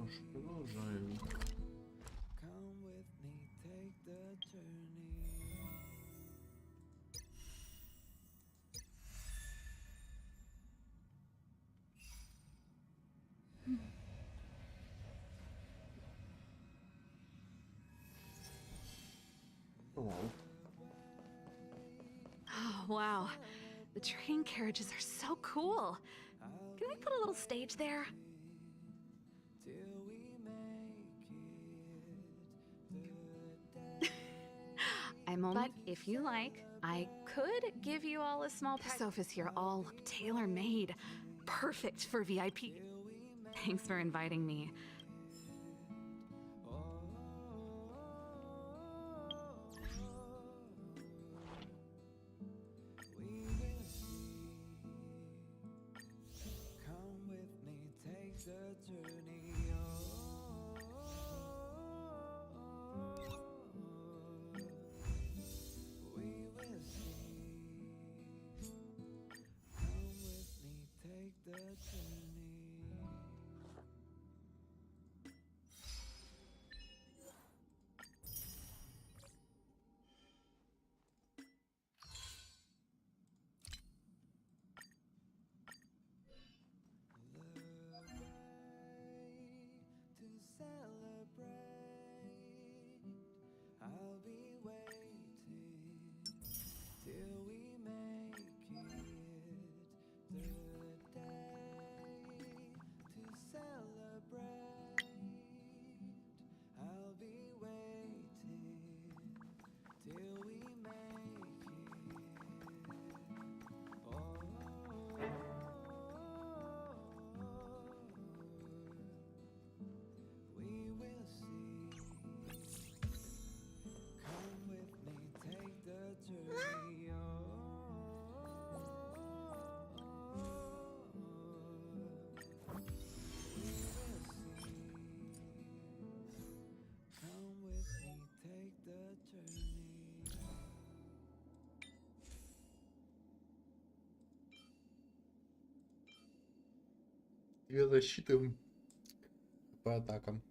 что ж, продолжаем. О, Oh, wow. The train carriages are so cool. Can we put a little stage there? But if you like, I could give you all a small The sofas here all look tailor-made. Perfect for VIP. Thanks for inviting me. две защиты по атакам.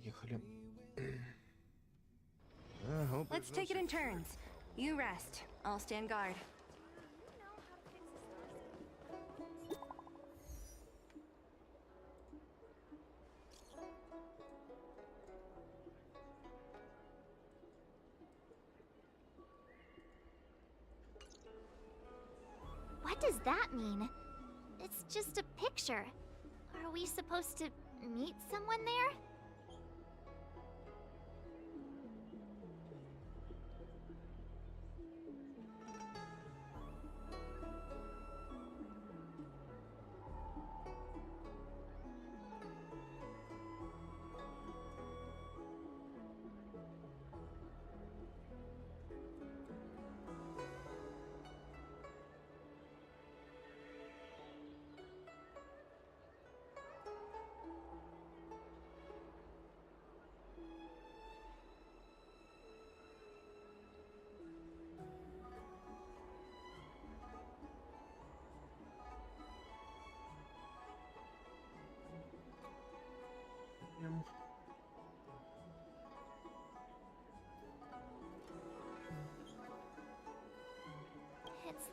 Ехали. Let's take it in turns. You rest. I'll stand guard. What does that mean? It's just a picture. Are we supposed to meet someone there?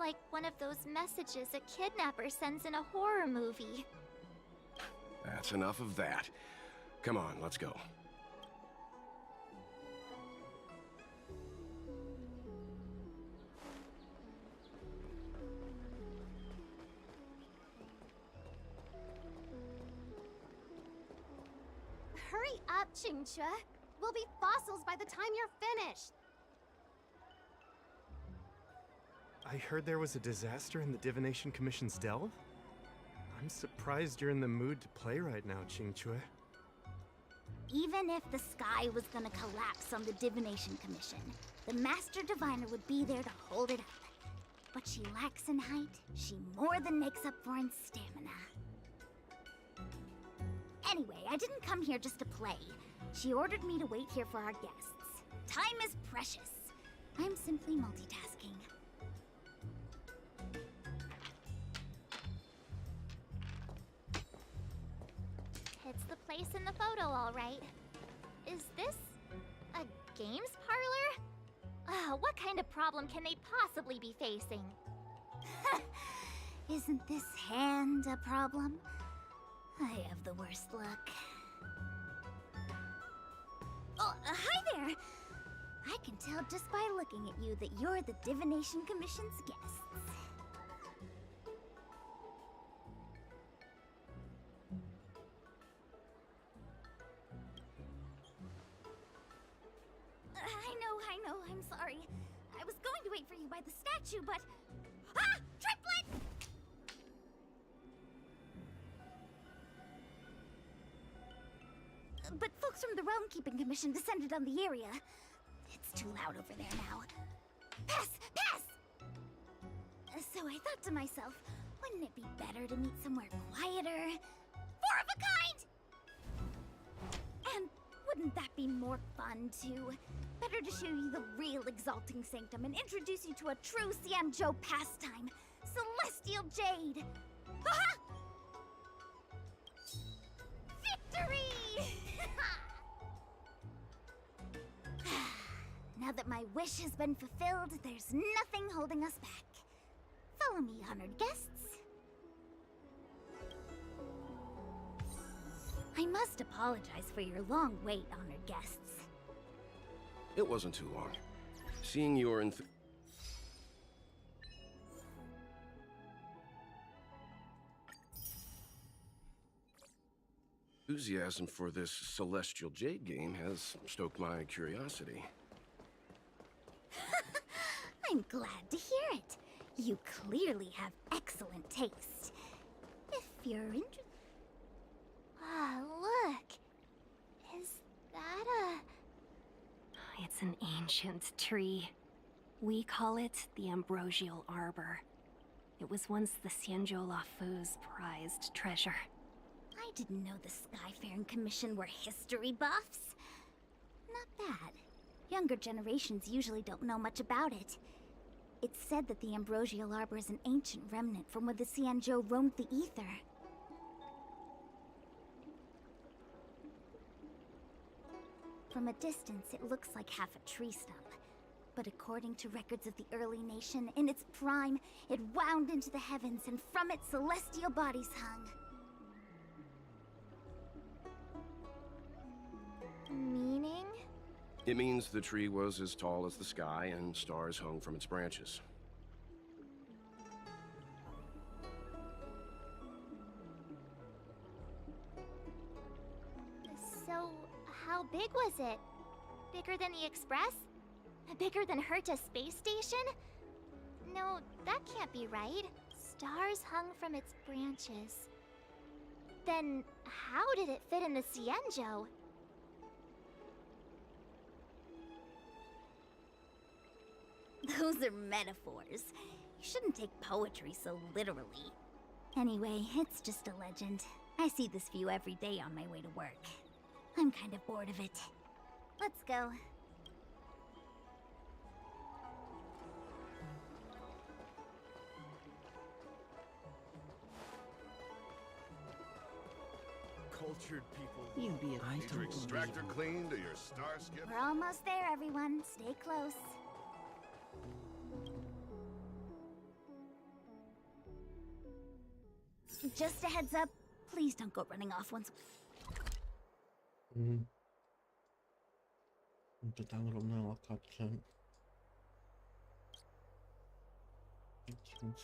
like one of those messages a kidnapper sends in a horror movie. That's enough of that. Come on, let's go. Hurry up, Qingque. We'll be fossils by the time you're finished. I heard there was a disaster in the Divination Commission's delve? I'm surprised you're in the mood to play right now, Qingque. Even if the sky was gonna collapse on the Divination Commission, the Master Diviner would be there to hold it up. What she lacks in height, she more than makes up for in stamina. Anyway, I didn't come here just to play. She ordered me to wait here for our guests. Time is precious. I'm simply multitasking. It's the place in the photo, all right. Is this a games parlor? What kind of problem can they possibly be facing? Isn't this hand a problem? I have the worst luck. Oh, hi there! I can tell just by looking at you that you're the Divination Commission's guests. I know, I'm sorry. I was going to wait for you by the statue, but... Ah! Triplet! But folks from the Realm Keeping Commission descended on the area. It's too loud over there now. Pass! Pass! So I thought to myself, wouldn't it be better to meet somewhere quieter? Four of a kind! And wouldn't that be more fun, too? Better to show you the real Exalting Sanctum and introduce you to a true Xianzhou pastime, Celestial Jade! Aha! Victory! Now that my wish has been fulfilled, there's nothing holding us back. Follow me, honored guests. I must apologize for your long wait, honored guests. It wasn't too long. Seeing your enthusiasm for this Celestial Jade game has stoked my curiosity. I'm glad to hear it. You clearly have excellent taste. If you're interested... Ah, look. Is that a... It's an ancient tree. We call it the Ambrosial Arbor. It was once the Xianzhou Lafu's prized treasure. I didn't know the Skyfaring Commission were history buffs. Not bad. Younger generations usually don't know much about it. It's said that the Ambrosial Arbor is an ancient remnant from when the Xianzhou roamed the ether. From a distance, it looks like half a tree stump. But according to records of the early nation, in its prime, it wound into the heavens and from it celestial bodies hung. meaning? It means the tree was as tall as the sky and stars hung from its branches. So, how big was it? Bigger than the Express? Bigger than Herta Space Station? No, that can't be right. Stars hung from its branches. Then, how did it fit in the Xianzhou? Those are metaphors. You shouldn't take poetry so literally. Anyway, it's just a legend. I see this view every day on my way to work. I'm kind of bored of it. Let's go. Cultured people. You be a Need your extractor cleaned or your star skip? We're almost there, everyone. Stay close. Just a heads up, please don't go running off once. Тут огромная локация. 11.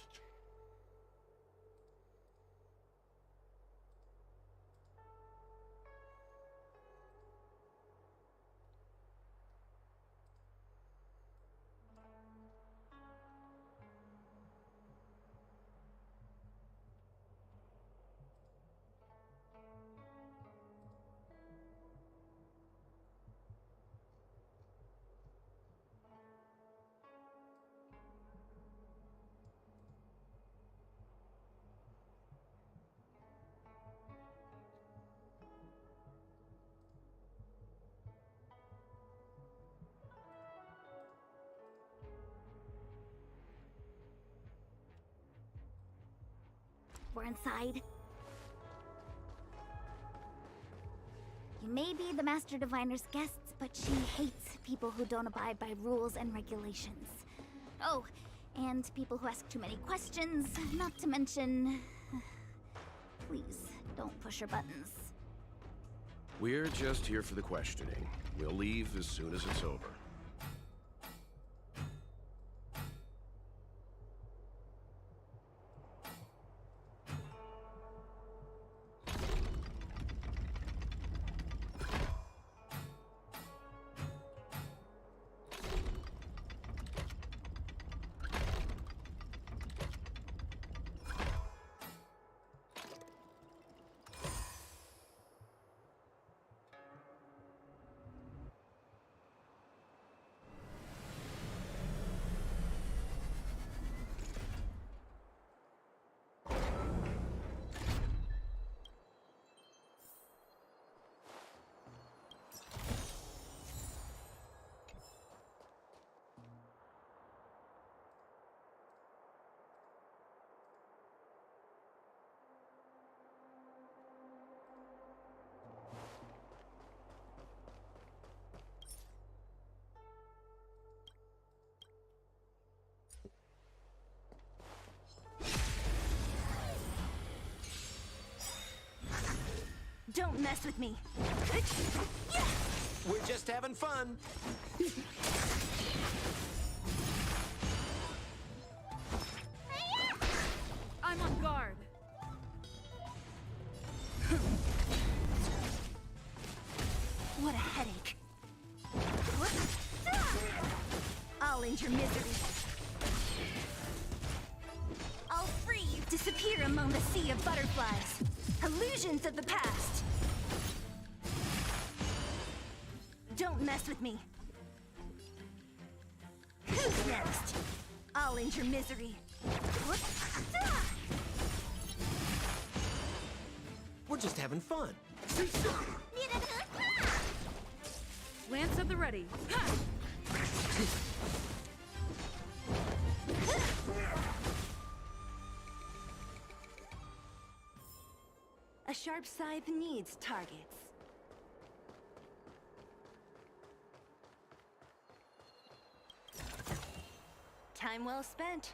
We're inside. You may be the Master Diviner's guests, but she hates people who don't abide by rules and regulations. Oh, and people who ask too many questions, not to mention... Please, don't push her buttons. We're just here for the questioning. We'll leave as soon as it's over. Don't mess with me. We're just having fun. I'm on guard. What a headache. I'll end your misery. I'll free you. Disappear among the sea of butterflies. Illusions of the past. Don't mess with me. Who's next? I'll end your misery. We're just having fun. Lance at the ready. Ha! A sharp scythe needs targets. Time well spent.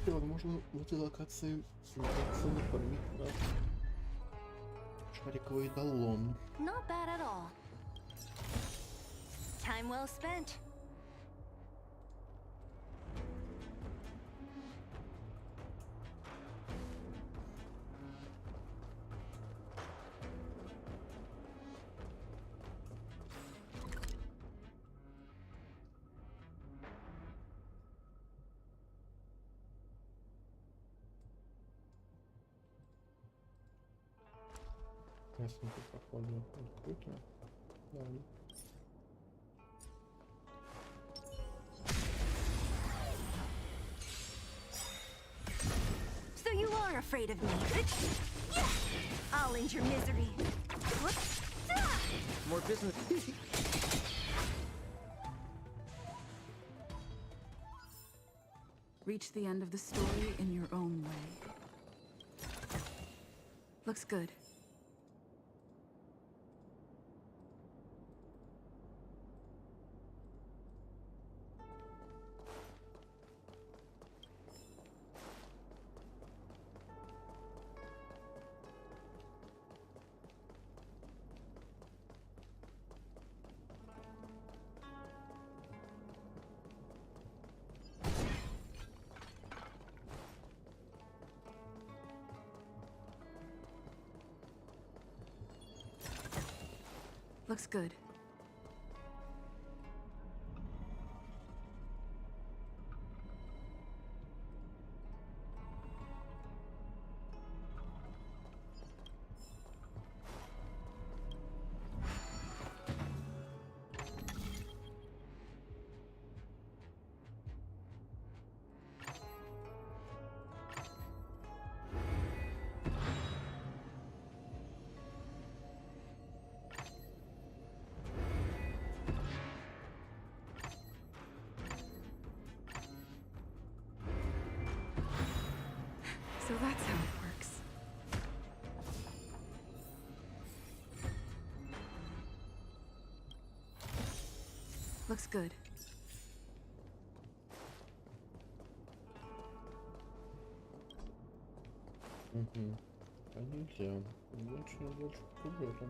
И, возможно, в этой локации находится дополнительно шариковый талон. Not bad at all. Time well spent. квестинг проходил. Круто. Да. So you are afraid of me. Yeah. I'll end your misery. Whoops. Ah. More business. Reach the end of the story in your own way. Looks good. Looks good. So that's how it works. Looks good. Угу. А нельзя. Больше круто.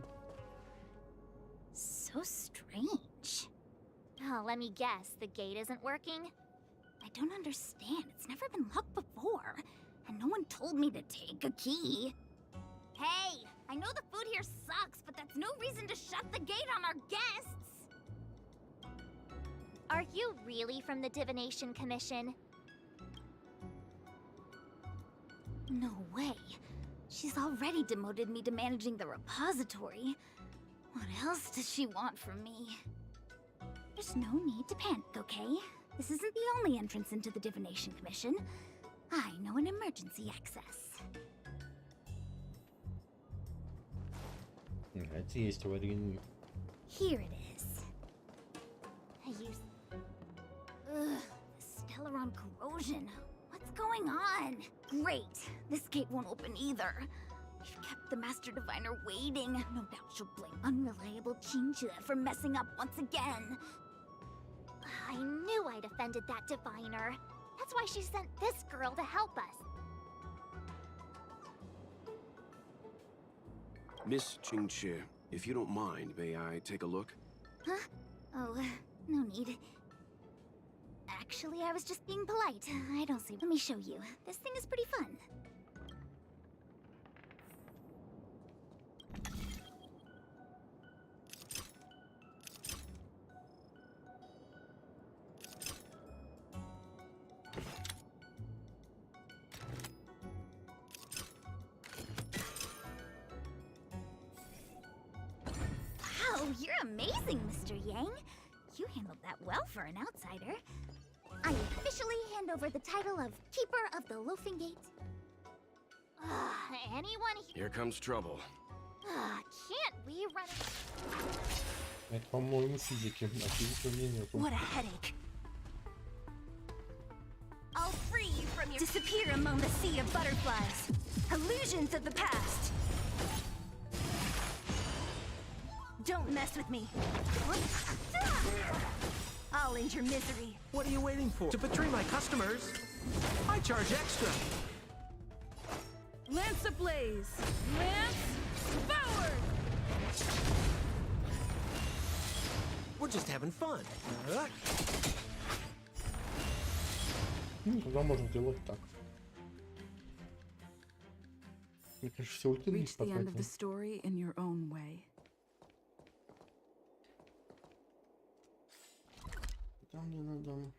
So strange. Oh, let me guess. The gate isn't working? I don't understand. It's never been locked before. And no one told me to take a key. Hey, I know the food here sucks, but that's no reason to shut the gate on our guests. Are you really from the Divination Commission? No way. She's already demoted me to managing the repository. What else does she want from me? There's no need to panic, okay? This isn't the only entrance into the Divination Commission. I know an emergency access. Это есть аварийный. Here it is. Ugh, Stellaron corrosion. What's going on? Great. This gate won't open either. You've kept the Master Diviner waiting. No doubt she'll blame unreliable Chinchua for messing up once again. I knew I'd offended that diviner. That's why she sent this girl to help us. Miss Qingqi, if you don't mind, may I take a look? Huh? Oh, no need. Actually, I was just being polite. I don't see. Let me show you. This thing is pretty fun. Wow, you're amazing, Mr. Yang. You handled that well for an outsider. I officially hand over the title of Keeper of the Loafing Gate. Anyone Here comes trouble. Can't we run it? Это, по-моему, физики. А физики у меня нету. What a headache. I'll free you from your disappear among the sea of butterflies. Illusions of the past. Don't mess with me. I'll end your misery. What are you waiting for? To betray my customers? I charge extra. Lance ablaze! Lance forward! We're just having fun. Ну, тогда можно сделать так. Мне кажется, все ульты Reach the end of the потратил. story in your own way. Там мне надо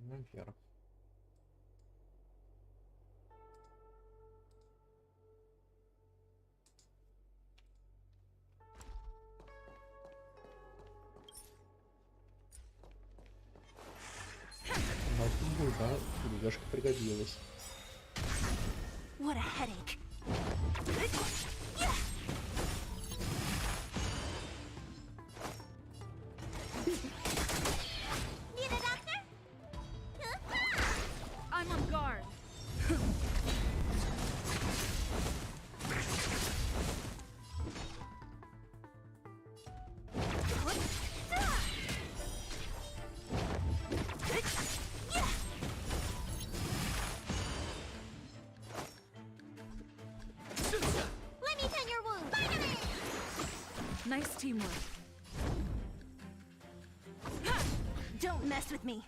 наверх. РПГшка пригодилась. What a headache. Need a doctor? I'm on guard. Let me tend your wound. Finally! Nice teamwork. Don't mess with me.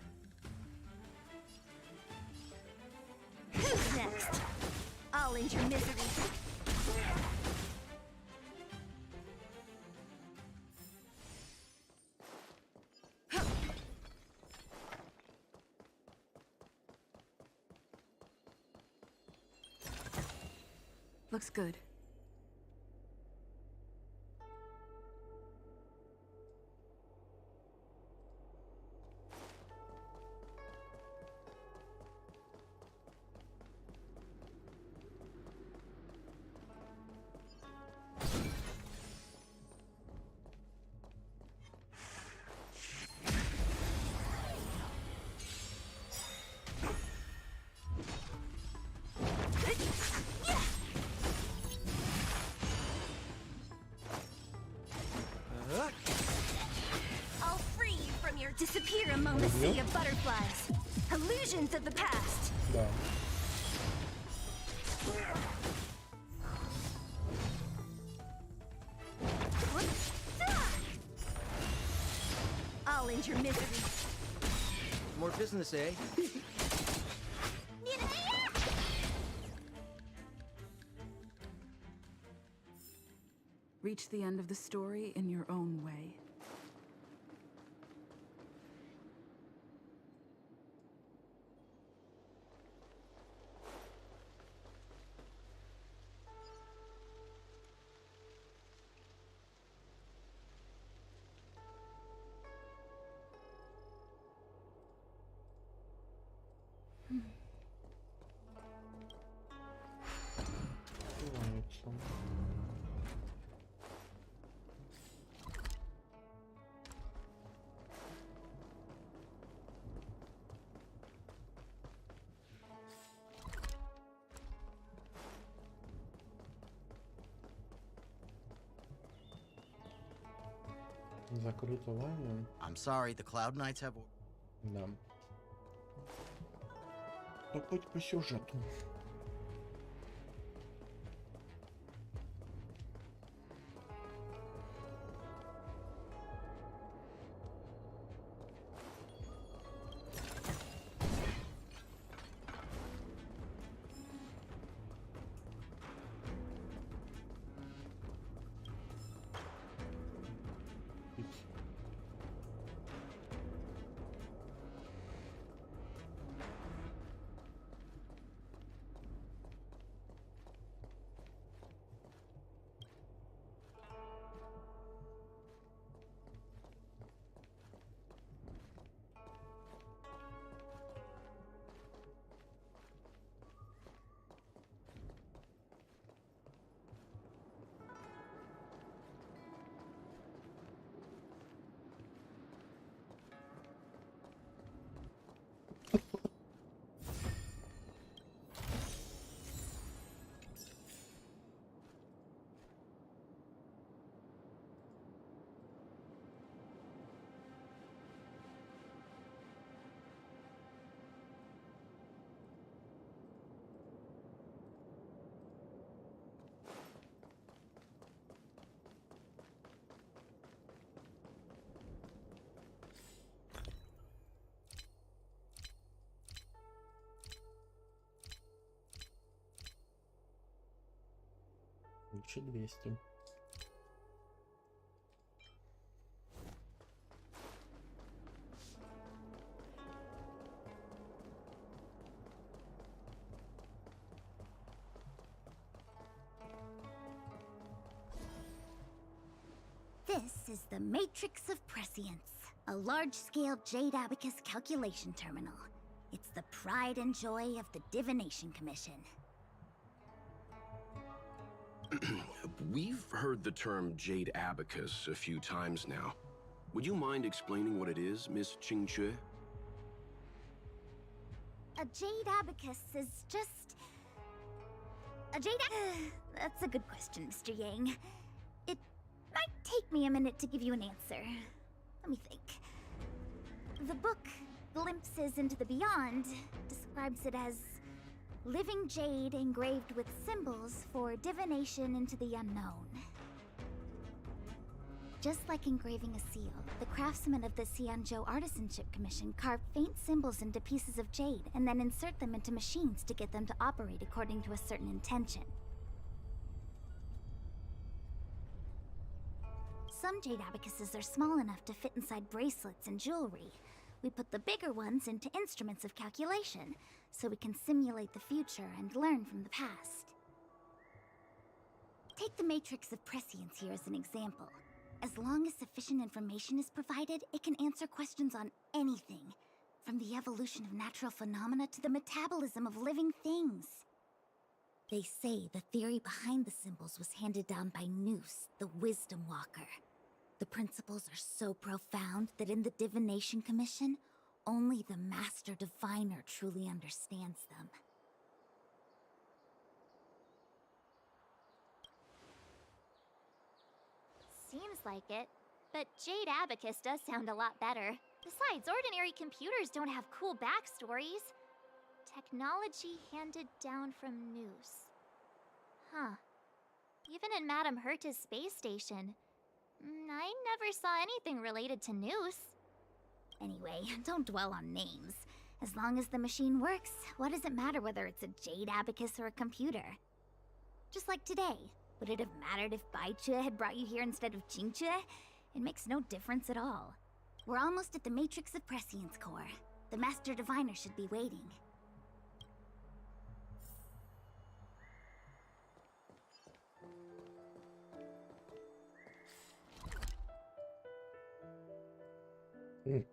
Who's next? I'll end your misery. Looks good. I'll free you from your disappear among the sea of butterflies. Illusions of the past. Да. I'll end your misery. More business, eh? Need a Reach the end of the story in your own way. Открывается. Закрыто ладно. I'm sorry, the Cloud Knights have... Да. Ну хоть по сюжету. Лучше 200. This is the Matrix of Prescience, a large-scale Jade Abacus calculation terminal. It's the pride and joy of the Divination Commission. We've heard the term Jade Abacus a few times now. Would you mind explaining what it is, Miss Qingque? A Jade Abacus is just... A Jade That's a good question, Mr. Yang. It might take me a minute to give you an answer. Let me think. The book, Glimpses into the Beyond, describes it as living jade engraved with symbols for divination into the unknown. Just like engraving a seal, the craftsmen of the Xianzhou Artisanship Commission carve faint symbols into pieces of jade and then insert them into machines to get them to operate according to a certain intention. Some jade abacuses are small enough to fit inside bracelets and jewelry. We put the bigger ones into instruments of calculation, so we can simulate the future and learn from the past. Take the Matrix of Prescience here as an example. As long as sufficient information is provided, it can answer questions on anything, from the evolution of natural phenomena to the metabolism of living things. They say the theory behind the symbols was handed down by Noose, the Wisdom Walker. The principles are so profound that in the Divination Commission, only the Master Diviner truly understands them. Seems like it. But Jade Abacus does sound a lot better. Besides, ordinary computers don't have cool backstories. Technology handed down from Noose. Huh. Even in Madame Herta's space station, I never saw anything related to Noose. Anyway, don't dwell on names. As long as the machine works, what does it matter whether it's a Jade Abacus or a computer? Just like today. Would it have mattered if Baichue had brought you here instead of Qingque? It makes no difference at all. We're almost at the Matrix of Prescience core. The Master Diviner should be waiting.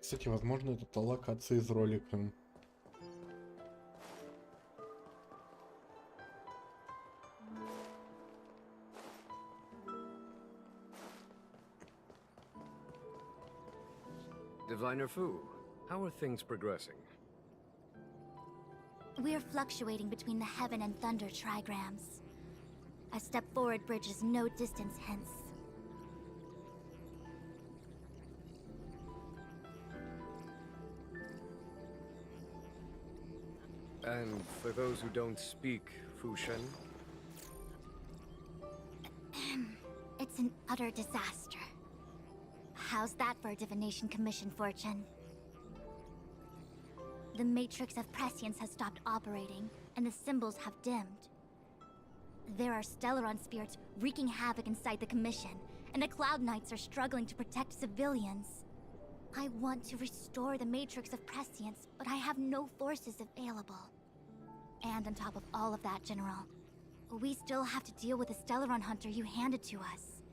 Кстати, возможно, это та локация из ролика. Diviner Fu, how are things progressing? We're fluctuating between the Heaven and Thunder trigrams. A step forward bridges no distance hence. And for those who don't speak Fushen? It's an utter disaster. How's that for a Divination Commission fortune? The Matrix of Prescience has stopped operating, and the symbols have dimmed. There are Stellaron spirits wreaking havoc inside the Commission, and the Cloud Knights are struggling to protect civilians. I want to restore the Matrix of Prescience, but I have no forces available. And on top of all of that, General, we still have to deal with the Stellaron Hunter you handed to us.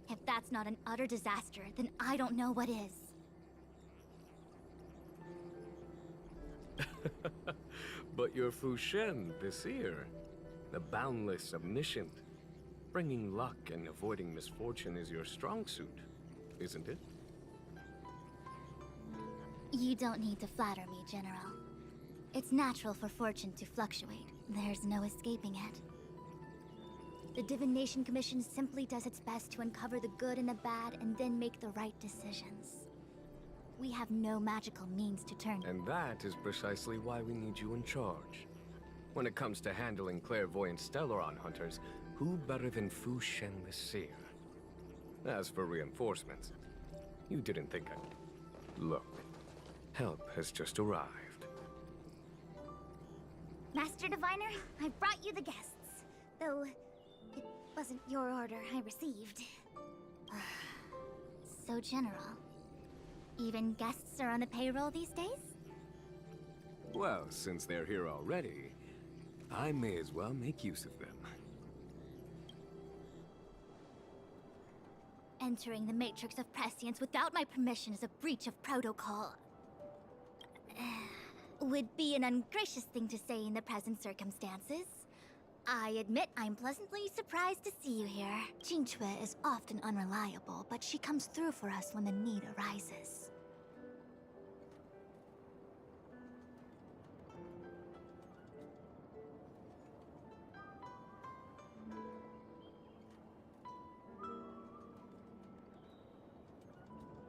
If that's not an utter disaster, then I don't know what is. But you're Fushen, the seer. The boundless, omniscient. Bringing luck and avoiding misfortune is your strong suit, isn't it? You don't need to flatter me, General. It's natural for fortune to fluctuate. There's no escaping it. The Divination Commission simply does its best to uncover the good and the bad and then make the right decisions. We have no magical means to turn. And that is precisely why we need you in charge. When it comes to handling clairvoyant Stellaron hunters, who better than Fushen the Seer? As for reinforcements, you didn't think I'd... Look, help has just arrived. Master Diviner, I brought you the guests. Though, it wasn't your order I received. So general. Even guests are on the payroll these days? Well, since they're here already, I may as well make use of them. Entering the Matrix of Prescience without my permission is a breach of protocol. would be an ungracious thing to say in the present circumstances. I admit I'm pleasantly surprised to see you here. Qingque is often unreliable, but she comes through for us when the need arises.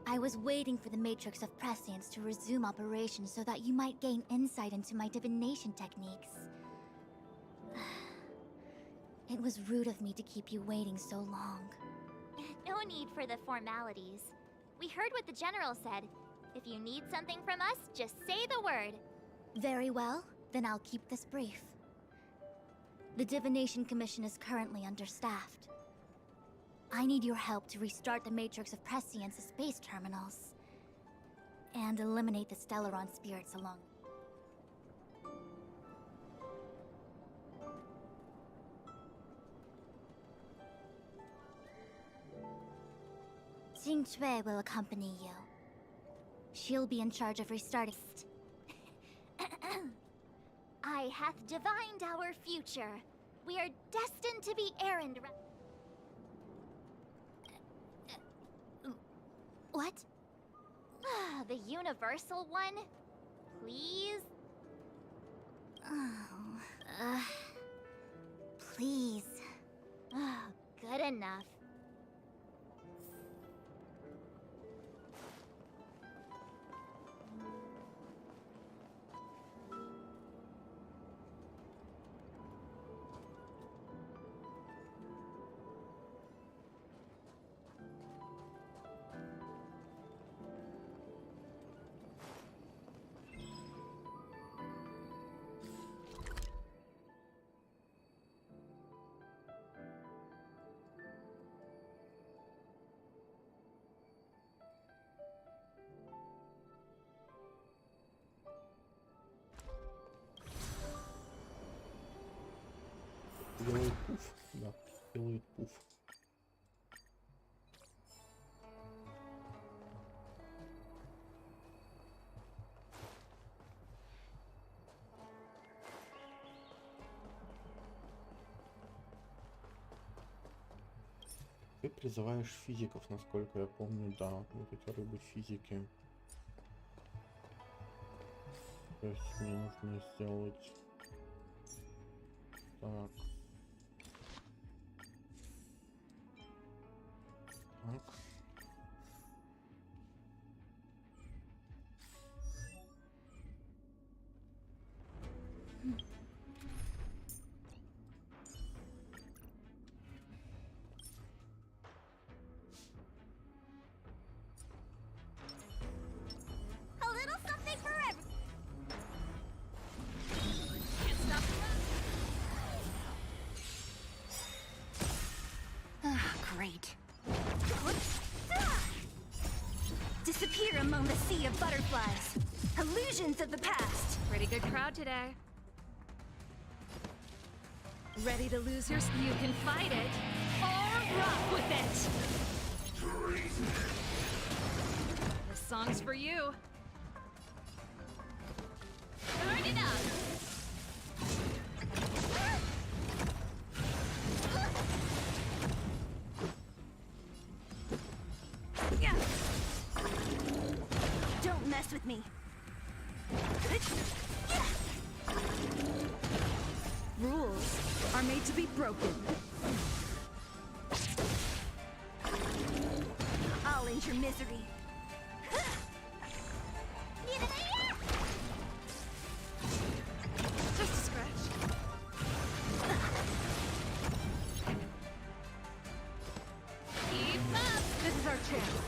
I was waiting for the Matrix of Prescience to resume operations so that you might gain insight into my divination techniques. It was rude of me to keep you waiting so long. No need for the formalities. We heard what the General said. If you need something from us, just say the word. Very well, then I'll keep this brief. The Divination Commission is currently understaffed. I need your help to restart the Matrix of Prescience's space terminals. And eliminate the Stellaron spirits along. Qingque will accompany you. She'll be in charge of restarting. I hath divined our future. We are destined to be errand. What? The universal one? Please? Oh, please. Good enough. Делает пуф. Да, делает пуф. Ты призываешь физиков, насколько я помню, да. Вот эти рыбы физики. То есть мне нужно сделать... Так. Так. A little something for every... Great. Disappear among the sea of butterflies. Illusions of the past. Pretty good crowd today. Ready to lose your... You can fight it, or rock with it! This song's for you. Turn it up! Don't mess with me. Rules are made to be broken. I'll end your misery. Just a scratch. Keep up! This is our chance.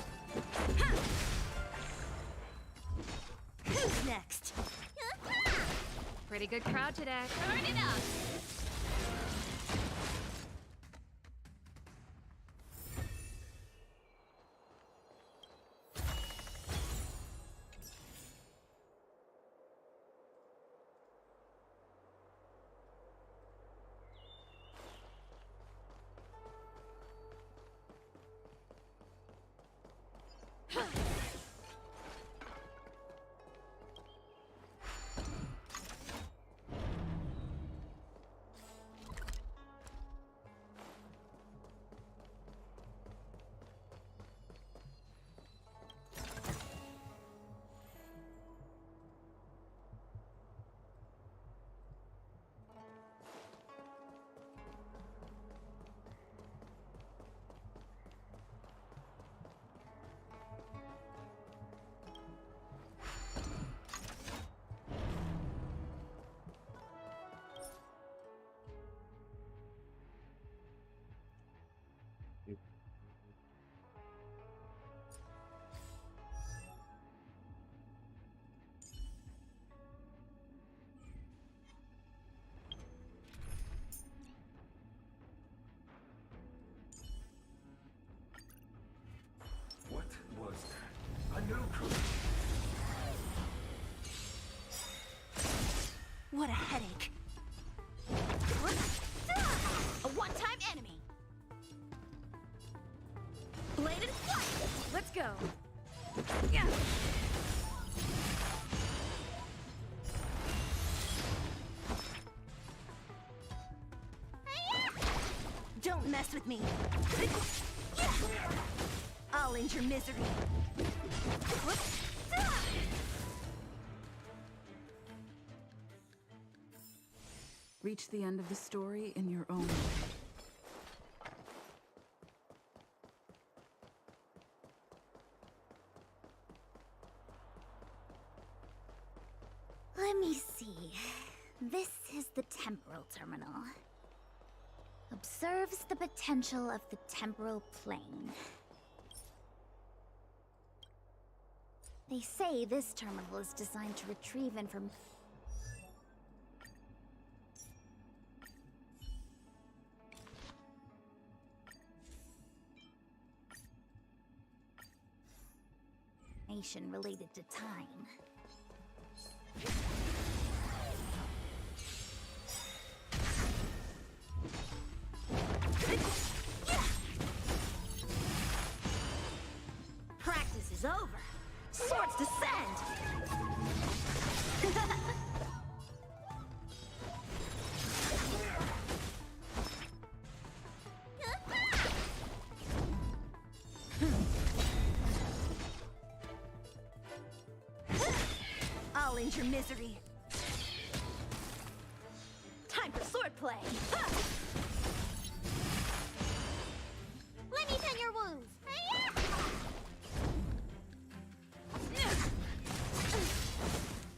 Who's next? Pretty good crowd today. Turn it up! What a headache. A one-time enemy. Bladed flight. Let's go. Yeah. Don't mess with me. I'll end your misery. Reach the end of the story in your own way. Let me see. This is the temporal terminal. Observes the potential of the temporal plane. They say this terminal is designed to retrieve information. Related to time. Practice is over. Swords descend! I'll end your misery. Time for swordplay. Let me tend your wounds.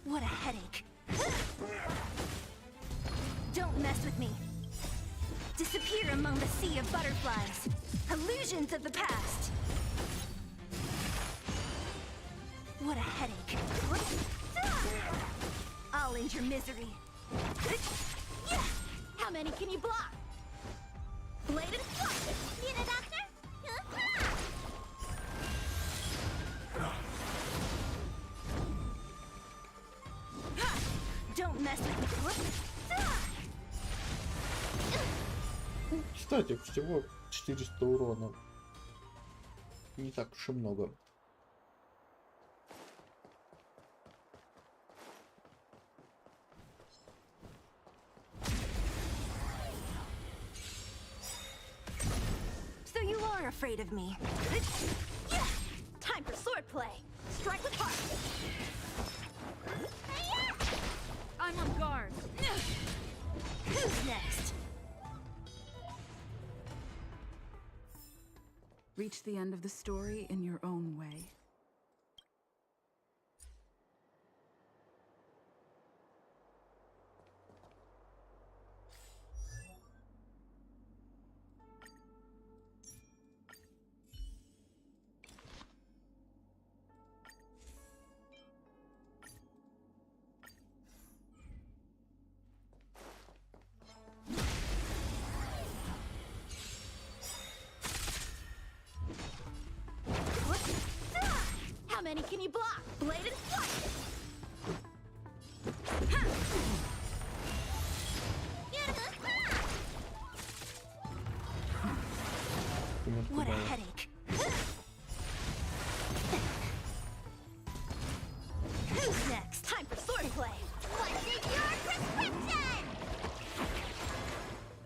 What a headache. Don't mess with me. Disappear among the sea of butterflies. Illusions of the past. What a headache. I'll end your misery. How many can you block? Bladed flight. Need a doctor? Don't mess with me. Кстати, всего 400 урона. Не так уж и много. So you are afraid of me. Time for swordplay. Strike with heart. I'm on guard. Who's next? Reach the end of the story in your own way. How many can you block? Bladed flight. What a headache. Who's next? Time for swordplay. What's in your prescription?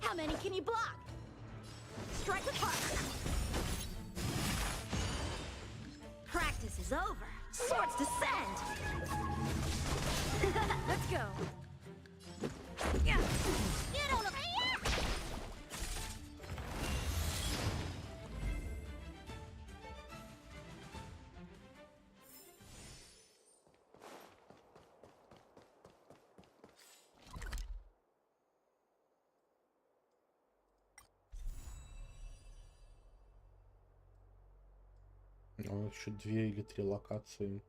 How many can you block? Strike with heart. Practice is over. Swords descend. Let's go. You don't look. Еще 2 или 3 локации.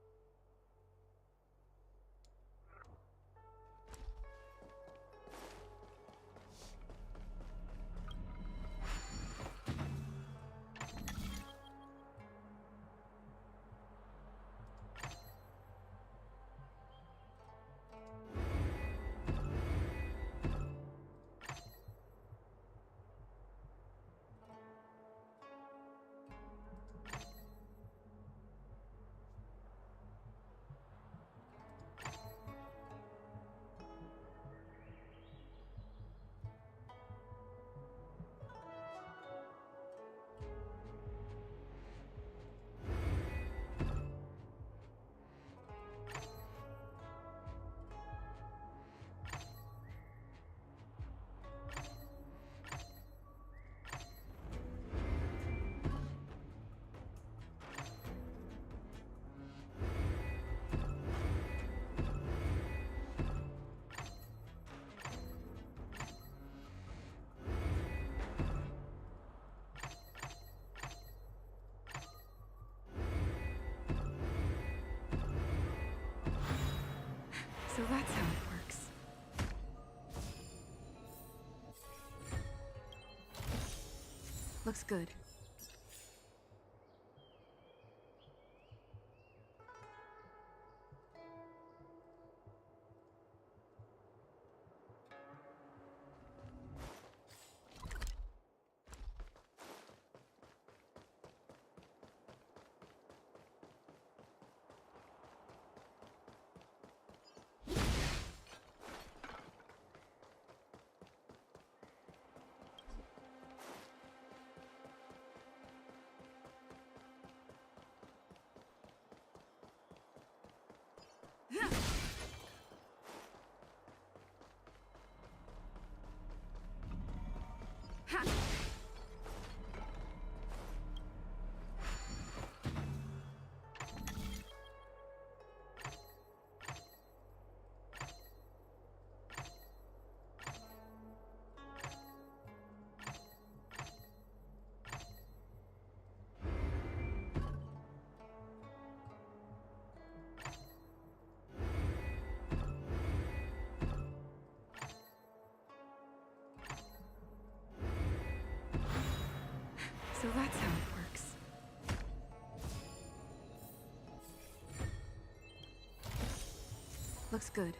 So that's how it works. Looks good. So that's how it works. Looks good.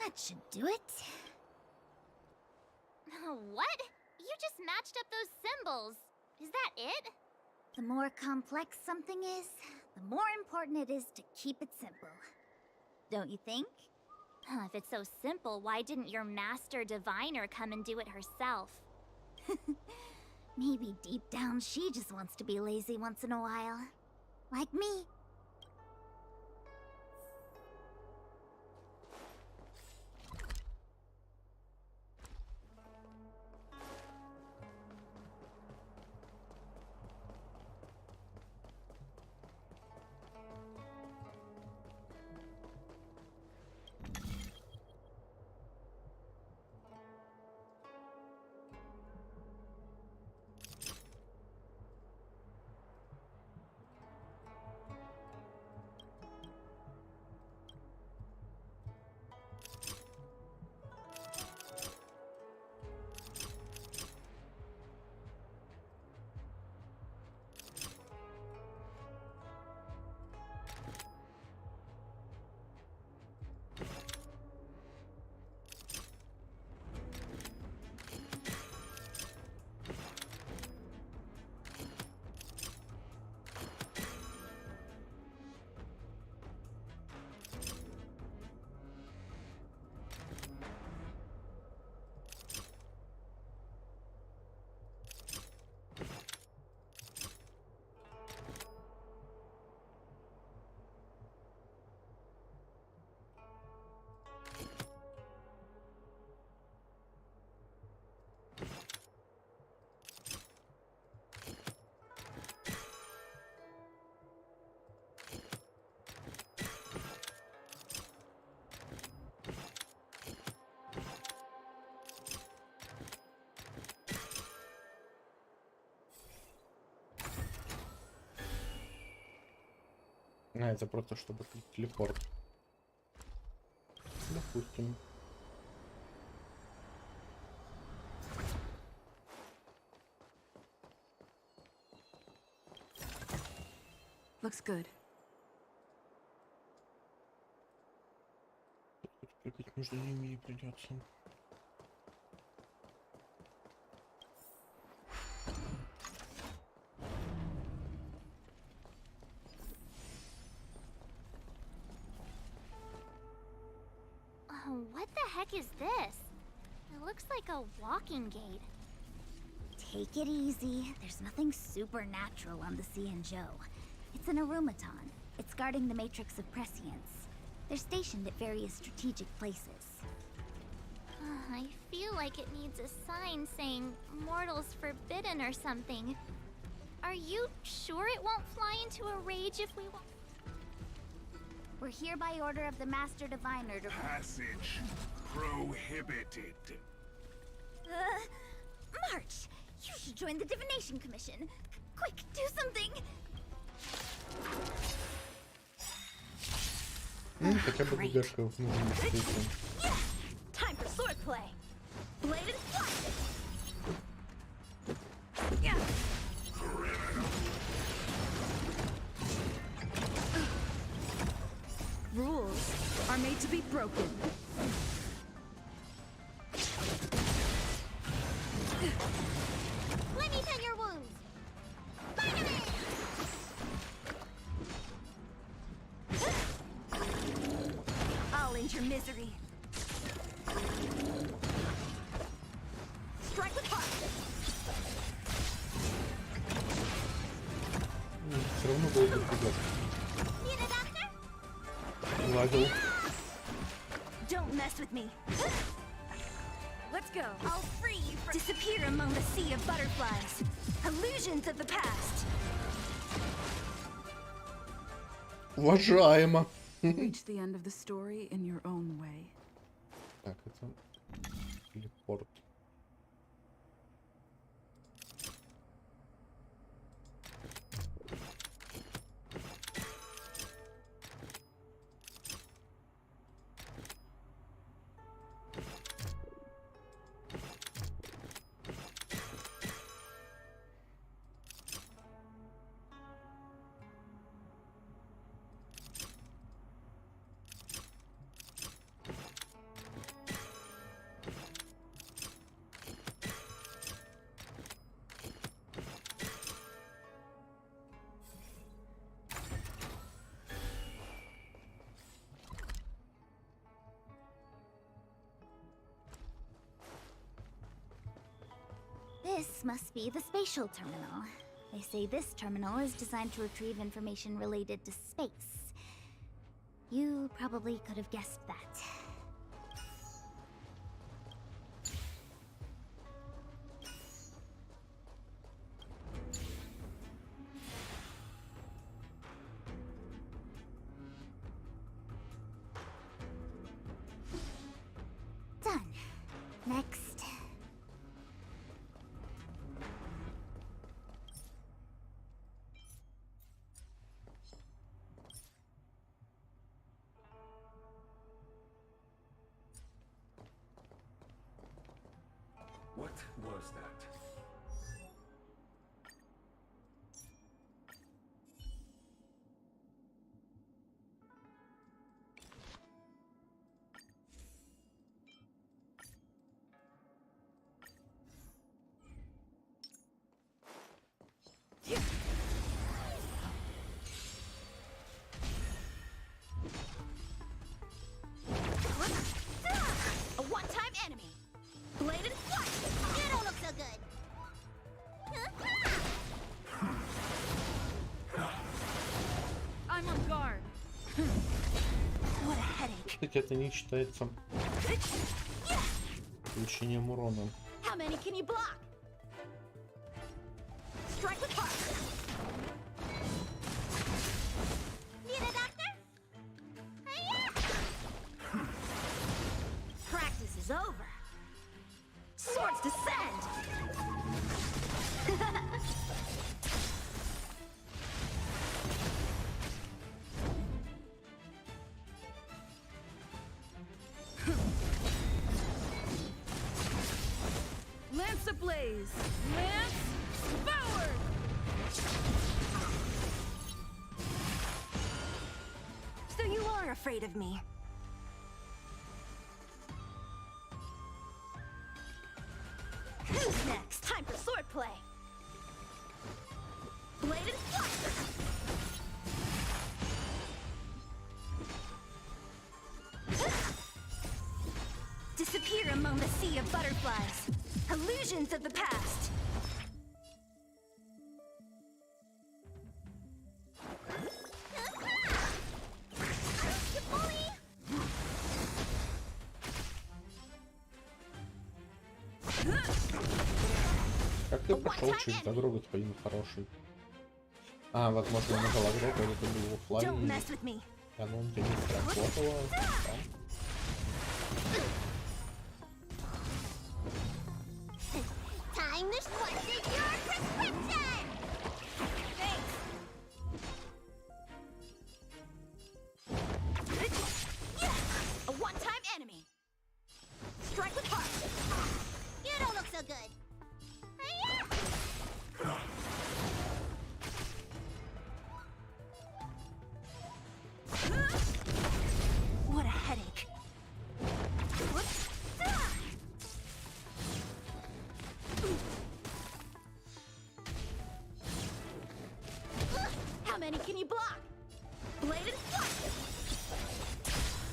That should do it. What? You just matched up those symbols. Is that it? The more complex something is, the more important it is to keep it simple. Don't you think? If it's so simple, why didn't your master diviner come and do it herself? Maybe deep down she just wants to be lazy once in a while. Like me. А, это просто чтобы телепорт. Допустим. Looks good. Прыгать между ними не придется. What the heck is this? It looks like a walking gate. Take it easy. There's nothing supernatural on the Xianzhou. It's an arumaton. It's guarding the matrix of prescience. They're stationed at various strategic places. I feel like it needs a sign saying mortals forbidden or something. Are you sure it won't fly into a rage if we want? We're here by order of the Master Diviner to... Passage prohibited. March! You should join the Divination Commission. Quick, do something! Хотя бы выдержка в нужном месте. Time for swordplay. Blade and flash. Rules are made to be broken. Let me tend your wounds. Finally! I'll end your misery. Strike with heart. Все равно было бы выдержка. Need a doctor? Ладил. Don't mess with me. Let's go. I'll free you from... Disappear among the sea of butterflies. Illusions of the past. Уважаемо. Reach the end of the story in your own way. Так, это телепорт. This must be the spatial terminal. They say this terminal is designed to retrieve information related to space. You probably could have guessed that. Done. Next. What was that? A one-time enemy. Blade and flash. You don't look so good. I'm on guard. What a headache. Кстати, это не считается получением урона. How many can you block? Strike with heart. Need a doctor? Practice is over. Swords descend. ablaze! Lance forward! So you are afraid of me. Who's next? Time for swordplay. Blade and Fluster! Disappear among the sea of butterflies. Illusions of the past. Как ты прошел через игру, господин хороший? А, возможно, на голографе это был оффлайн. Don't mess with me. И оно у тебя не сработало. Да. Time to switch your prescription! Thanks. A one-time enemy. Strike with heart. You don't look so good. What a headache. Whoops. How many can you block? Blade and Fluster.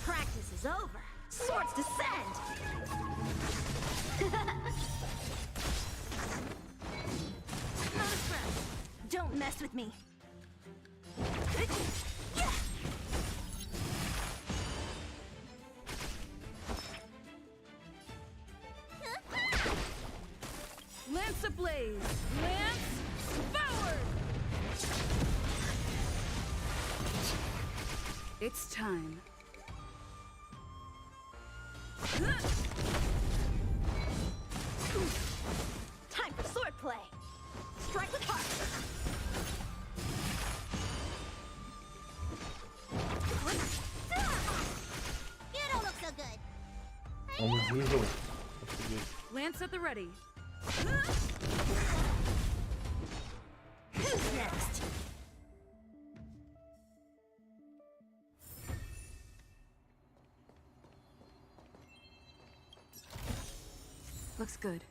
Practice is over. Swords descend. Not a threat. Don't mess with me. Lance ablaze! Lance forward! It's time. Time for swordplay. Strike with heart. You don't look so good. Он выжил. Офигеть. Lance at the ready. Who's next? Looks good.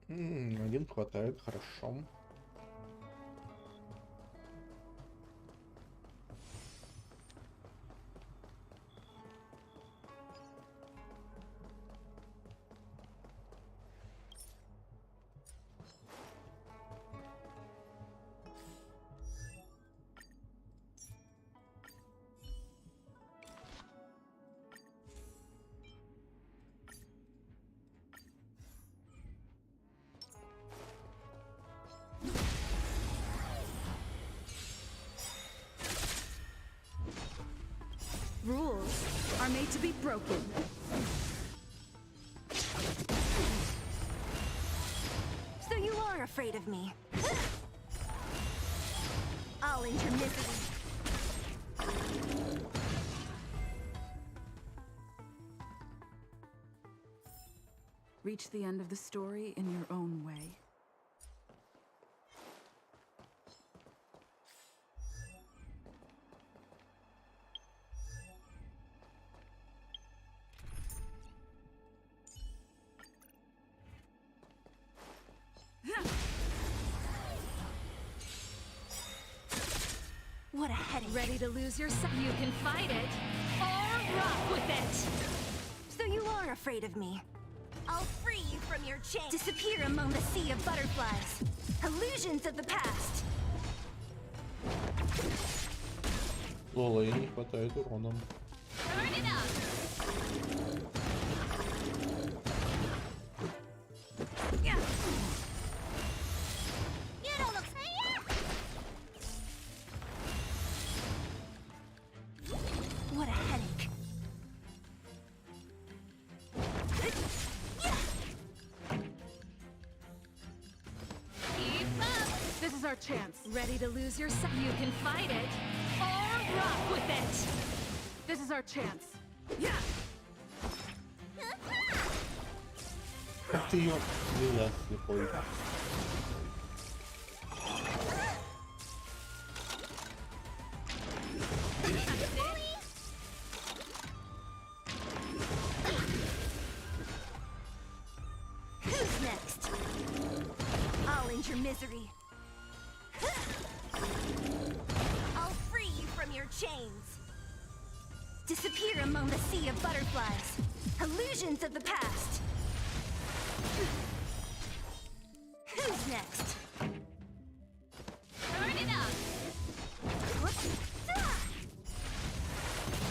Один хватает, хорошо. Rules are made to be broken. So you are afraid of me. I'll end your misery. Reach the end of the story in your own way. What a headache. Ready to lose yourself? You can fight it or rock with it. So you are afraid of me. I'll free you from your chain. Disappear among the sea of butterflies. Illusions of the past. Лола, ей не хватает урона. Turn it up. You don't look so chance. Ready to lose yourself? You can fight it or rock with it. This is our chance. Yeah. Как ты ее взяла слепой? Who's next? I'll end your misery. I'll free you from your chains. Disappear among the sea of butterflies. Illusions of the past. Who's next? Turn it up.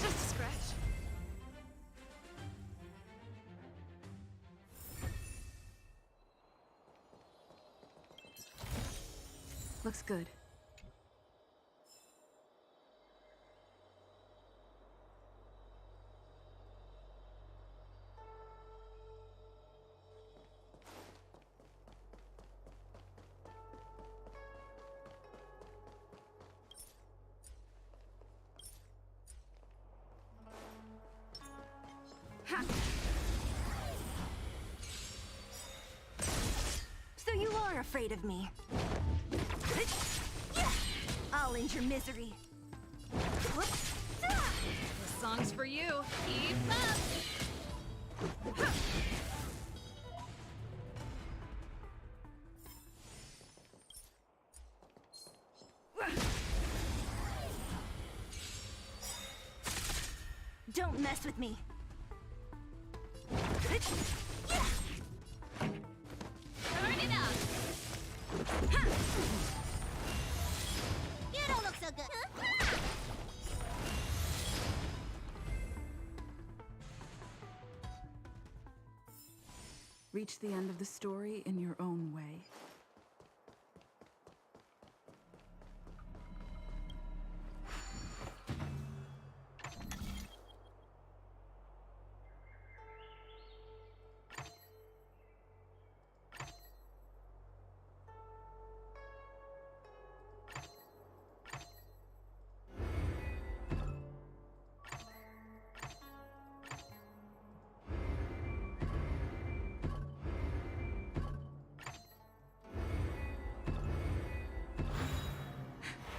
Just a scratch. Looks good. So you are afraid of me. I'll end your misery. This song's for you. Keep up. Don't mess with me. Turn it up. You don't look so good. Reach the end of the story in your own way.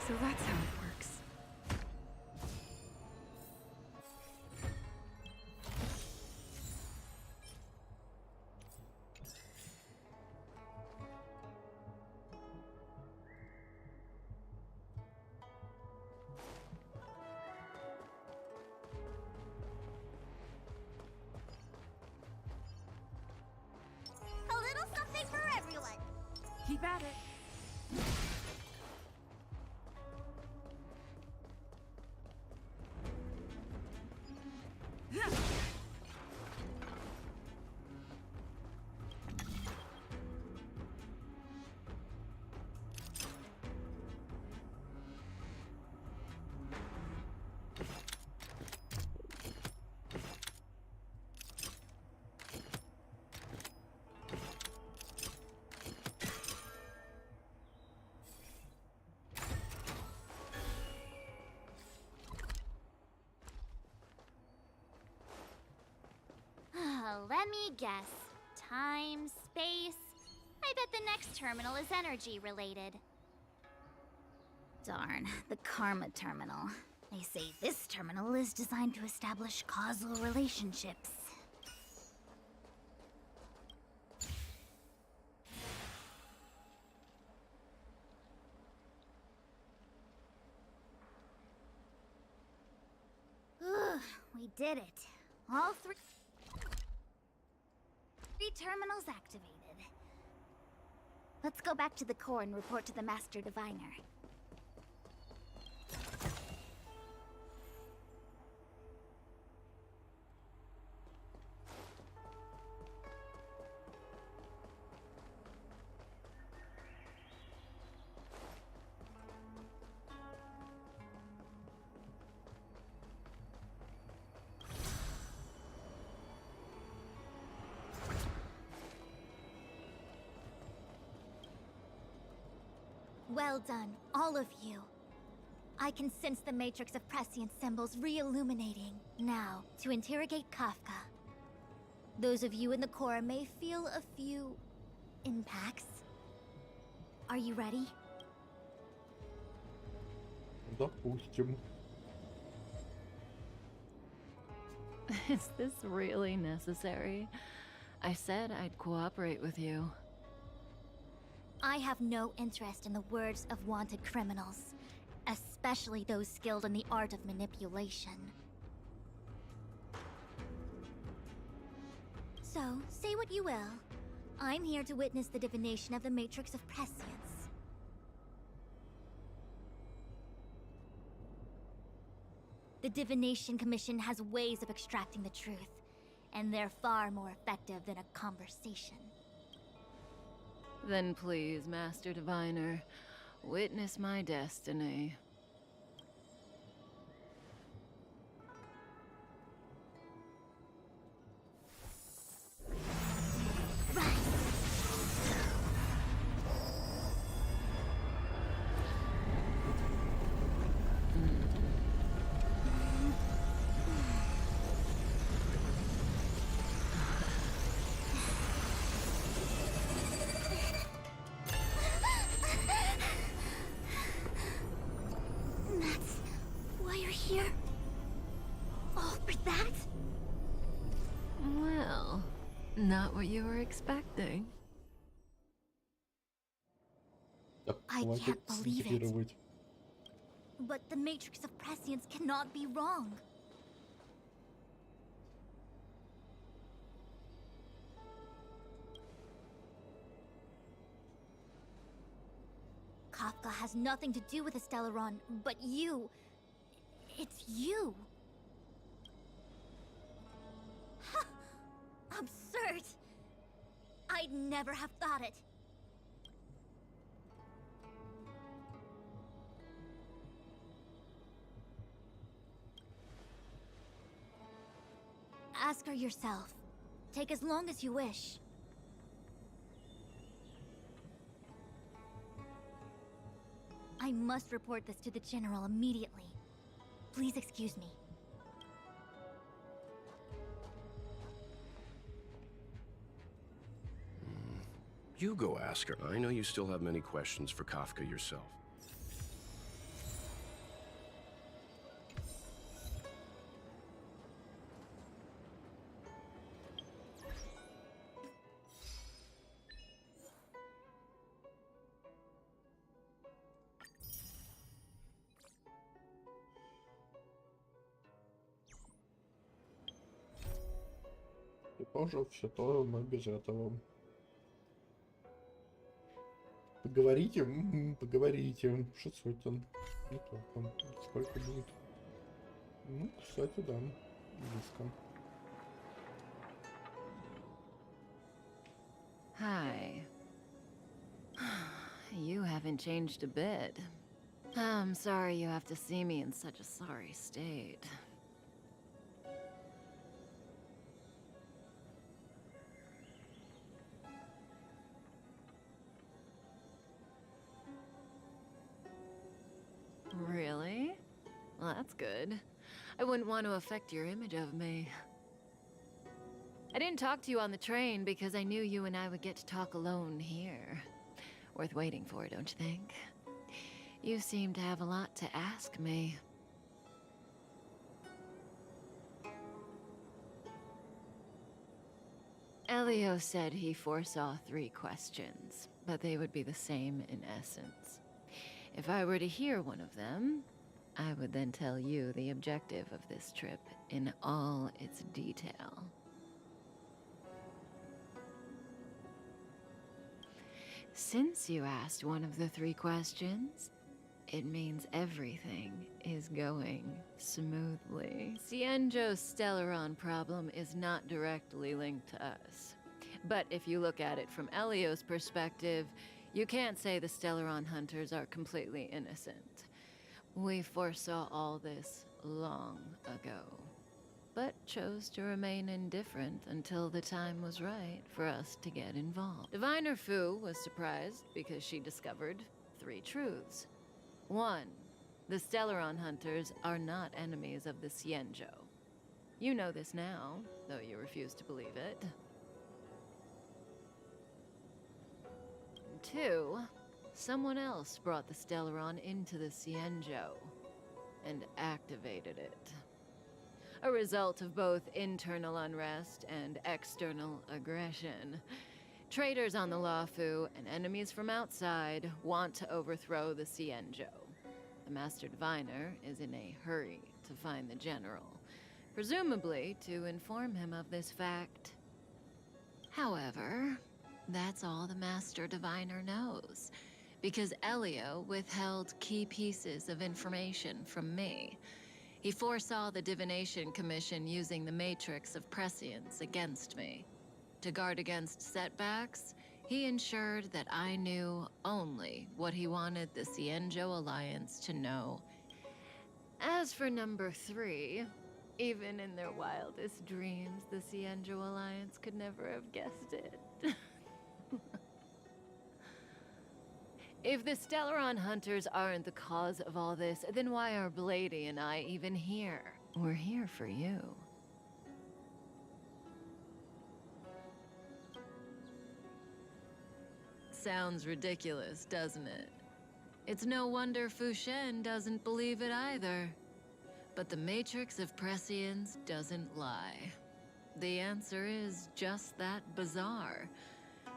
So that's how it works. A little something for everyone. Keep at it. Let me guess. Time, space. I bet the next terminal is energy related. Darn, the Karma Terminal. They say this terminal is designed to establish causal relationships. Ugh, we did it. All three terminals activated. Let's go back to the core and report to the Master Diviner. Well done, all of you. I can sense the matrix of prescient symbols re-illuminating. Now, to interrogate Kafka. Those of you in the core may feel a few impacts. Are you ready? Допустим. Is this really necessary? I said I'd cooperate with you. I have no interest in the words of wanted criminals, especially those skilled in the art of manipulation. So, say what you will. I'm here to witness the divination of the Matrix of Prescience. The Divination Commission has ways of extracting the truth, and they're far more effective than a conversation. Then please, Master Diviner, witness my destiny. That's why you're here? All for that? Well, not what you were expecting. I Хватит can't believe it. цитировать. But the Matrix of Prescience cannot be wrong. Kafka has nothing to do with the Stellaron, but you... It's you! Ha! Absurd! I'd never have thought it. Ask her yourself. Take as long as you wish. I must report this to the General immediately. Please excuse me. You go ask her. I know you still have many questions for Kafka yourself. И тоже все то, но без этого. Поговорите, поговорите. 600 там. Неплохо. Сколько будет? Ну, кстати, да. Близко. Hi. You haven't changed a bit. I'm sorry you have to see me in such a sorry state. Really? Well, that's good. I wouldn't want to affect your image of me. I didn't talk to you on the train because I knew you and I would get to talk alone here. Worth waiting for, don't you think? You seem to have a lot to ask me. Elio said he foresaw 3 questions, but they would be the same in essence. If I were to hear one of them, I would then tell you the objective of this trip in all its detail. Since you asked one of the 3 questions, it means everything is going smoothly. Cienjo's Stellaron problem is not directly linked to us. But if you look at it from Elio's perspective, you can't say the Stellaron hunters are completely innocent. We foresaw all this long ago, but chose to remain indifferent until the time was right for us to get involved. Diviner Fu was surprised because she discovered, 3 truths. 1. The Stellaron hunters are not enemies of the Xianzhou. You know this now, though you refuse to believe it. 2. Someone else brought the Stellaron into the Xianzhou and activated it. A result of both internal unrest and external aggression. Traitors on the Luofu and enemies from outside want to overthrow the Xianzhou. The Master Diviner is in a hurry to find the General, presumably to inform him of this fact. However, that's all the Master Diviner knows, because Elio withheld key pieces of information from me. He foresaw the Divination Commission using the Matrix of Prescience against me. To guard against setbacks, he ensured that I knew only what he wanted the Xianzhou Alliance to know. As for number 3, even in their wildest dreams, the Xianzhou Alliance could never have guessed it. If the Stellaron hunters aren't the cause of all this, then why are Blady and I even here? We're here for you. Sounds ridiculous, doesn't it? It's no wonder Fu Shen doesn't believe it either. But the Matrix of Prescience doesn't lie. The answer is just that bizarre.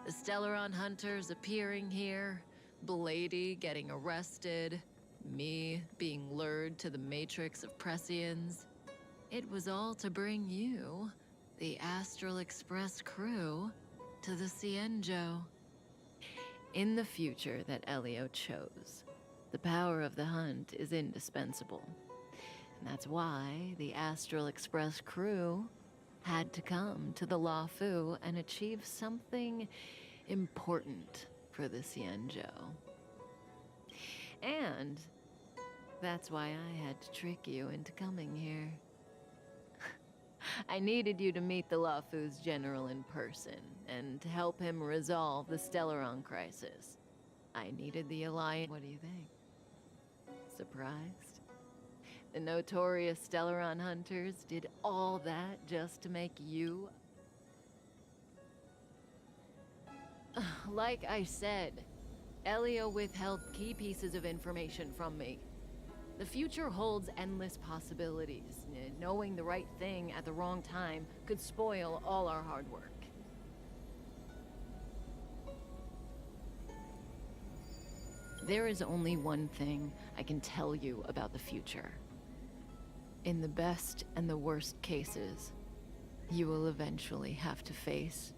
The Stellaron hunters appearing here, Blady getting arrested, me being lured to the Matrix of Prescience. It was all to bring you, the Astral Express crew, to the Xianzhou. In the future that Elio chose, the power of the hunt is indispensable. And that's why the Astral Express crew had to come to the Luofu and achieve something important for the Xianzhou. And that's why I had to trick you into coming here. I needed you to meet the Luofu's general in person, and to help him resolve the Stellaron crisis. I needed the Alliance. What do you think? Surprised? The notorious Stellaron hunters did all that just to make you... Like I said, Elio withheld key pieces of information from me. The future holds endless possibilities. Knowing the right thing at the wrong time could spoil all our hard work. There is only one thing I can tell you about the future. In the best and the worst cases, you will eventually have to face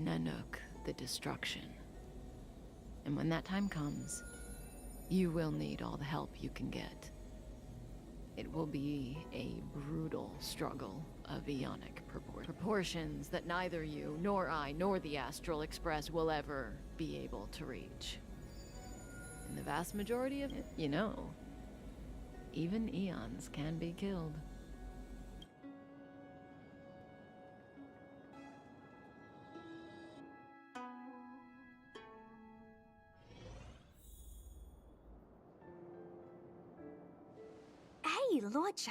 Nanook the Destruction. And when that time comes, you will need all the help you can get. It will be a brutal struggle of Ionic proportions that neither you, nor I, nor the Astral Express will ever be able to reach. And the vast majority of it, you know, even Eons can be killed. Hey, Luocha.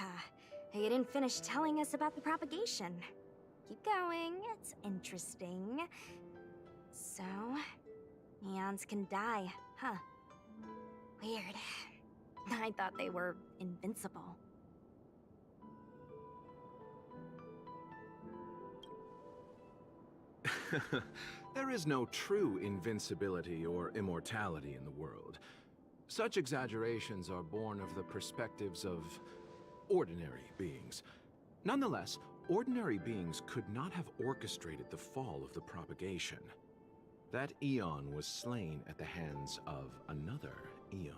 You didn't finish telling us about the propagation. Keep going, it's interesting. So, Eons can die, huh? Weird. I thought they were invincible. There is no true invincibility or immortality in the world. Such exaggerations are born of the perspectives of ordinary beings. Nonetheless, ordinary beings could not have orchestrated the fall of the propagation. That Eon was slain at the hands of another Eon.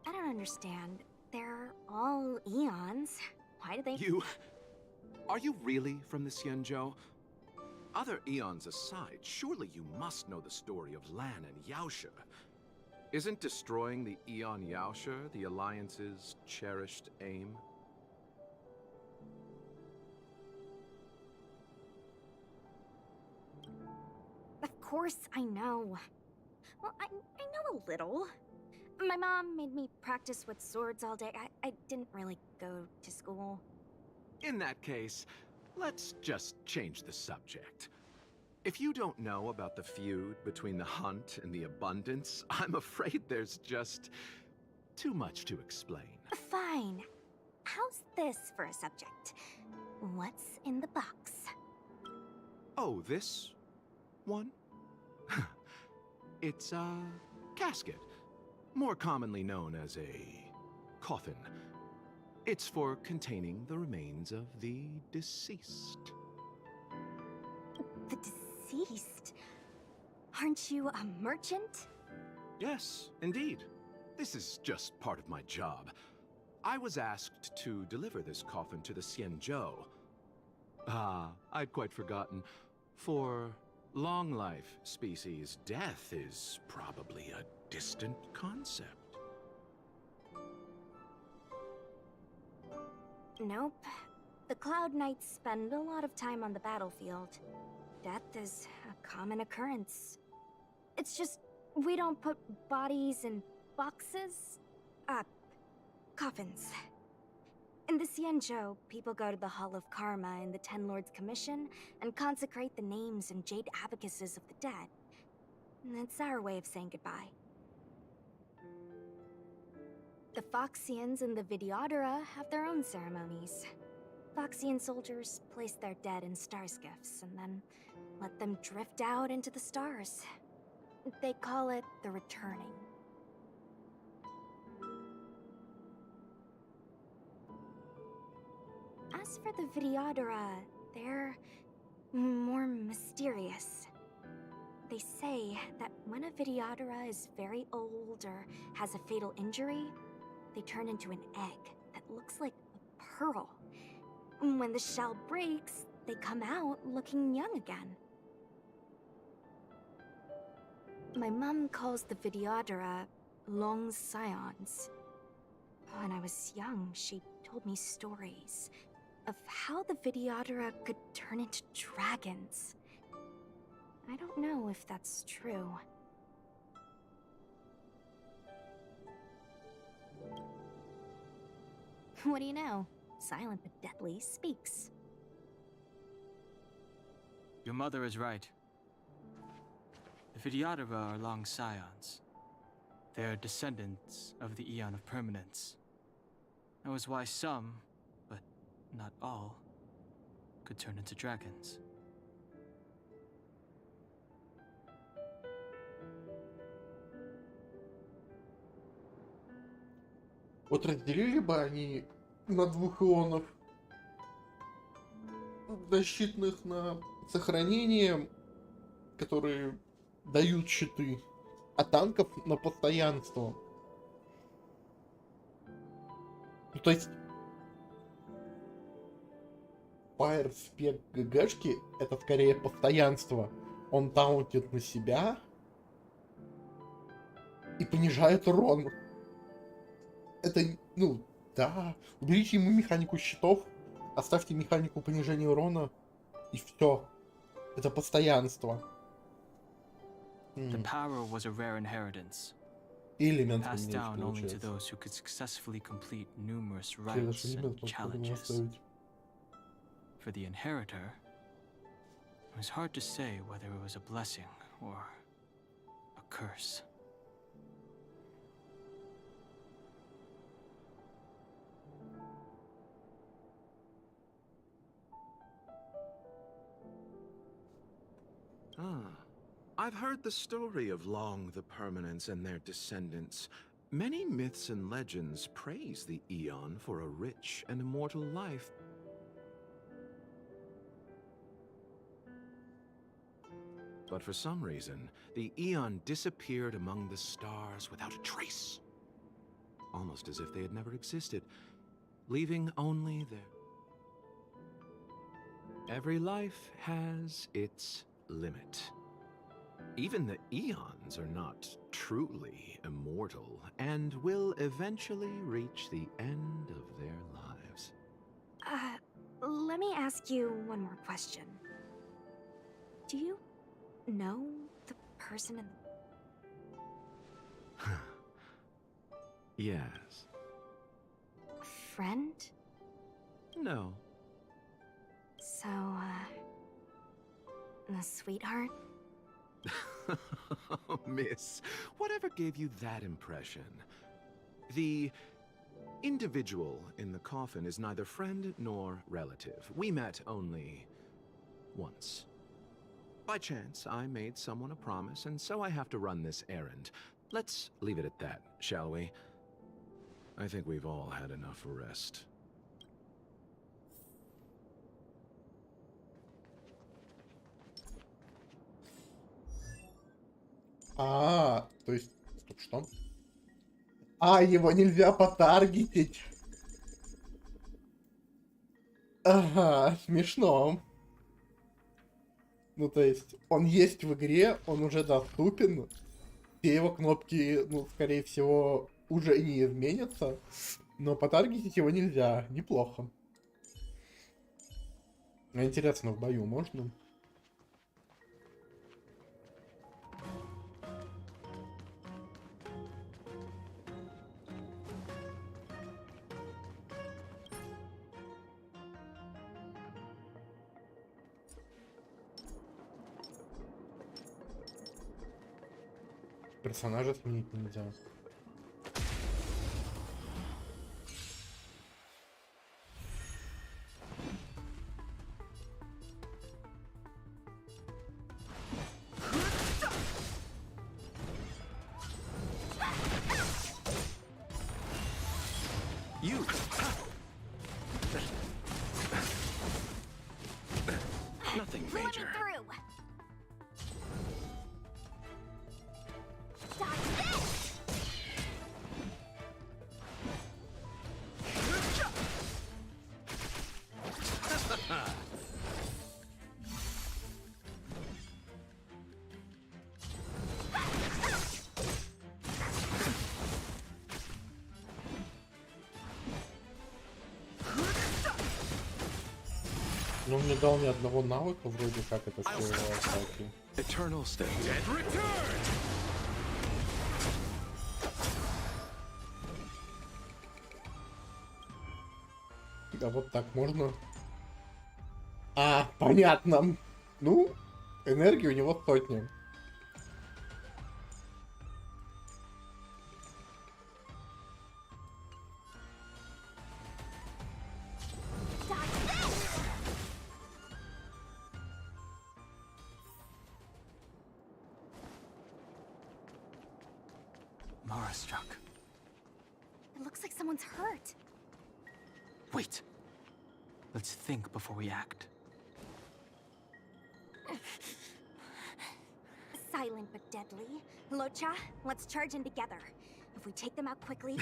I don't understand. They're all Eons. Why do they— Are you really from the Xianzhou? Other Eons aside, surely you must know the story of Lan and Yaoshe. Isn't destroying the Eon Yaoshe the Alliance's cherished aim? Of course I know. Well, I know a little. My mom made me practice with swords all day. I didn't really go to school. In that case, let's just change the subject. If you don't know about the feud between the hunt and the abundance, I'm afraid there's just too much to explain. Fine. How's this for a subject? What's in the box? Oh, this one? It's a casket, more commonly known as a coffin. It's for containing the remains of the deceased. The deceased? Aren't you a merchant? Yes, indeed. This is just part of my job. I was asked to deliver this coffin to the Xianzhou. I'd quite forgotten. For long life species, death is probably a distant concept. Nope. The Cloud Knights spend a lot of time on the battlefield. Death is a common occurrence. It's just, we don't put bodies in boxes? Coffins. In the Xianzhou, people go to the Hall of Karma in the Ten Lords Commission and consecrate the names and jade abacuses of the dead. It's our way of saying goodbye. The Foxians and the Videodora have their own ceremonies. Foxian soldiers place their dead in star skiffs and then let them drift out into the stars. They call it the returning. As for the Videodora, they're more mysterious. They say that when a Videodora is very old or has a fatal injury, they turn into an egg that looks like a pearl. When the shell breaks, they come out looking young again. My mom calls the Videodora long scions. When I was young, she told me stories of how the Videodora could turn into dragons. I don't know if that's true. What do you know? Silent but deadly speaks. Your mother is right. The Videodora are long scions. They are descendants of the Eon of Permanence. That was why some, but not all, could turn into dragons. Вот разделили бы они на двух ионов, защитных на сохранение, которые дают щиты, а танков на постоянство. Ну, то есть Fire Spec ГГшки это скорее постоянство. Он таунтит на себя и понижает урон. Это, ну, да. Уберите ему механику щитов, оставьте механику понижения урона, и все. Это постоянство. The power was a rare inheritance, И элемент passed поменять, down only to получается. those who could successfully complete numerous Следующий rites and элемент можно по-другому challenges. оставить. For the inheritor, it was hard to say whether it was a blessing or a curse. I've heard the story of Long the Permanence and their descendants. Many myths and legends praise the Eon for a rich and immortal life. But for some reason, the Eon disappeared among the stars without a trace. Almost as if they had never existed, leaving only their... Every life has its limit. Even the Eons are not truly immortal and will eventually reach the end of their lives. Let me ask you one more question. Do you know the person in Yes. Friend? No. So, a sweetheart? Miss, whatever gave you that impression? The individual in the coffin is neither friend nor relative. We met only once. By chance, I made someone a promise, and so I have to run this errand. Let's leave it at that, shall we? I think we've all had enough rest. То есть... Стоп, что? Его нельзя потаргетить. Ага, смешно. Ну, то есть, он есть в игре, он уже доступен. Все его кнопки, ну, скорее всего, уже не изменятся. Но потаргетить его нельзя. Неплохо. Интересно, в бою можно? Персонажа сменить нельзя. You! Nothing Let me major. through! Dodge this! Но он не дал ни одного навыка, вроде как это все его атаки. Eternal state. А вот так можно. Понятно. Ну, энергии у него сотни. Mara struck. It looks like someone's hurt. Wait. Let's think before we act. Silent but deadly. Locha, let's charge in together. If we take them out quickly...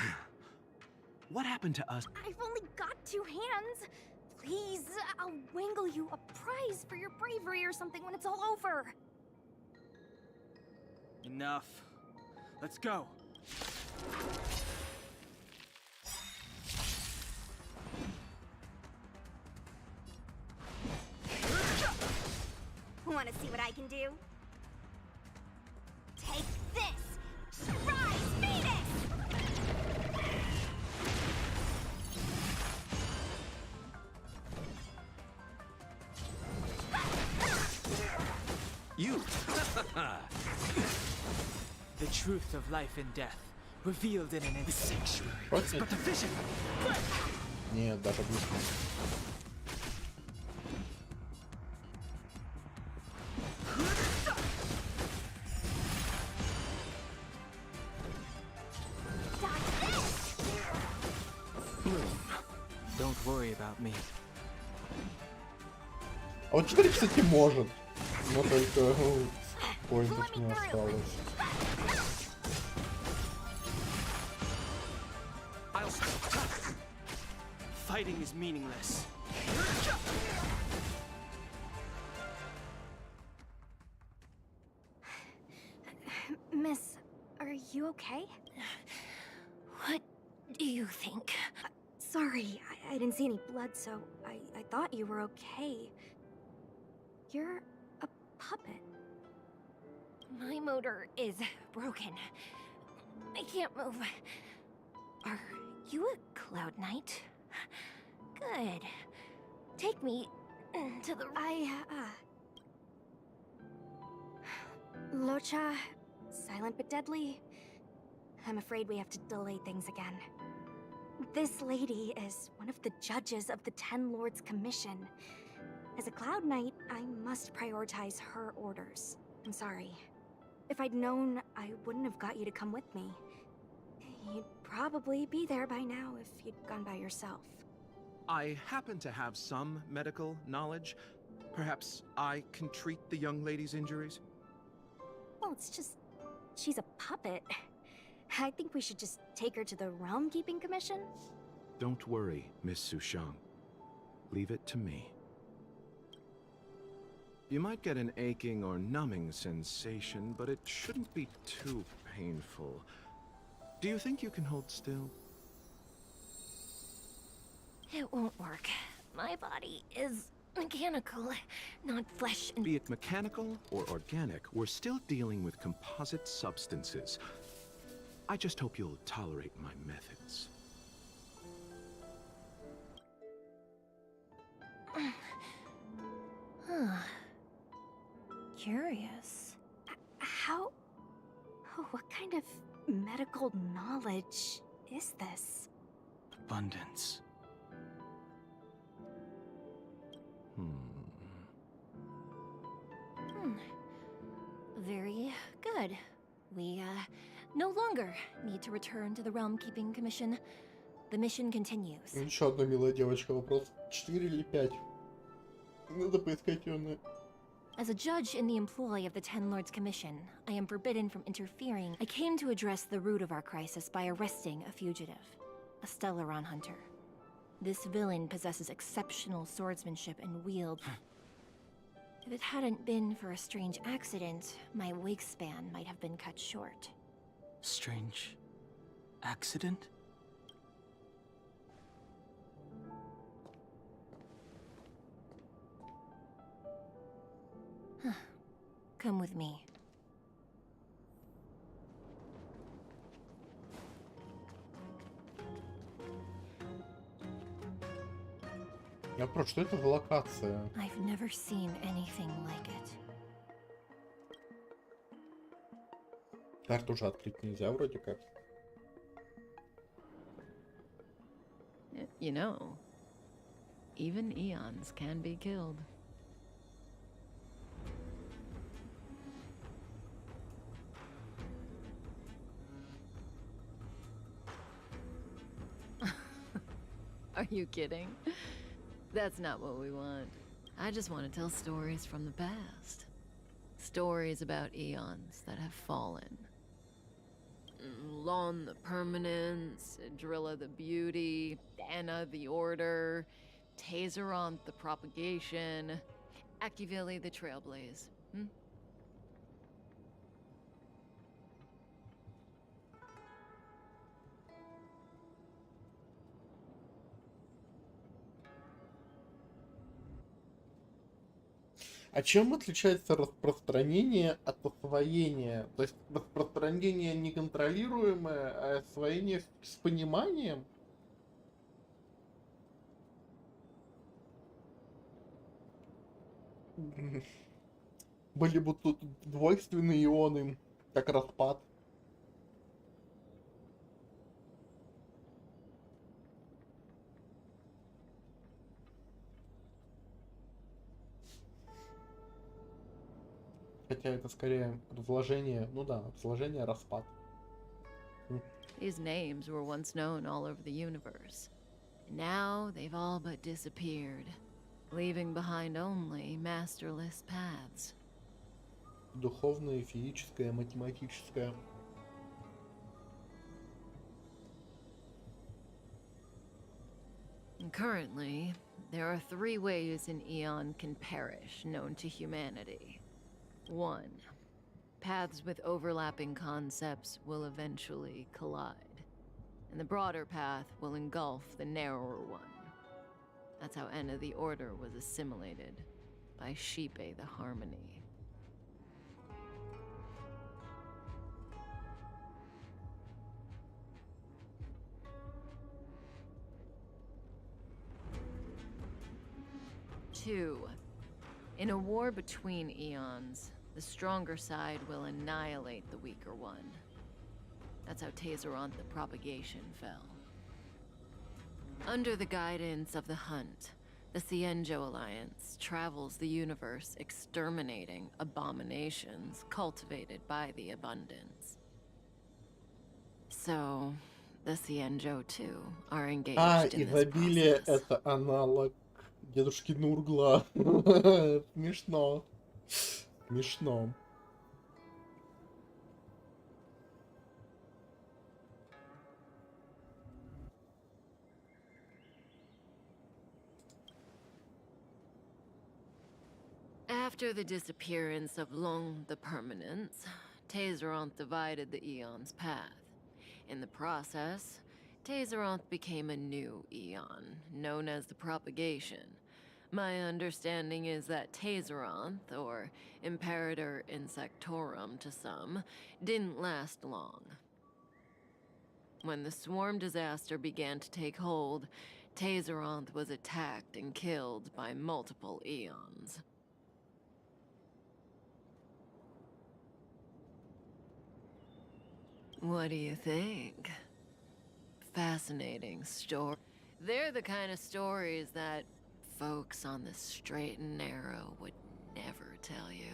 What happened to us? I've only got 2 hands. Please, I'll wangle you a prize for your bravery or something when it's all over. Enough. Let's go. Want to see what I can do? Take this! Rise, Venus! You! The truth of life and death, revealed in an sanctuary. What's it? But the vision! Нет, даже близко. Don't worry about me. А вот 4, кстати, может. Но только поинтов не осталось. Fighting is meaningless. Miss, are you okay? What do you think? Sorry, I didn't see any blood, so I thought you were okay. You're a puppet. My motor is broken. I can't move. Are you a Cloud Knight? Good. Take me to the... Locha, silent but deadly. I'm afraid we have to delay things again. This lady is one of the judges of the Ten Lords Commission. As a Cloud Knight, I must prioritize her orders. I'm sorry. If I'd known, I wouldn't have got you to come with me. You'd probably be there by now if you'd gone by yourself. I happen to have some medical knowledge. Perhaps I can treat the young lady's injuries? Well, it's just... she's a puppet. I think we should just take her to the Realm Keeping Commission. Don't worry, Miss Sushang. Leave it to me. You might get an aching or numbing sensation, but it shouldn't be too painful. Do you think you can hold still? It won't work. My body is mechanical, not flesh and... Be it mechanical or organic, we're still dealing with composite substances. I just hope you'll tolerate my methods. Curious. How... what kind of medical knowledge is this? Abundance. Very good. We, no longer need to return to the Realm Keeping Commission. The mission continues. Еще одна милая девочка. Вопрос 4 или 5. Надо поискать ее. As a judge in the employ of the Ten Lords Commission, I am forbidden from interfering. I came to address the root of our crisis by arresting a fugitive, a Stellaron hunter. This villain possesses exceptional swordsmanship and wield. If it hadn't been for a strange accident, my wingspan might have been cut short. Strange accident? Come with me. Я просто, что это за локация? I've never seen anything like it. Карту уже открыть нельзя вроде как. You know, even eons can be killed. Are you kidding? That's not what we want. I just want to tell stories from the past. Stories about eons that have fallen. Lon the Permanence, Drilla the Beauty, Anna the Order, Tazeronth the Propagation, Akivili the Trailblaze. А чем отличается распространение от освоения? То есть распространение неконтролируемое, а освоение с пониманием? Были бы тут двойственные ионы, как распад. Хотя это скорее разложение, ну да, разложение, распад. These names were once known all over the universe. Now they've all but disappeared, leaving behind only masterless paths. Духовное, физическое, математическое. And currently, there are 3 ways an eon can perish known to humanity. 1. Paths with overlapping concepts will eventually collide, and the broader path will engulf the narrower one. That's how Enna the Order was assimilated by Shipe the Harmony. 2. In a war between eons, the stronger side will annihilate the weaker one. That's how Tazeronth the Propagation fell. Under the guidance of the Hunt, the Cienjo Alliance travels the universe exterminating abominations cultivated by the Abundance. So, the Cienjo too are engaged in this изобилие process. это аналог дедушки Нургла. Смешно. Смешно. After the disappearance of Long the Permanence, Tazeronth divided the Eon's path. In the process, Tazeronth became a new Eon, known as the Propagation. My understanding is that Tazeronth, or Imperator Insectorum to some, didn't last long. When the swarm disaster began to take hold, Tazeronth was attacked and killed by multiple Eons. What do you think? Fascinating story. They're the kind of stories that folks on the straight and narrow would never tell you.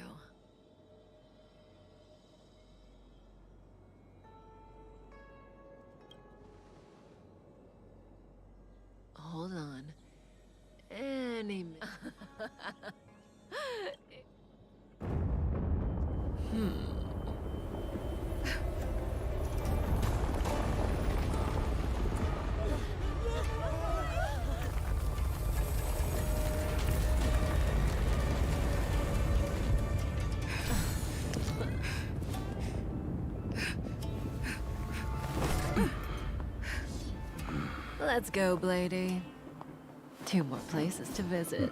Hold on. Any minute. Let's go, Blady. 2 more places to visit.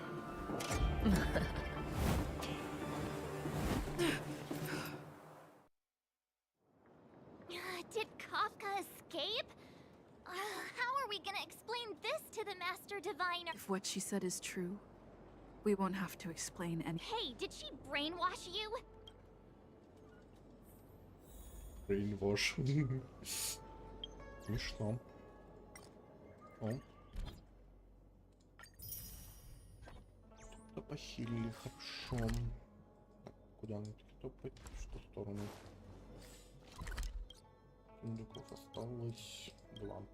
Did Kafka escape? How are we gonna explain this to the Master Diviner? If what she said is true, we won't have to explain any. Hey, did she brainwash you? Brainwash. Смешно. О. Тут похилили, хорошо. Так, куда нам топать? В что сторону? Сундуков осталось 2.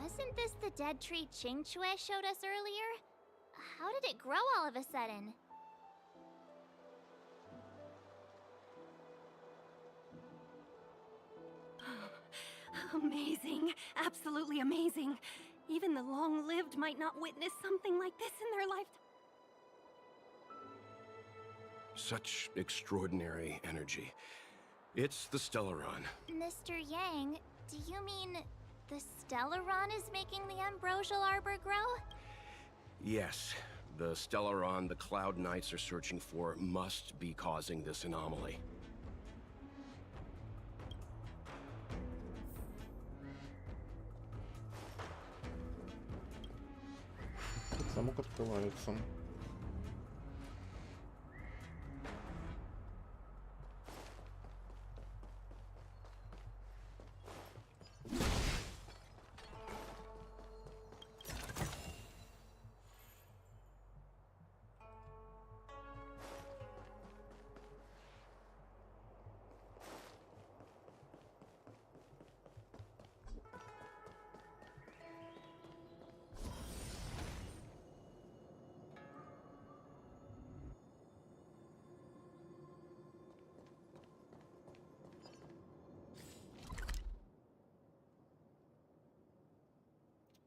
Wasn't this the dead tree Qingque showed us earlier? How did it grow all of a sudden? Amazing. Absolutely amazing. Even the long-lived might not witness something like this in their lifetime. Such extraordinary energy. It's the Stellaron. Mr. Yang, do you mean the Stellaron is making the Ambrosial Arbor grow? Yes, the Stellaron the Cloud Knights are searching for must be causing this anomaly. Замок открывается.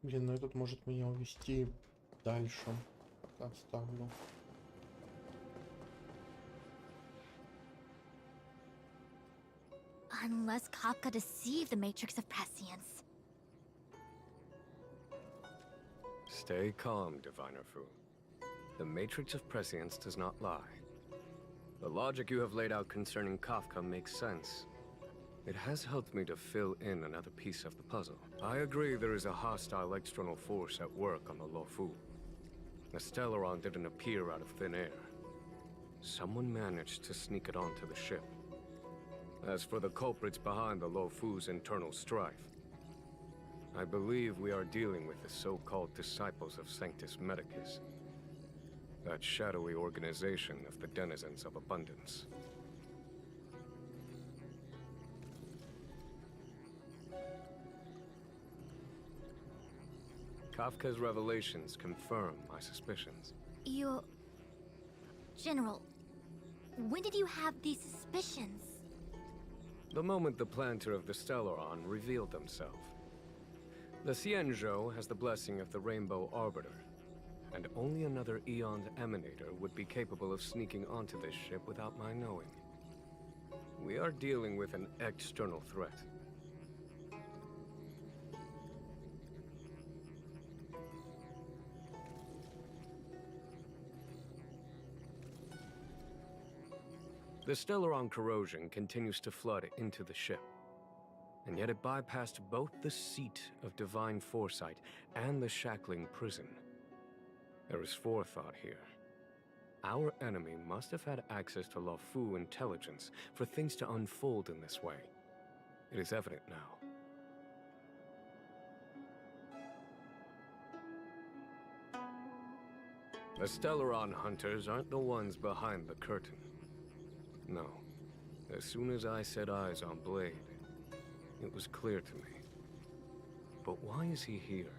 Блин, ну этот может меня увести дальше. Пока оставлю. Unless Kafka deceived the Matrix of Prescience. Stay calm, Diviner Fu. The matrix of prescience does not lie. The logic you have laid out concerning Kafka makes sense. It has helped me to fill in another piece of the puzzle. I agree there is a hostile external force at work on the Luofu. The Stellaron didn't appear out of thin air. Someone managed to sneak it onto the ship. As for the culprits behind the Luofu's internal strife, I believe we are dealing with the so-called disciples of Sanctus Medicus. That shadowy organization of the denizens of abundance. Kafka's revelations confirm my suspicions. General, when did you have these suspicions? The moment the planter of the Stellaron revealed himself. The Xianzhou has the blessing of the Rainbow Arbiter, and only another Eon's Emanator would be capable of sneaking onto this ship without my knowing. We are dealing with an external threat. The Stellaron corrosion continues to flood into the ship, and yet it bypassed both the seat of divine foresight and the shackling prison. There is forethought here. Our enemy must have had access to Luofu intelligence for things to unfold in this way. It is evident now. The Stellaron hunters aren't the ones behind the curtain. No. As soon as I set eyes on Blade, it was clear to me. But why is he here?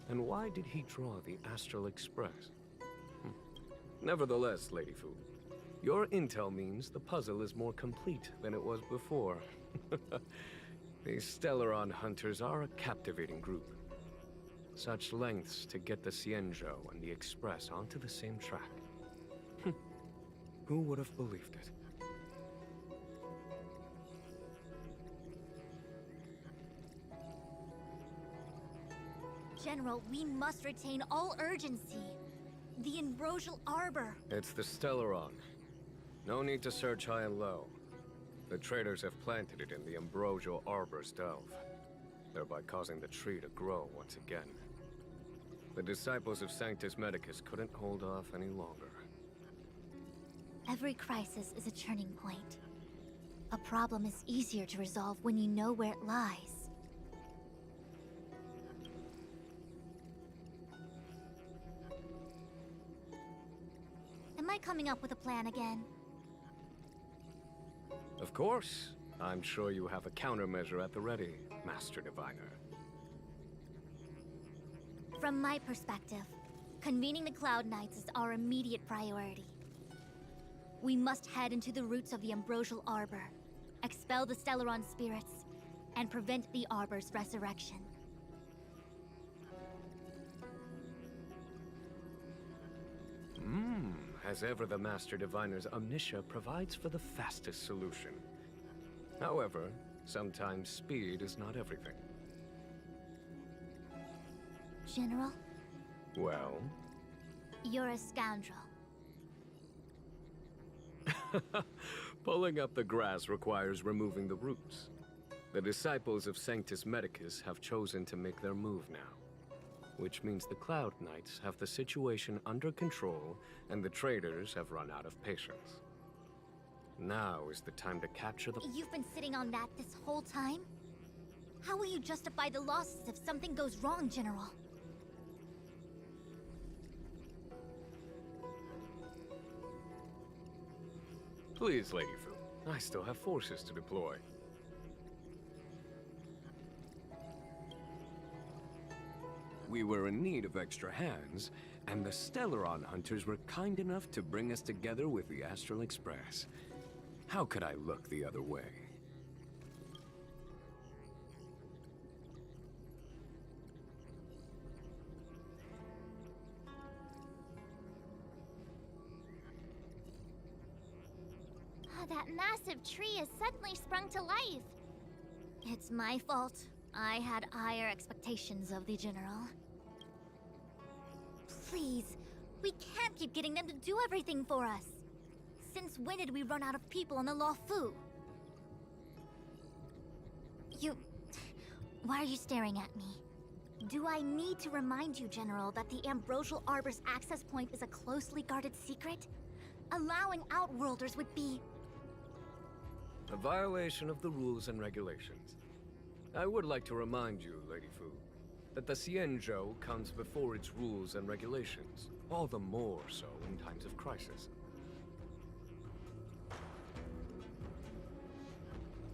And why did he draw the Astral Express? Nevertheless, Lady Fu, your intel means the puzzle is more complete than it was before. These Stellaron hunters are a captivating group. Such lengths to get the Xianzhou and the Express onto the same track. Who would have believed it? General, we must retain all urgency. The Ambrosial Arbor. It's the Stellaron. No need to search high and low. The traders have planted it in the Ambrosial Arbor's delve, thereby causing the tree to grow once again. The disciples of Sanctus Medicus couldn't hold off any longer. Every crisis is a turning point. A problem is easier to resolve when you know where it lies. Am I coming up with a plan again? Of course. I'm sure you have a countermeasure at the ready, Master Diviner. From my perspective, convening the Cloud Knights is our immediate priority. We must head into the roots of the Ambrosial Arbor, expel the Stellaron spirits, and prevent the Arbor's resurrection. As ever, the Master Diviner's omniscia provides for the fastest solution. However, sometimes speed is not everything. General? Well? You're a scoundrel. Pulling up the grass requires removing the roots. The disciples of Sanctus Medicus have chosen to make their move now, which means the Cloud Knights have the situation under control and the traders have run out of patience. Now is the time to capture the— You've been sitting on that this whole time? How will you justify the losses if something goes wrong, General? Please, Lady Fu. I still have forces to deploy. We were in need of extra hands, and the Stellaron hunters were kind enough to bring us together with the Astral Express. How could I look the other way? That massive tree has suddenly sprung to life. It's my fault. I had higher expectations of the General. Please, we can't keep getting them to do everything for us. Since when did we run out of people on the Law Fu? Why are you staring at me? Do I need to remind you, General, that the Ambrosial Arbor's access point is a closely guarded secret? Allowing Outworlders would be... A violation of the rules and regulations. I would like to remind you, Lady Fu, that the Xianzhou comes before its rules and regulations, all the more so in times of crisis.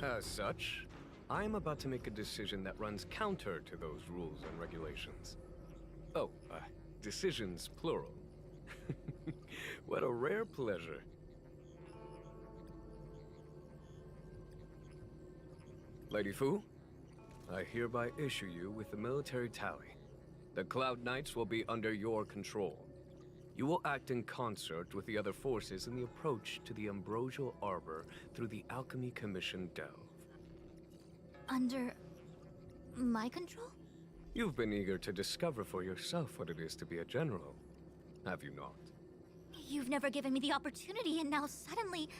As such, I am about to make a decision that runs counter to those rules and regulations. Oh, decisions plural. What a rare pleasure. Lady Fu, I hereby issue you with the military tally. The Cloud Knights will be under your control. You will act in concert with the other forces in the approach to the Ambrosial Arbor through the Alchemy Commission Delve. Under... my control? You've been eager to discover for yourself what it is to be a general, have you not? You've never given me the opportunity, and now suddenly...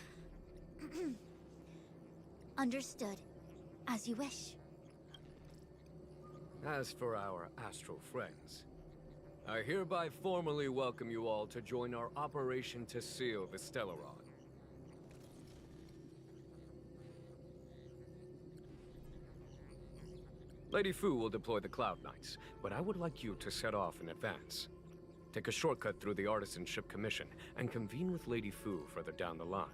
Understood. As you wish. As for our astral friends, I hereby formally welcome you all to join our operation to seal the Stellaron. Lady Fu will deploy the Cloud Knights, but I would like you to set off in advance. Take a shortcut through the Artisanship Commission and convene with Lady Fu further down the line.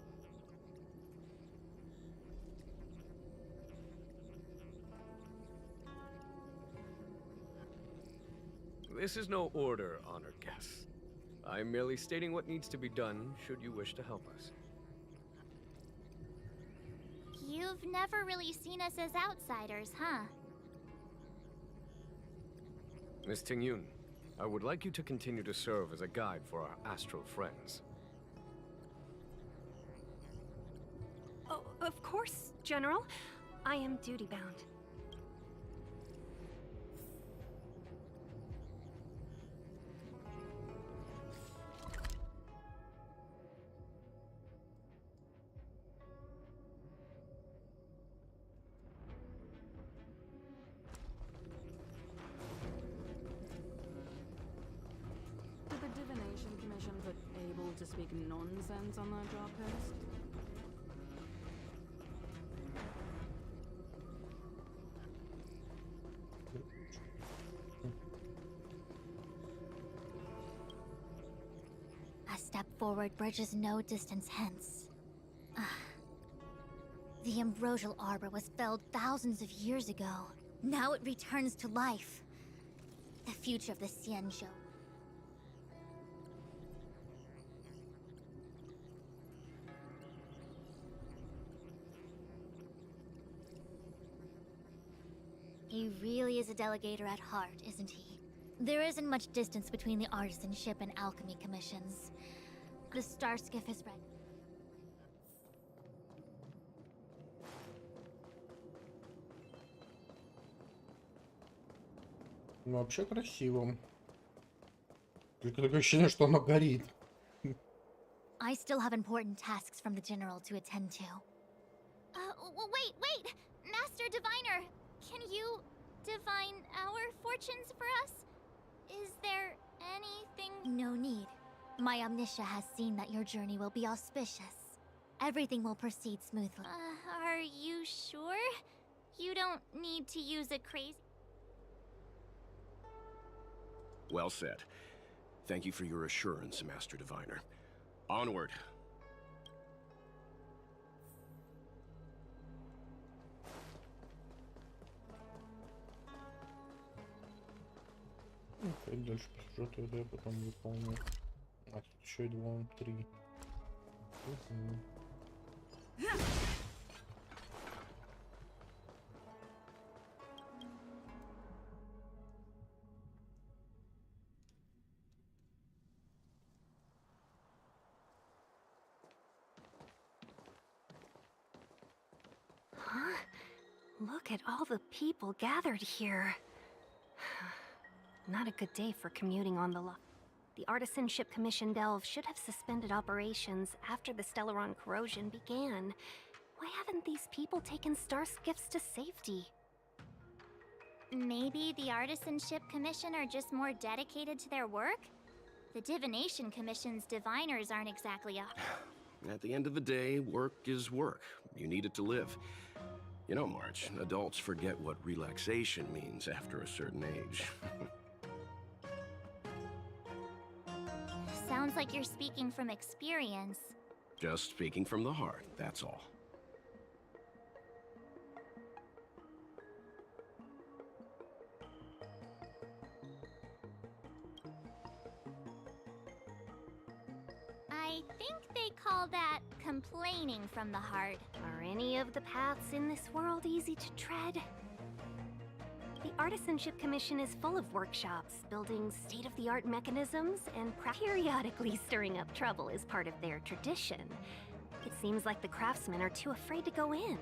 This is no order, honored guests. I'm merely stating what needs to be done should you wish to help us. You've never really seen us as outsiders, huh? Miss Tingyun, I would like you to continue to serve as a guide for our astral friends. Oh, of course, General. I am duty-bound. Did the Divination Commission put able to speak nonsense on their job post? A step forward bridges no distance hence. The Ambrosial Arbor was felled thousands of years ago. Now it returns to life. The future of the Xianzhou. He really is a delegator at heart, isn't he? There isn't much distance between the Artisanship and Alchemy Commissions. The Star Skiff is ready. Ну, вообще красиво. Только такое ощущение, что оно горит. I still have important tasks from the General to attend to. Wait! Master Diviner! Can you divine our fortunes for us? Is there anything... No need. My Omniscia has seen that your journey will be auspicious. Everything will proceed smoothly. Are you sure? You don't need to use a crazy... Well said. Thank you for your assurance, Master Diviner. Onward. Окей, дальше по сюжету это я потом выполню. А тут еще и 2, 3. Huh? Look at all the people gathered here. Not a good day for commuting on the line. The Artisanship Commission Delve should have suspended operations after the Stellaron corrosion began. Why haven't these people taken Star's gifts to safety? Maybe the Artisanship Commission are just more dedicated to their work? The Divination Commission's diviners aren't exactly a... At the end of the day, work is work. You need it to live. You know, March, adults forget what relaxation means after a certain age. Sounds like you're speaking from experience. Just speaking from the heart, that's all. I think they call that complaining from the heart. Are any of the paths in this world easy to tread? The Artisanship Commission is full of workshops, building state-of-the-art mechanisms, and periodically stirring up trouble is part of their tradition. It seems like the craftsmen are too afraid to go in.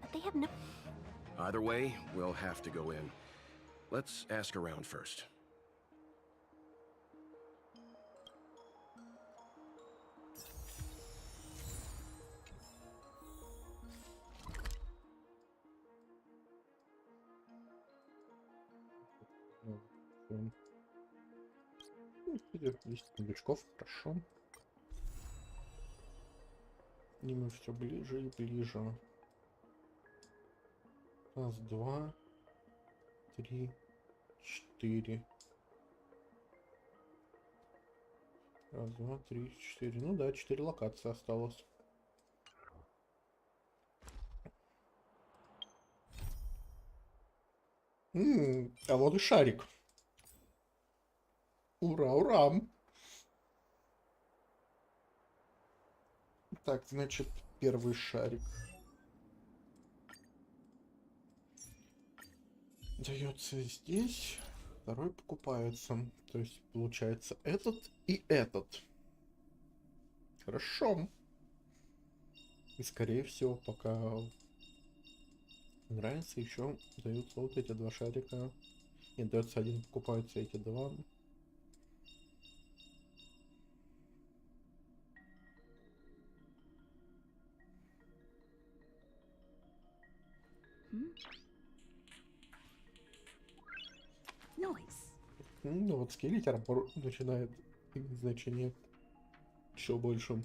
But they have no... Either way, we'll have to go in. Let's ask around first. Ну, 10 новичков, хорошо. И мы все ближе и ближе. Раз, два, три, четыре. Раз, два, три, четыре. Ну да, 4 локации осталось. А вот и шарик. Ура, ура! Так, значит, первый шарик дается здесь, второй покупается. То есть получается этот и этот. Хорошо. И скорее всего, пока нравится, еще даются вот эти два шарика. Нет, дается один, покупаются эти два. Ну вот скилл литература начинает иметь значение еще большим.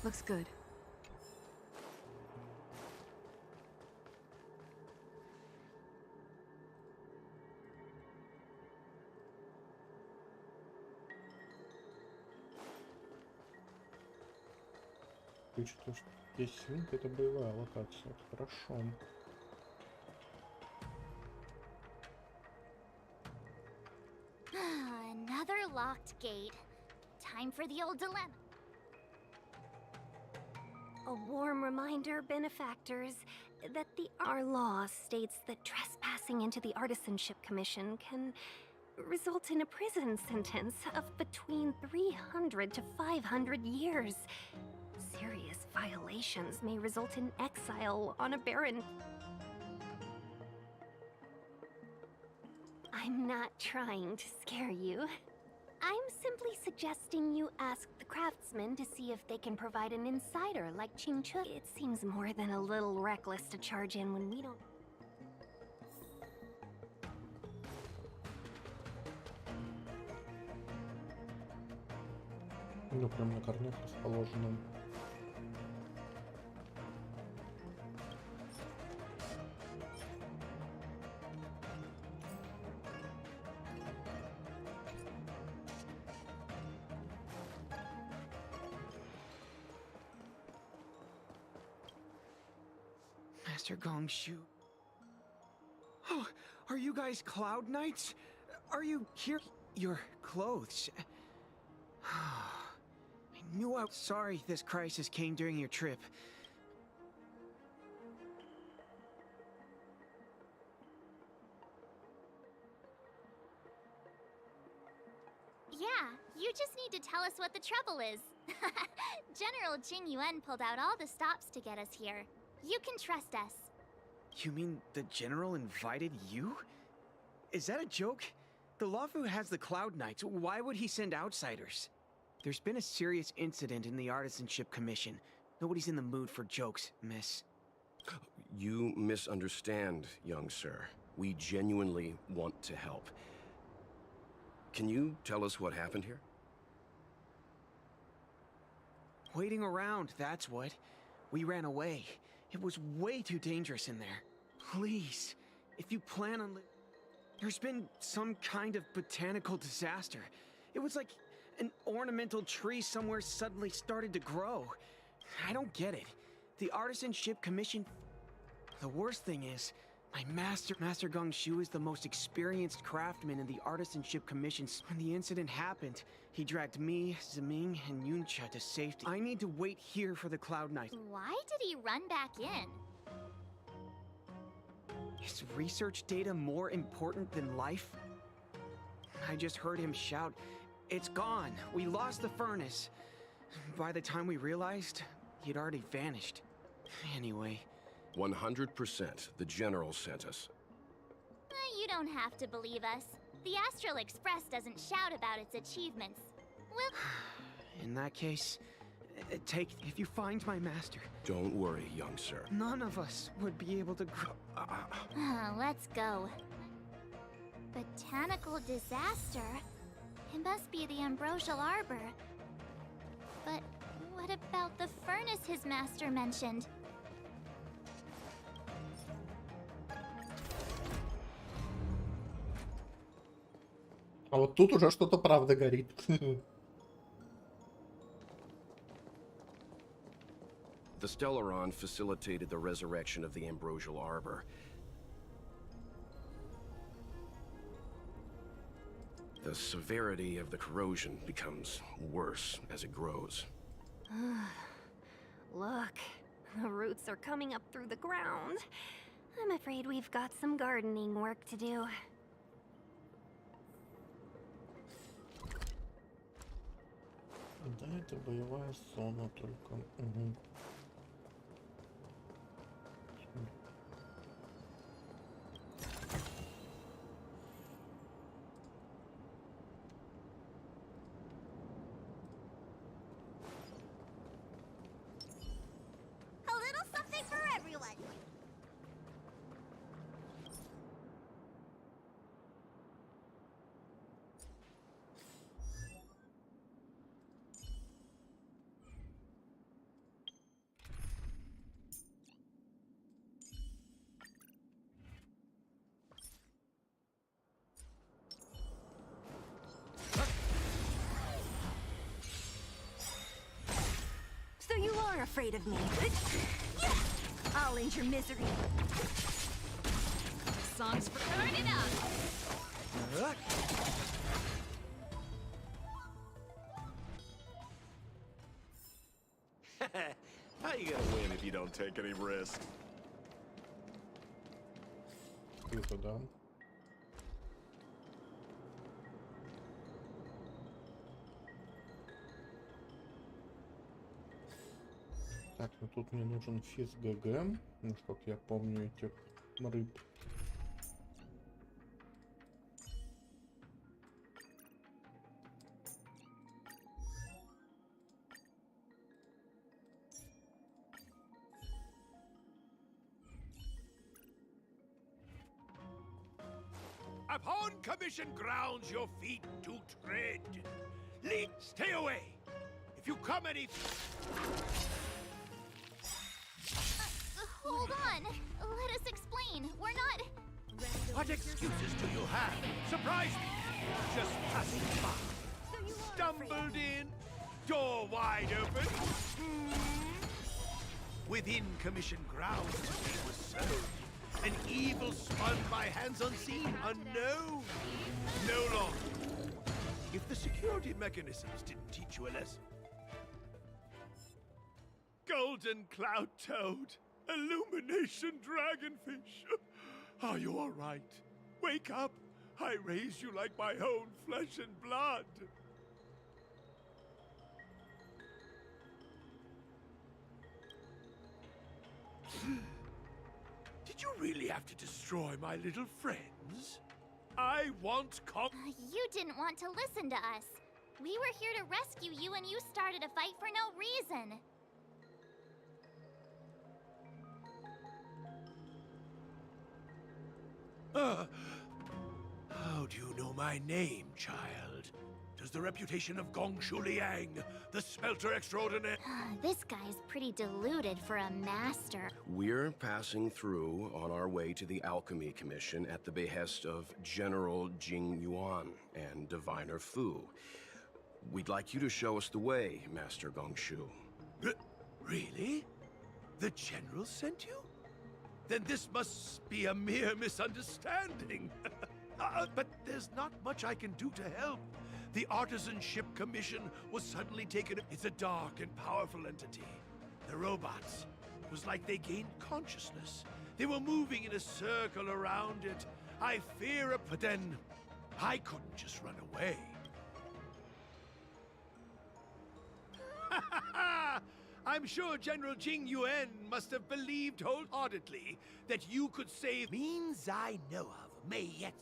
Looks good. Учитывая, что здесь свинка, это боевая локация. Это хорошо. Another locked gate. Time for the old dilemma. A warm reminder, benefactors, that our law states that trespassing into the Artisanship Commission can result in a prison sentence of between 300 to 500 years. Serious violations may result in exile on a barren... I'm not trying to scare you. I'm simply suggesting you ask the craftsmen to see if they can provide an insider like Qingque. It seems more than a little reckless to charge in when we don't... Ну, прям на корнях расположенном. Master Gongshu. Oh, are you guys Cloud Knights? Are you here? Your clothes. I knew I was sorry this crisis came during your trip. Yeah, you just need to tell us what the trouble is. General Jing Yuan pulled out all the stops to get us here. You can trust us. You mean the General invited you? Is that a joke? The Luofu has the Cloud Knights. Why would he send outsiders? There's been a serious incident in the Artisanship Commission. Nobody's in the mood for jokes, miss. You misunderstand, young sir. We genuinely want to help. Can you tell us what happened here? Waiting around, that's what. We ran away. It was way too dangerous in there. Please, if you plan on there's been some kind of botanical disaster. It was like an ornamental tree somewhere suddenly started to grow. I don't get it. The Artisanship Commission... The worst thing is, my Master Gongshu is the most experienced craftsman in the Artisanship Commission. When the incident happened, he dragged me, Zeming, and Yuncha to safety. I need to wait here for the Cloud Knight. Why did he run back in? Is research data more important than life? I just heard him shout, "It's gone! We lost the furnace!" By the time we realized, he'd already vanished. Anyway... 100% the General sent us. You don't have to believe us. The Astral Express doesn't shout about its achievements. We'll... In that case, if you find my master... Don't worry, young sir. None of us would be able to grow... Let's go. Botanical disaster? It must be the Ambrosial Arbor. But what about the furnace his master mentioned? А вот тут уже что-то правда горит. The Stellaron facilitated the resurrection of the Ambrosial Arbor. The severity of the corrosion becomes worse as it grows. Look, the roots are coming up through the ground. I'm afraid we've got some gardening work to do. Да, это боевая зона только. Угу. A little something for everyone. afraid of me. I'll end your misery. Songs for turning up. How you gonna win if you don't take any risks? Круто, да. Так, ну тут мне нужен физ ГГ, насколько я помню этих рыб. Upon commission grounds your feet do tread. Stay away. If you come any... Hold on. Let us explain. We're not... What excuses do you have? Surprise me. Just passing by. Stumbled in. Door wide open. Within commission grounds, it was so. An evil spun by hands unseen, unknown. No longer. If the security mechanisms didn't teach you a lesson. Golden cloud toad. Illumination dragonfish. Are you all right? Wake up. I raised you like my own flesh and blood. Did you really have to destroy my little friends? I want You didn't want to listen to us. We were here to rescue you and you started a fight for no reason. How do you know my name, child? Does the reputation of Gongshu Liang, the smelter extraordinaire... This guy's pretty deluded for a master. We're passing through on our way to the Alchemy Commission at the behest of General Jing Yuan and Diviner Fu. We'd like you to show us the way, Master Gongshu. Really? The General sent you? Then this must be a mere misunderstanding. But there's not much I can do to help. The Artisanship Commission was suddenly taken... It's a dark and powerful entity. The robots. It was like they gained consciousness. They were moving in a circle around it. I fear it, but then I couldn't just run away. I'm sure General Jing Yuan must have believed wholeheartedly that you could save... Means I know of may yet...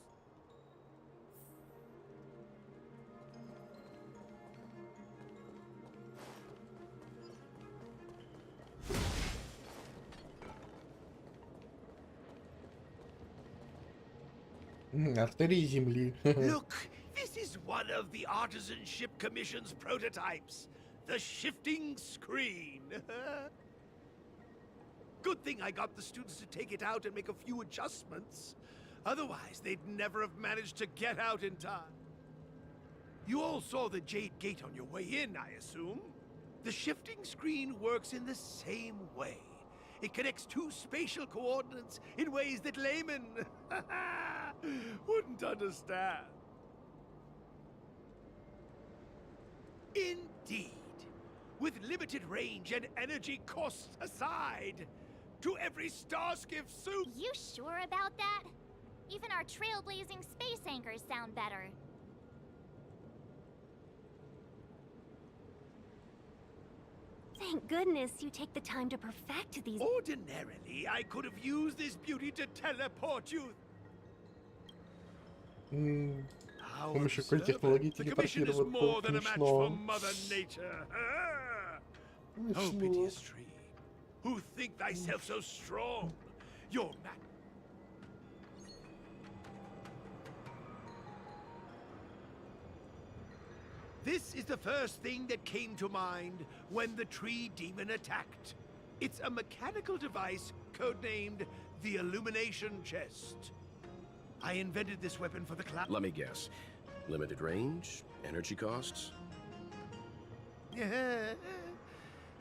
Артерии земли. Look, this is one of the Artisanship Commission's prototypes. The shifting screen. Good thing I got the students to take it out and make a few adjustments. Otherwise, they'd never have managed to get out in time. You all saw the Jade Gate on your way in, I assume? The shifting screen works in the same way. It connects two spatial coordinates in ways that laymen wouldn't understand. Indeed. With limited range and energy costs aside, to every Starskiff suit... You sure about that? Even our trailblazing space anchors sound better. Thank goodness you take the time to perfect these... Ordinarily, I could have used this beauty to teleport you... С помощью какой технологии телепортировать more than a match for Mother Nature. Oh, piteous tree, who think thyself so strong? You're mad. This is the first thing that came to mind when the tree demon attacked. It's a mechanical device codenamed the Illumination Chest. I invented this weapon for the cloud. Let me guess. Limited range? Energy costs?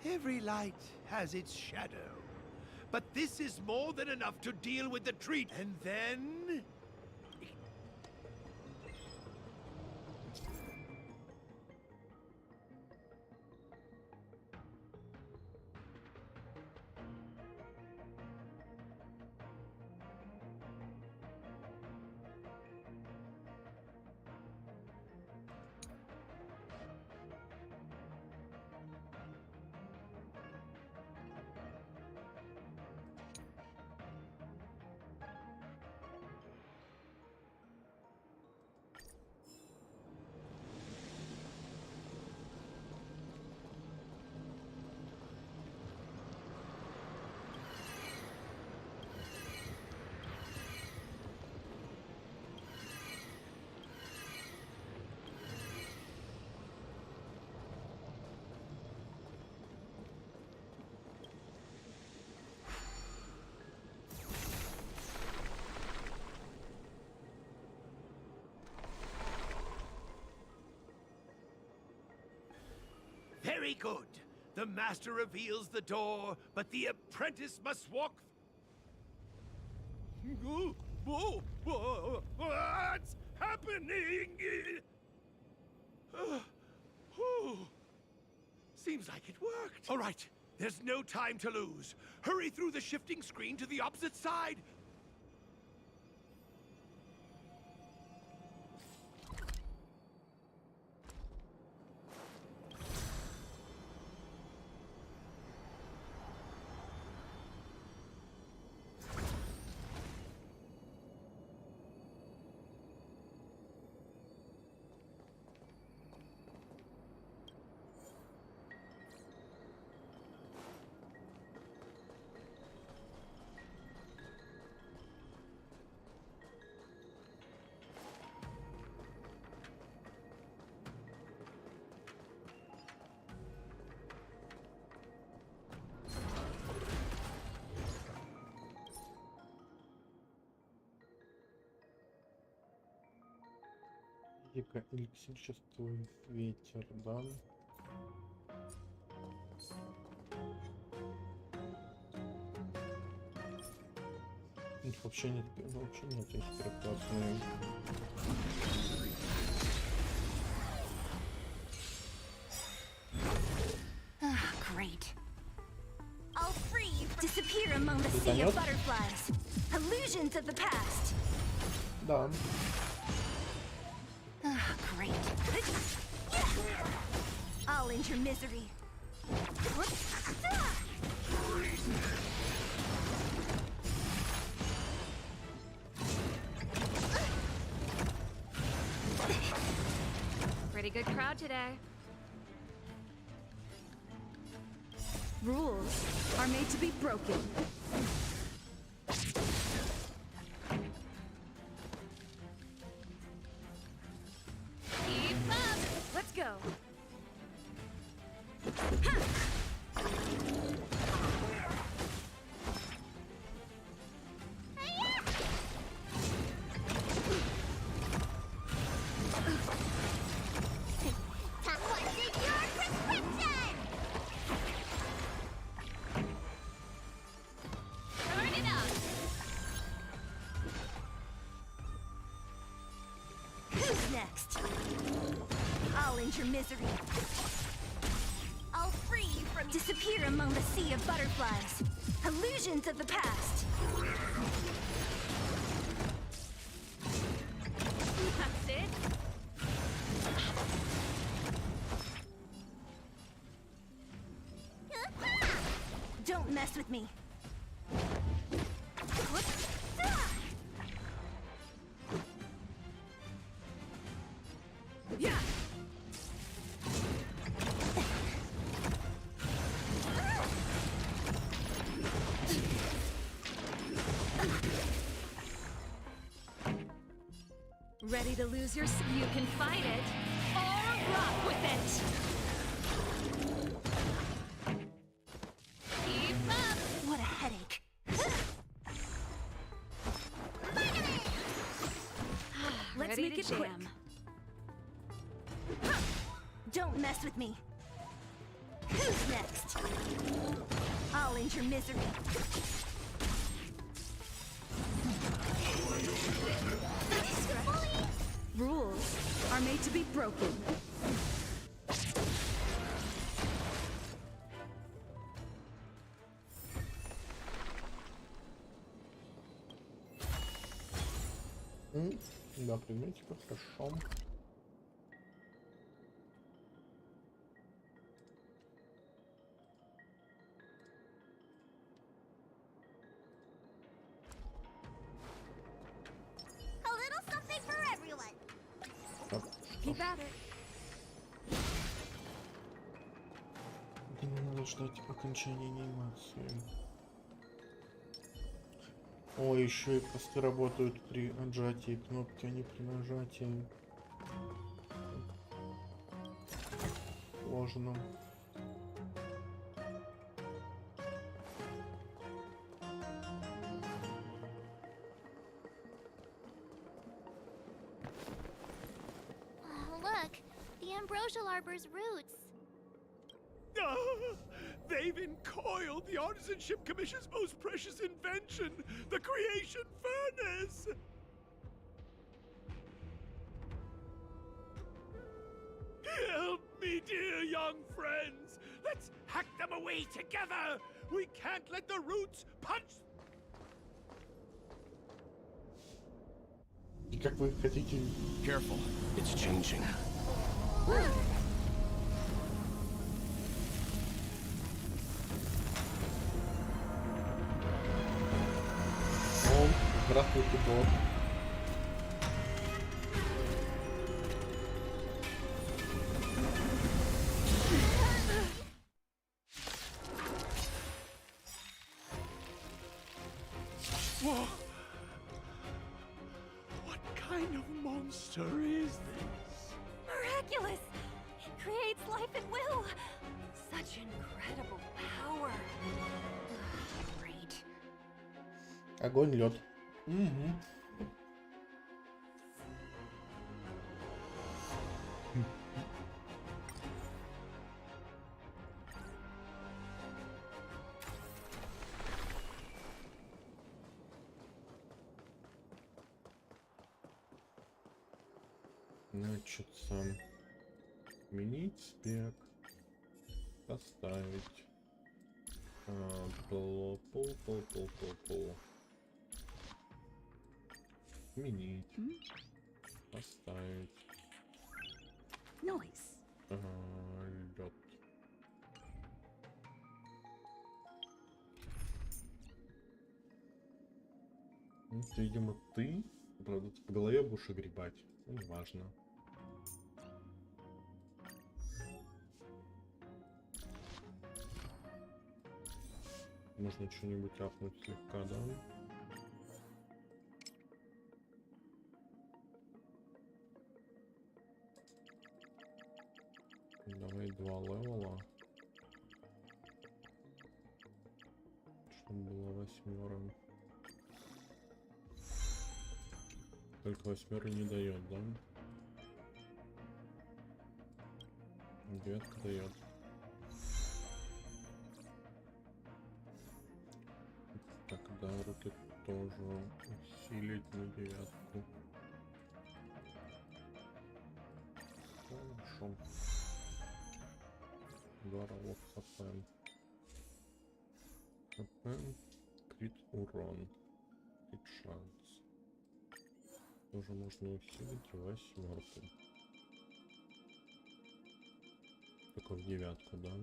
Every light has its shadow. But this is more than enough to deal with the treat. And then... Very good. The master reveals the door, but the apprentice must walk... What's happening? Seems like it worked. All right, there's no time to lose. Hurry through the shifting screen to the opposite side. Эликсир чувствует ветер, да? Их вообще нет, есть прекрасные. Great. I'll free you. Disappear among the sea of butterflies. Illusions of the past. Да. Great. I'll end your misery. Pretty good crowd today. Rules are made to be broken. Keep up! Let's go. Your misery. I'll free you from disappear among the sea of butterflies. Illusions of the past. That's it. Don't mess with me. Yeah. Ready to lose your... You can fight it, or rock with it! Keep up! What a headache. Let's Ready make to it jam. quick. Don't mess with me. Who's next? next? I'll end your misery. Rules are made to be broken. Да, предметика, хорошо. A little something for everyone. Так, Keep at it. мне надо ждать окончания анимации. О, еще и посты работают при отжатии кнопки, а не при нажатии. Сложно. Oh, look, the ambrosial arbor's roots. They've encoiled the Artisanship Commission's most precious invention, the creation furnace! Help me, dear young friends! Let's hack them away together! We can't let the roots punch... И как вы хотите... Careful, it's changing. О, здравствуйте, бот. Whoa! What kind of monster is this? Miraculous! It creates life at will! Such incredible power! Great. Огонь, лед. Угу. Значит, изменить спек, поставить пол. Изменить, поставить Noise. лед. Это, видимо, ты, правда, ты по голове будешь огребать. Ну, неважно. Можно что-нибудь апнуть слегка, да? Давай 2 левела. Чтобы было 8. Только 8 не дает, да? 9 дает. Тогда руки тоже усилить на 9. Хорошо. 2 ролла хп. хп, крит урон, крит шанс. Тоже можно усилить 8. Только в 9, да?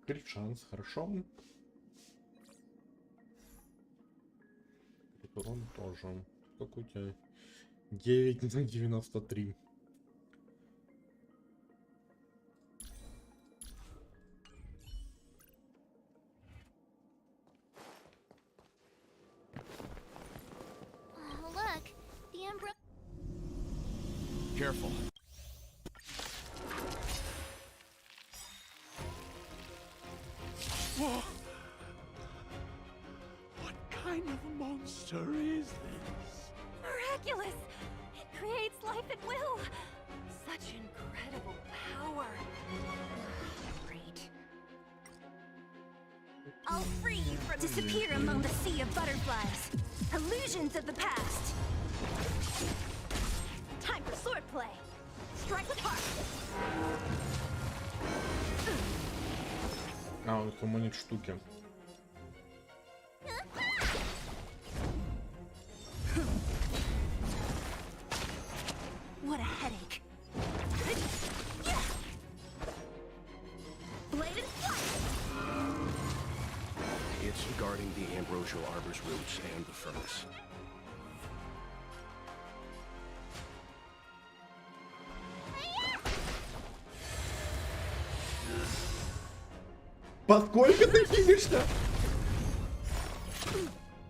Крит шанс, хорошо. Крит урон тоже. Какой у тебя? 9/93. Oh, look, the Careful. Whoa! What kind of monster is this? Miraculous! It creates life at will. Such incredible power. Great. I'll free you from disappear among the sea of butterflies. Illusions of the past. Time for swordplay. Strike with heart. А, он суммонит штуки. What a headache. Blade and flight. It's guarding the ambrosial arbor's roots and the furnace. Поскольку ты финишься?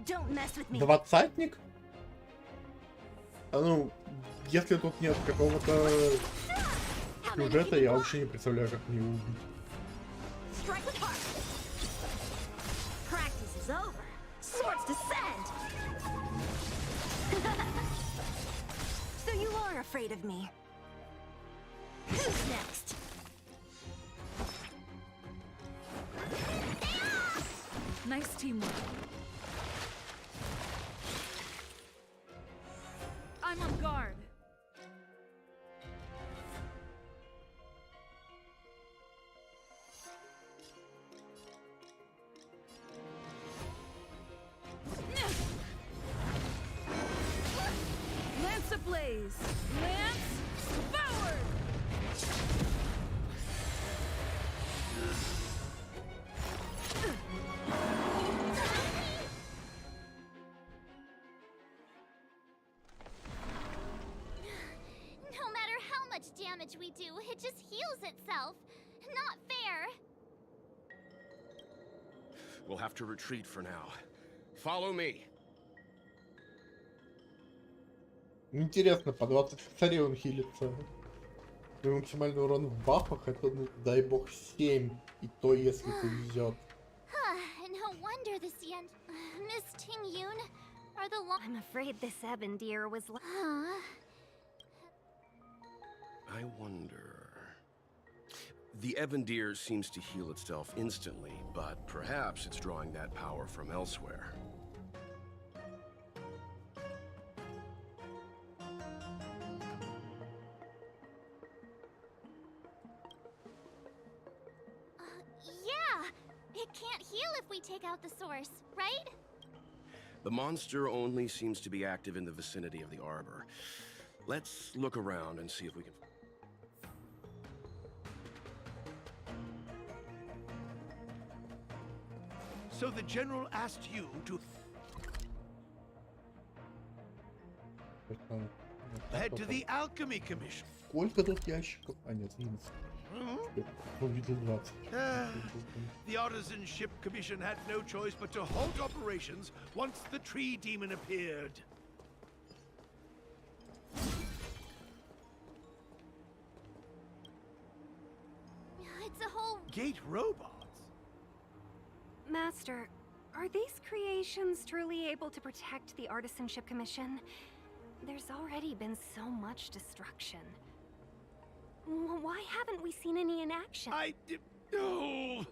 Don't mess with me. Двадцатник? А ну, если тут нет какого-то сюжета, я вообще не представляю, как мне его убить. Strike with heart. Practice is over. Swords descend. So you are afraid of me. Who's next? Nice teamwork. I'm on guard. Lance ablaze! Lance forward! No matter how much damage we do, it just heals itself. Not fair. We'll have to retreat for now. Follow me. Интересно, по 20 царей он хилится. И максимальный урон в бафах это, ну, дай бог, 7. И то, если повезет. No wonder the Sien... Miss Ting-Yun are the long... I'm afraid this Ebendir was... I wonder... The Evendir seems to heal itself instantly, but perhaps it's drawing that power from elsewhere. Yeah! It can't heal if we take out the source, right? The monster only seems to be active in the vicinity of the arbor. Let's look around and see if we can... So the general asked you to head to the Alchemy Commission. Сколько тут ящиков? А нет, 11. Увидел 20. The Artisanship Commission had no choice but to halt operations once the tree demon appeared. It's a whole... Gate robots? Master, are these creations truly able to protect the Artisanship Commission? There's already been so much destruction. Why haven't we seen any in action? No!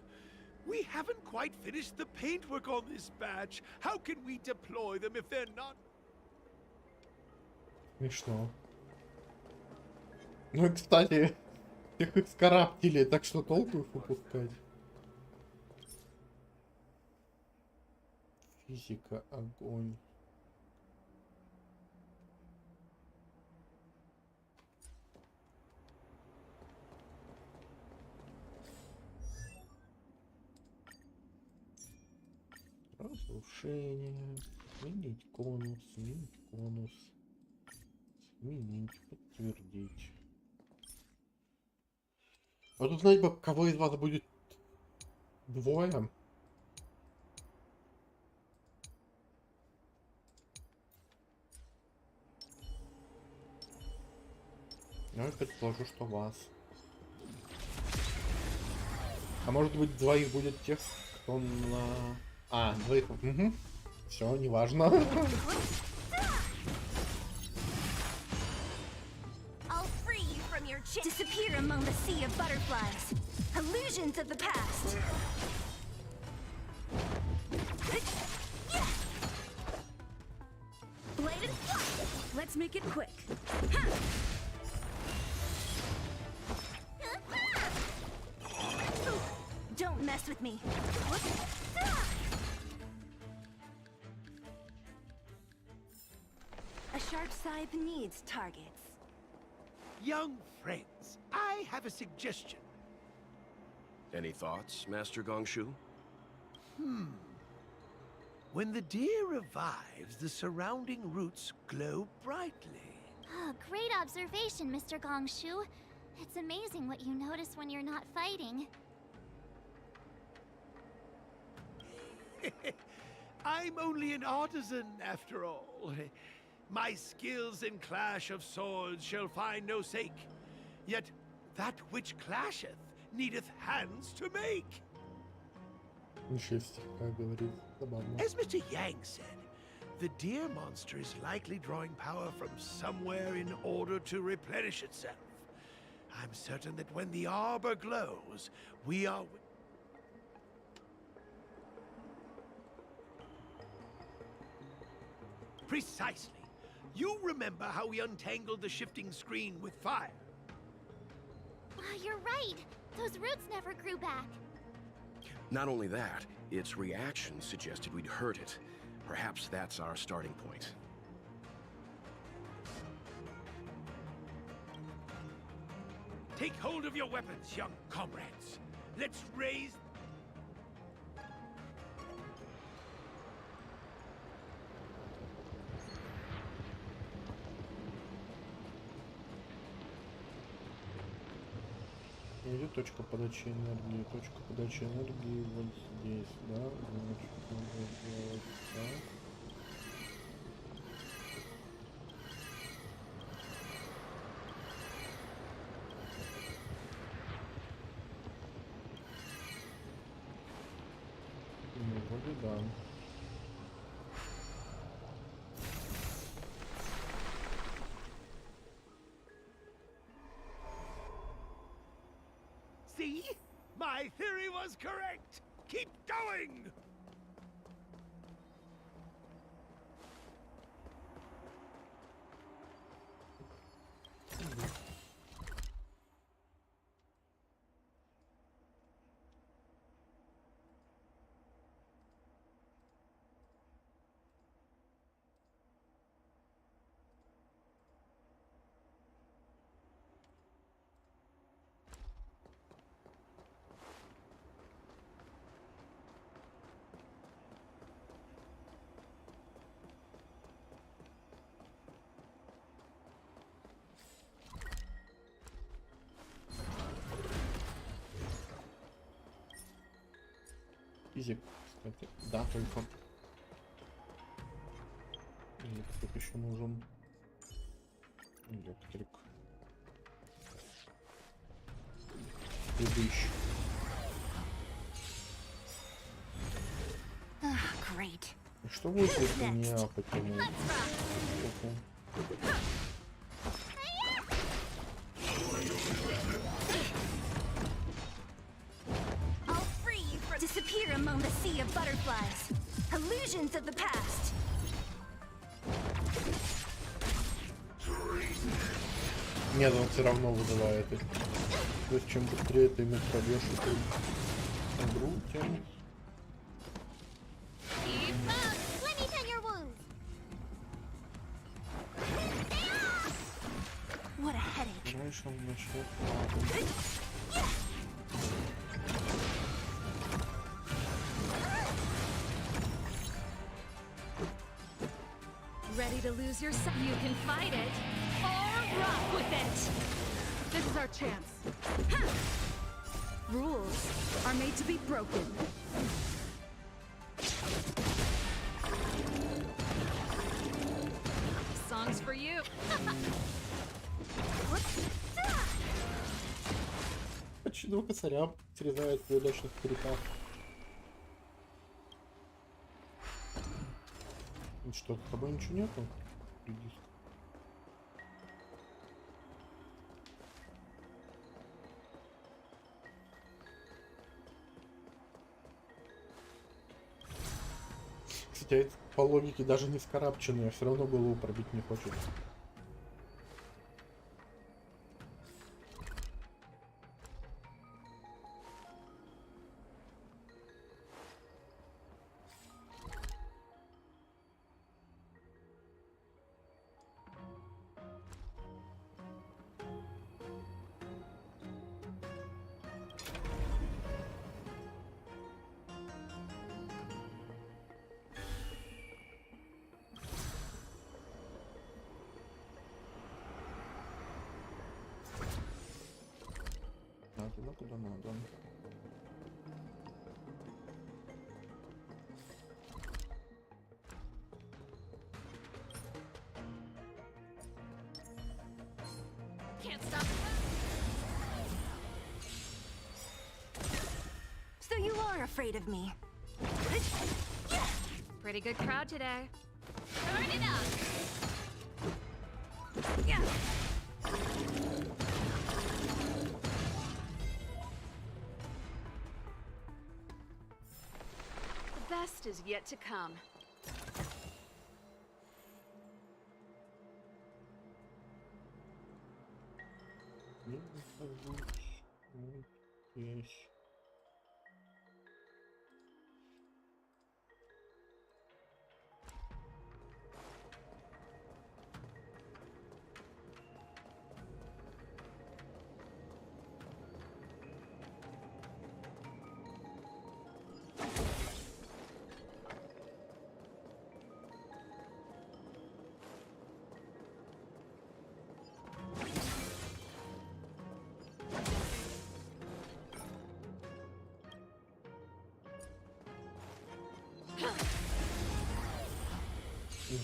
We haven't quite finished the paintwork on this badge. How can we deploy them if they're not... Смешно. Ну и, кстати, их скараптили, так что толку их выпускать. Физика, огонь. Разрушение. Сменить конус, сменить конус. Сменить, подтвердить. Вот узнать бы, кого из вас будет двое. Я предположу, что вас. А может быть, двоих будет тех, кто на... А, двоих... Угу. Все, неважно. Disappear among the sea of butterflies. Illusions of the past. Bladed flight. Let's make it quick. Don't mess with me. A sharp scythe needs targets. Young friends, I have a suggestion. Any thoughts, Master Gongshu? When the deer revives, the surrounding roots glow brightly. Oh, great observation, Mr. Gongshu. It's amazing what you notice when you're not fighting. I'm only an artisan, after all. My skills in clash of swords shall find no sake. Yet that which clasheth needeth hands to make. As Mr. Yang said, the deer monster is likely drawing power from somewhere in order to replenish itself. I'm certain that when the arbor glows, we are... Precisely. You remember how we untangled the shifting screen with fire? You're right. Those roots never grew back. Not only that, its reaction suggested we'd hurt it. Perhaps that's our starting point. Take hold of your weapons, young comrades. Let's raise... Где точка подачи энергии? Точка подачи энергии вот здесь, да? Значит, нужно сделать так. Ну, вроде да. See? My theory was correct! Keep going! Физик, кстати. Да, только. Электрик еще нужен. Электрик. Следующий. Great. Что будет, если меня потянуть? Disappear among the sea of butterflies. Illusions of the past. Нет, он все равно вызывает их. То есть чем быстрее ты ему пробьешь эту игру, тем... Let me tend your wounds. What a headache. Раньше он начнет падать. Ready to lose your sight? You can fight it or rock with it. This is our chance. Rules are made to be broken. Songs for you. Почему косаря срезают в удачных переках? Что, с тобой ничего нету? Хотя по логике даже не скарабченный, а все равно голову пробить не хочет. Туда, куда надо. Can't stop. So you are afraid of me. Pretty good crowd today. Turn it up. Yeah. The best is yet to come. Есть.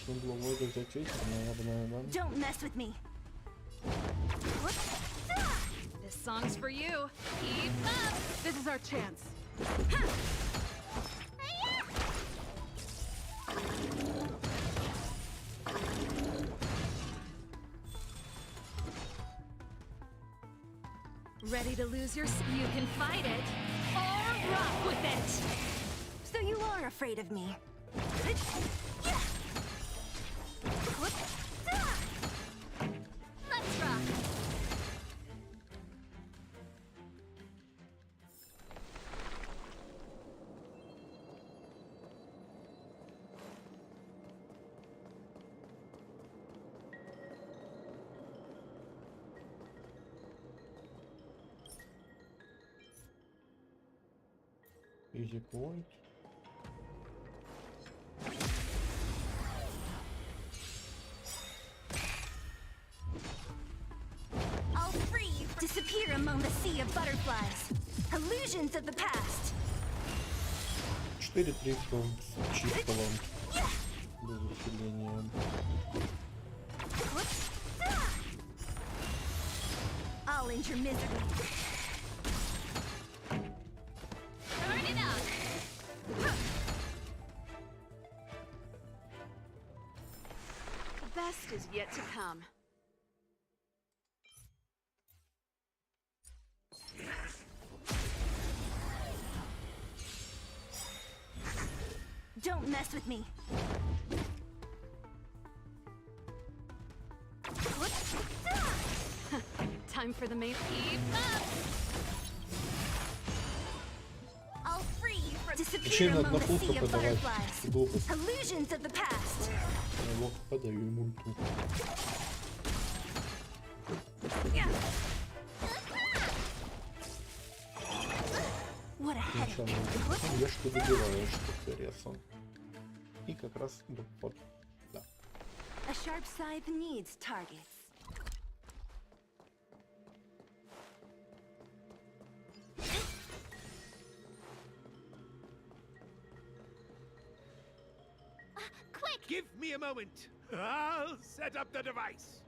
Нужно было вроде взять эти, наверное, да? Don't mess with me. This song's for you. Keep up. This is our chance. Ready to lose your... You can fight it or rock with it. So you are afraid of me. Let's rock. Easy point. I'll free you. Disappear among the sea of butterflies. Illusions of the past. 4-3 с чистого. Без усиления. I'll end your misery. Turn it up. The best is yet to come. Don't mess with me. Time for the main. Keep up. I'll free you from disappear Зачем among на the пулку sea of подавать? butterflies. Глупость. Illusions of the past. Я лох подаю ему ульту. What a headache. Сначала ешь, ты добиваешь интересом. И как раз вот, да. A sharp scythe needs targets. Quick! Give me a moment. I'll set up the device.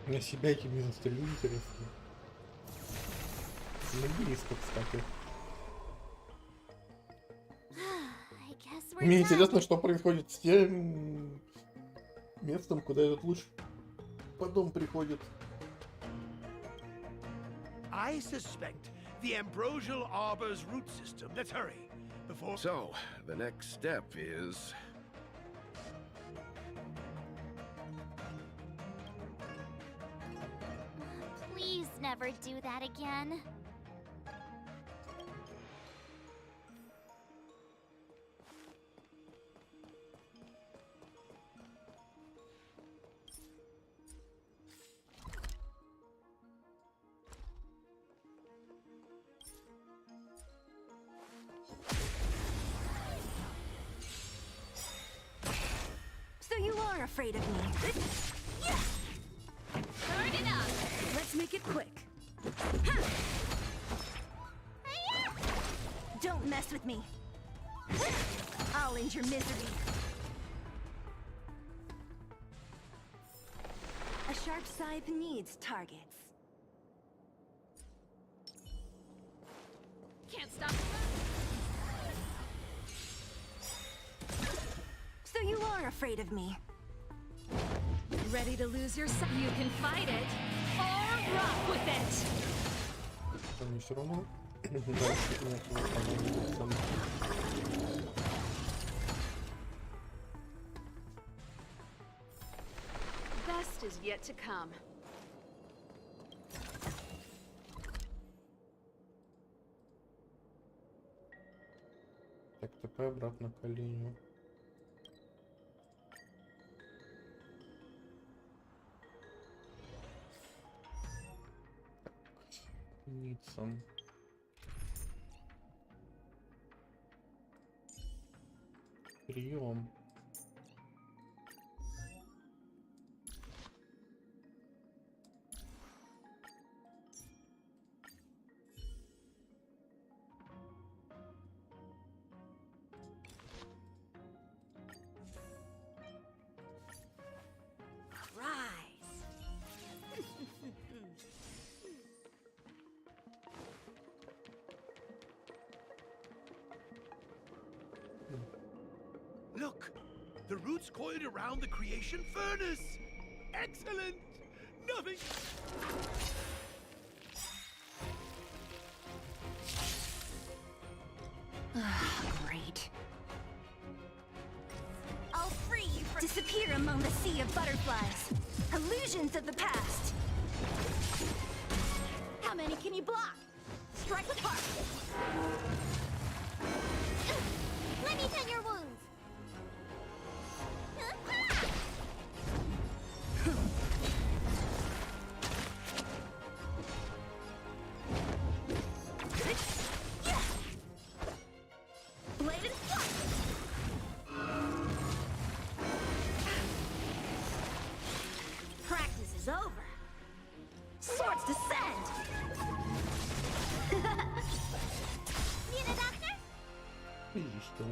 На себя этим не застрелю, интересно. Не близко, кстати. I guess we're Мне done. интересно, что происходит с тем местом, куда этот луч потом приходит. I suspect the ambrosial arbor's root system. Let's hurry before. So, the next step is... Please never do that again. So you are afraid of me. Turn it up. Let's make it quick. Don't mess with me. I'll end your misery. A sharp scythe needs targets. Can't stop. So you are afraid of me. Ready to lose your sight? You can fight it or rock with it. Они все равно дальше нет, по-моему. Best is yet to come. Так, такая обратно к оленю. Ницам. Прием. Look, the roots coiled around the creation furnace. Excellent. Nothing. Great. I'll free you from disappear among the sea of butterflies. Illusions of the past. How many can you block? Strike with heart. Let me tend your wounds. Blade and flight. Practice is over. Swords descend. Need a doctor? Видишь, что?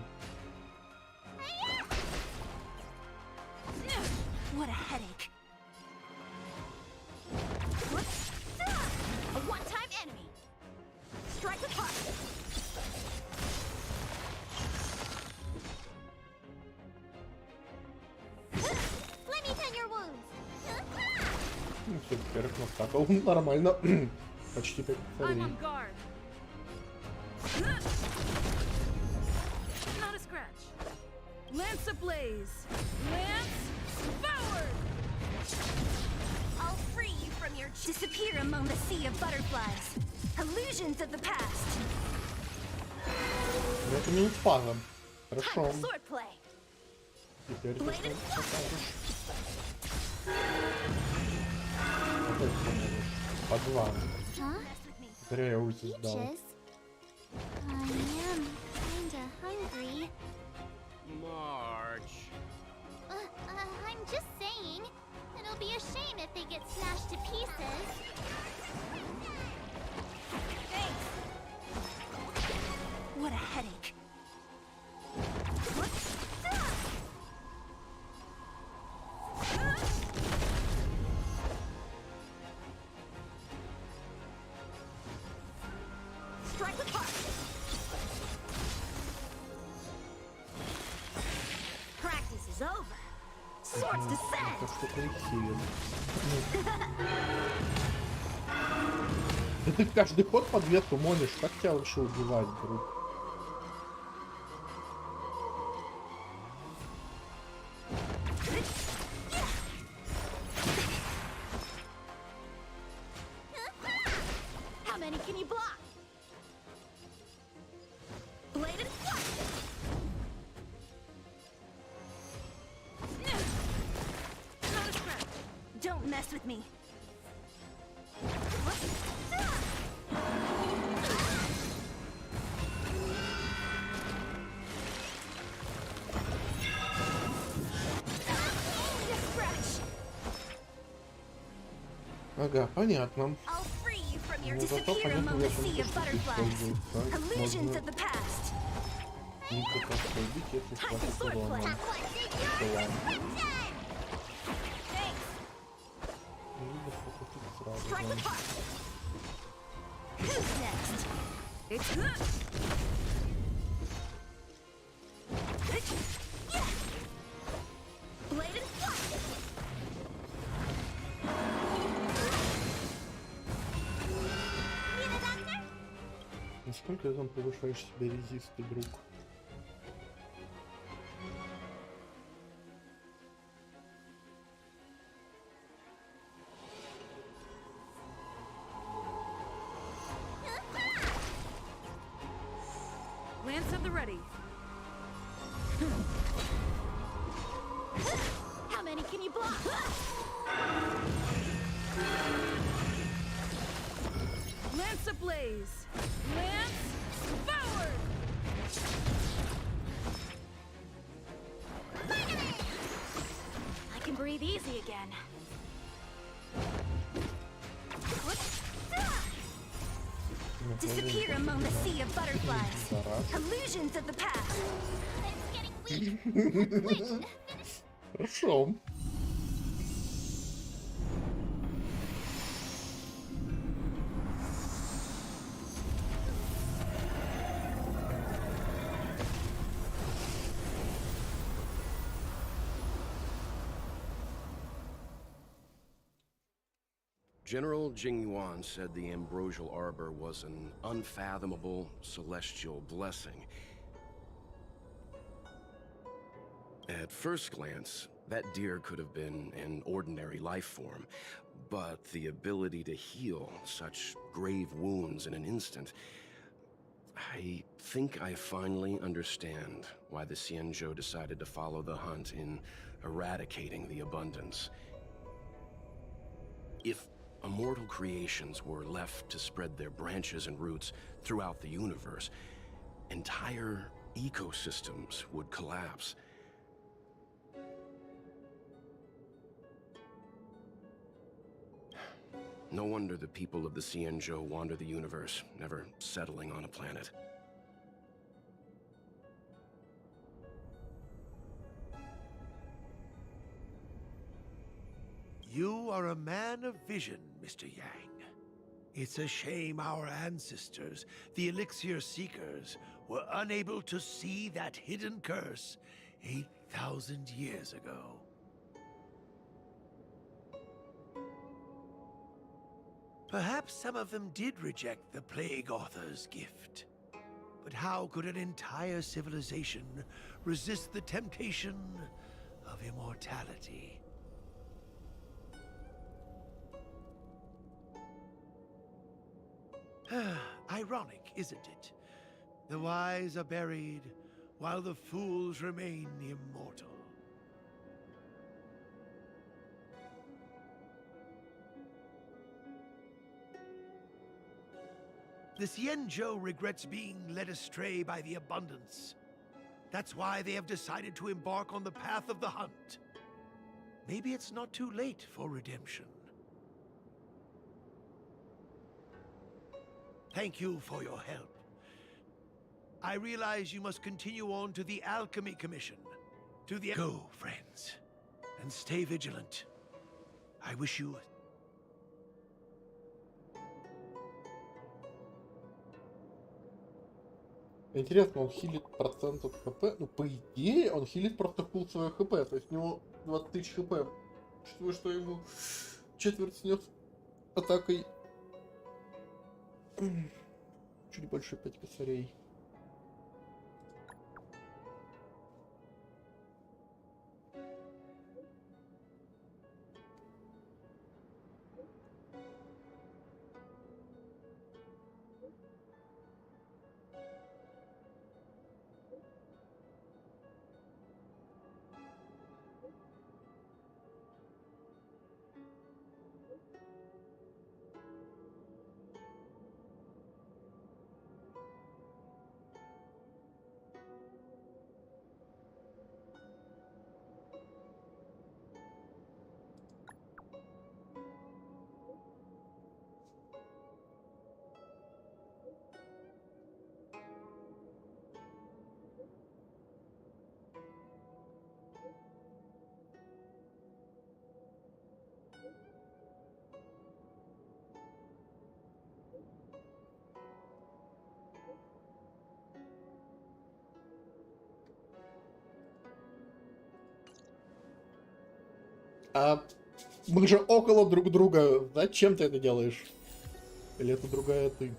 What a headache. A one-time enemy. Strike with heart. Let me tend your wounds. Ну, все, первых настакал. Нормально. Почти 5 I'm царей. on guard. Not a scratch. Lance ablaze. Lance forward. I'll free you from your disappear among the sea of butterflies. Illusions of the past. Ну, это минус фазом. Хорошо. Time for swordplay. Теперь ты Blade and что покажешь? Какой ты поможешь? По 2. Huh? Зря я ульти сдал. Peaches? I am kinda hungry. March. I'm just saying. It'll be a shame if they get smashed to pieces. Thanks. What a headache. swords descend. Так что хилит. Да ты каждый ход под ветку молишь, как тебя вообще убивать, друг? How many can you block? Bladed flush. Not a scratch. Don't mess with me. Ага, понятно. I'll free you from your Ну, зато disappear понятно, among the зачем sea of штуки butterflies. используются. Illusions Можно of the past. неплохо убить, если Time for хватит урона. swordplay. Ладно. Thanks. Не видно, сколько тут сразу. Strike with да. heart. Who's next? It's Bladed flush. Need a doctor? Насколько ты там повышаешь себе резист, друг? Lance at the ready. How many can you block? Lance ablaze. Lance forward. I can breathe easy again. Disappear among the sea of butterflies. Illusions of the past. It's getting weak. Хорошо. General Jing Yuan said the ambrosial arbor was an unfathomable celestial blessing. At first glance, that deer could have been an ordinary life form, but the ability to heal such grave wounds in an instant... I think I finally understand why the Xianzhou decided to follow the hunt in eradicating the abundance. If immortal creations were left to spread their branches and roots throughout the universe, entire ecosystems would collapse. No wonder the people of the Xianzhou wander the universe, never settling on a planet. You are a man of vision, Mr. Yang. It's a shame our ancestors, the Elixir Seekers, were unable to see that hidden curse 8,000 years ago. Perhaps some of them did reject the Plague Author's gift. But how could an entire civilization resist the temptation of immortality? Ironic, isn't it? The wise are buried, while the fools remain immortal. The Xianzhou regrets being led astray by the abundance. That's why they have decided to embark on the path of the hunt. Maybe it's not too late for redemption. Thank you for your help. I realize you must continue on to the Alchemy Commission. Go, friends, and stay vigilant. I wish you... Интересно, он хилит процент от ХП? Ну, по идее, он хилит просто пул своего ХП. То есть у него 20 тысяч хп. Учитывая, что ему четверть снес атакой. Чуть больше 5 косарей. А мы же около друг друга. Зачем ты это делаешь? Или это другая ты?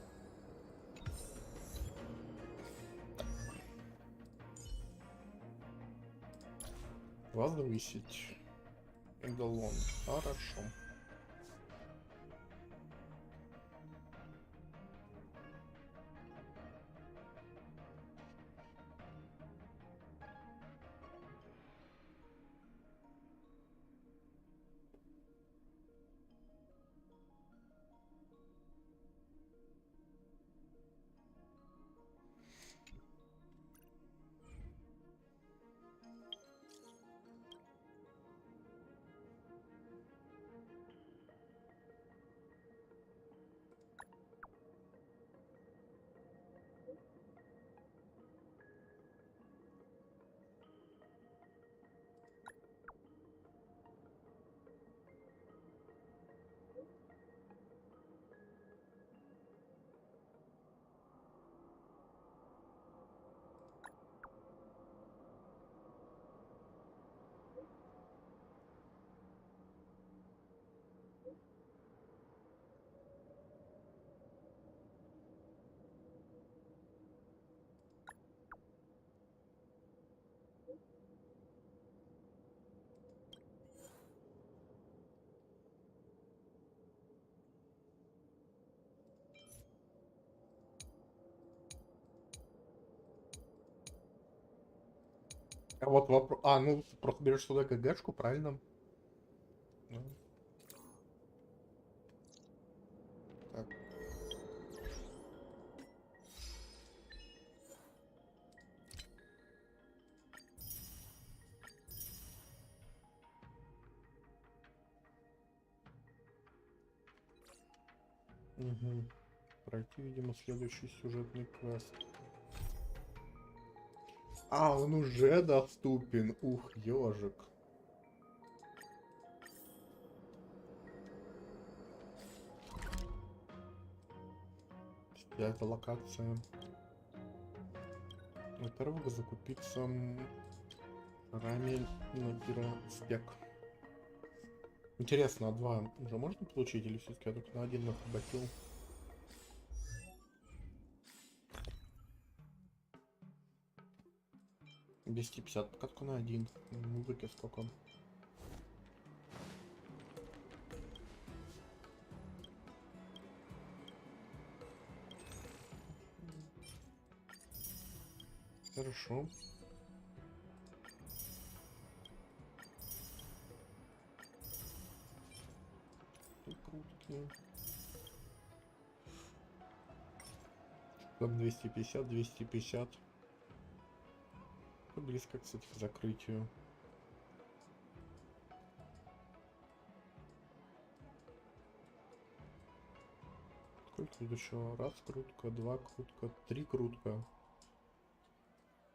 Возвысить. Эгалон. Хорошо. А вот вопрос... А, ну, ты просто берешь сюда ГГшку, правильно? Ну. Так. Угу. Пройти, видимо, следующий сюжетный квест. А, он уже доступен. Ух, ежик. Это локация. Во-первых, закупиться рамель на гироспек. Интересно, а 2 уже можно получить или все-таки я только на 1 нахуbatил? $250 пока только на 1. Музыки сколько? Хорошо. Крутки. Там 250, 250. Близко, кстати, к закрытию. Сколько тут еще? Раз крутка, 2 крутка, 3 крутка.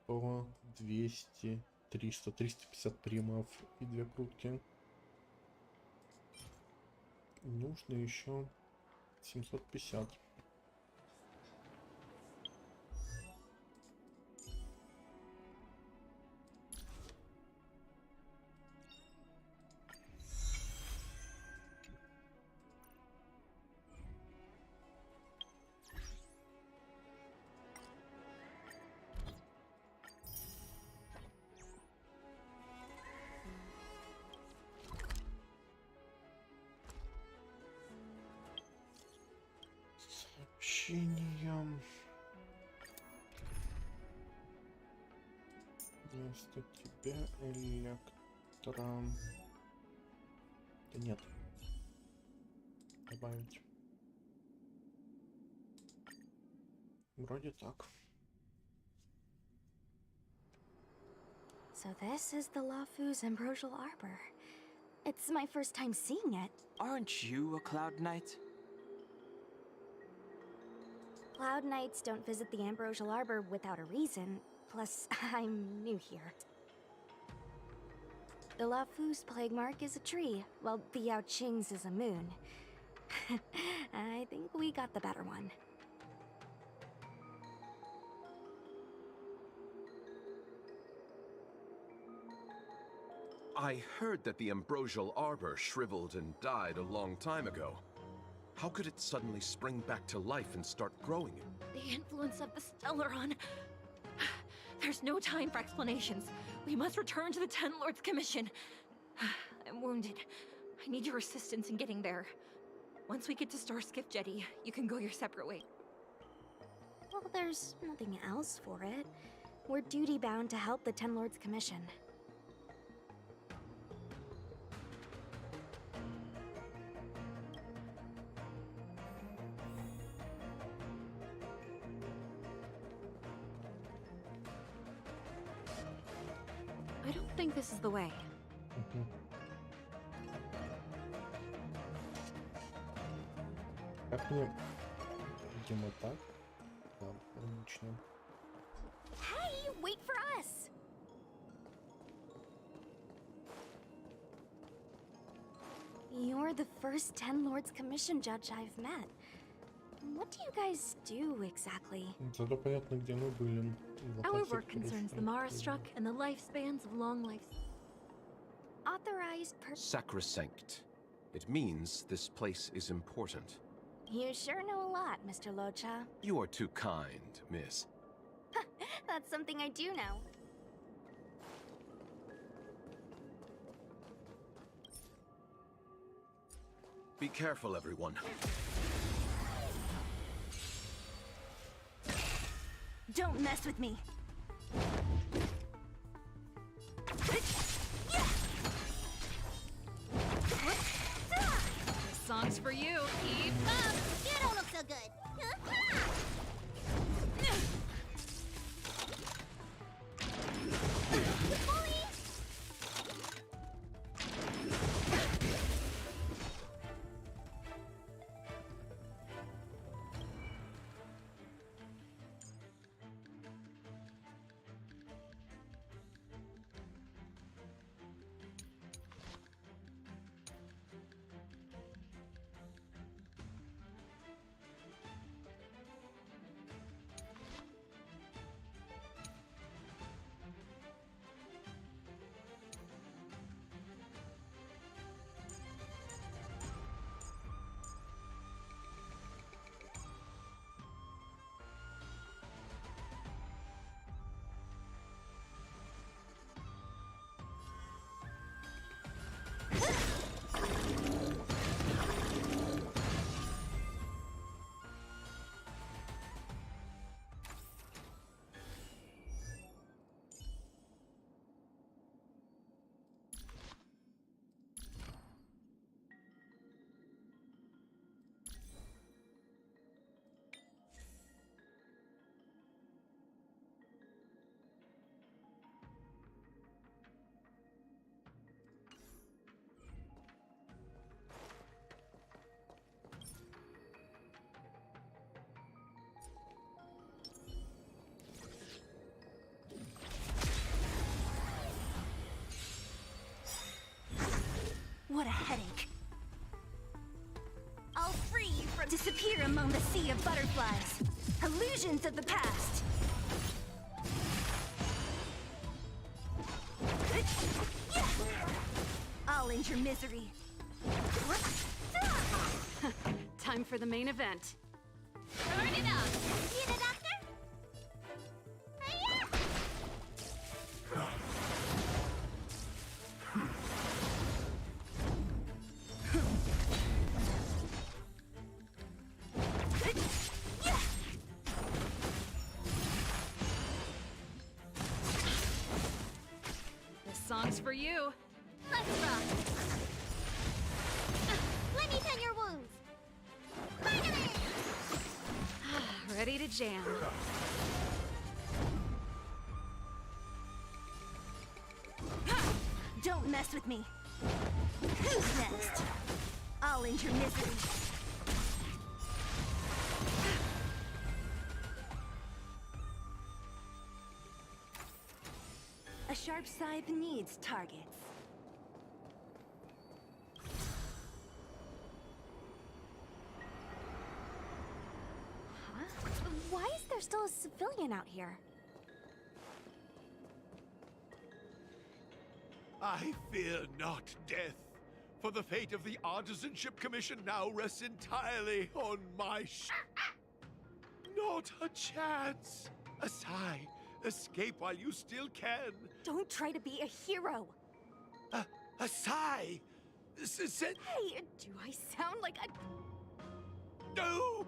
По 200, 300, 350 примов и 2 крутки. Нужно еще 750. Перемещением. Вместо тебя электро... Да нет. Добавить. Вроде так. So this is the Lafu's Ambrosial Arbor. It's my first time seeing it. Aren't you a Cloud Knight? Cloud Knights don't visit the Ambrosial Arbor without a reason. Plus, I'm new here. The Lafu's plague mark is a tree, while the Yao Qing's is a moon. I think we got the better one. I heard that the Ambrosial Arbor shriveled and died a long time ago. How could it suddenly spring back to life and start growing? The influence of the Stellaron. There's no time for explanations. We must return to the Ten Lords Commission. I'm wounded. I need your assistance in getting there. Once we get to Star Skiff Jetty, you can go your separate way. Well, there's nothing else for it. We're duty-bound to help the Ten Lords Commission. I don't think this is the way. Как мне... Видимо, так. Да, логично. Hey, wait for us! You're the first Ten Lords Commission judge I've met. What do you guys do exactly? Зато понятно, где мы были. Our work concerns the Mara struck and the lifespans of long lives. Authorized Sacrosanct. It means this place is important. You sure know a lot, Mr. Locha. You are too kind, miss. That's something I do know. Be careful, everyone. Don't mess with me. This song's for you. Keep up. You don't look so good. What a headache. I'll free you from disappear among the sea of butterflies. Illusions of the past. I'll end your misery. Time for the main event. Turn it up. You the doctor? Hiya! one's for you. Let's rock. Let me tend your wounds. Finally! Ready to jam. Don't mess with me. Who's next? I'll end your misery. A sharp scythe needs targets. Huh? Why is there still a civilian out here? I fear not death, for the fate of the Artisanship Commission now rests entirely on my Not a chance! A sigh. Escape while you still can. Don't try to be a hero. A sigh! Hey, do I sound like a... No!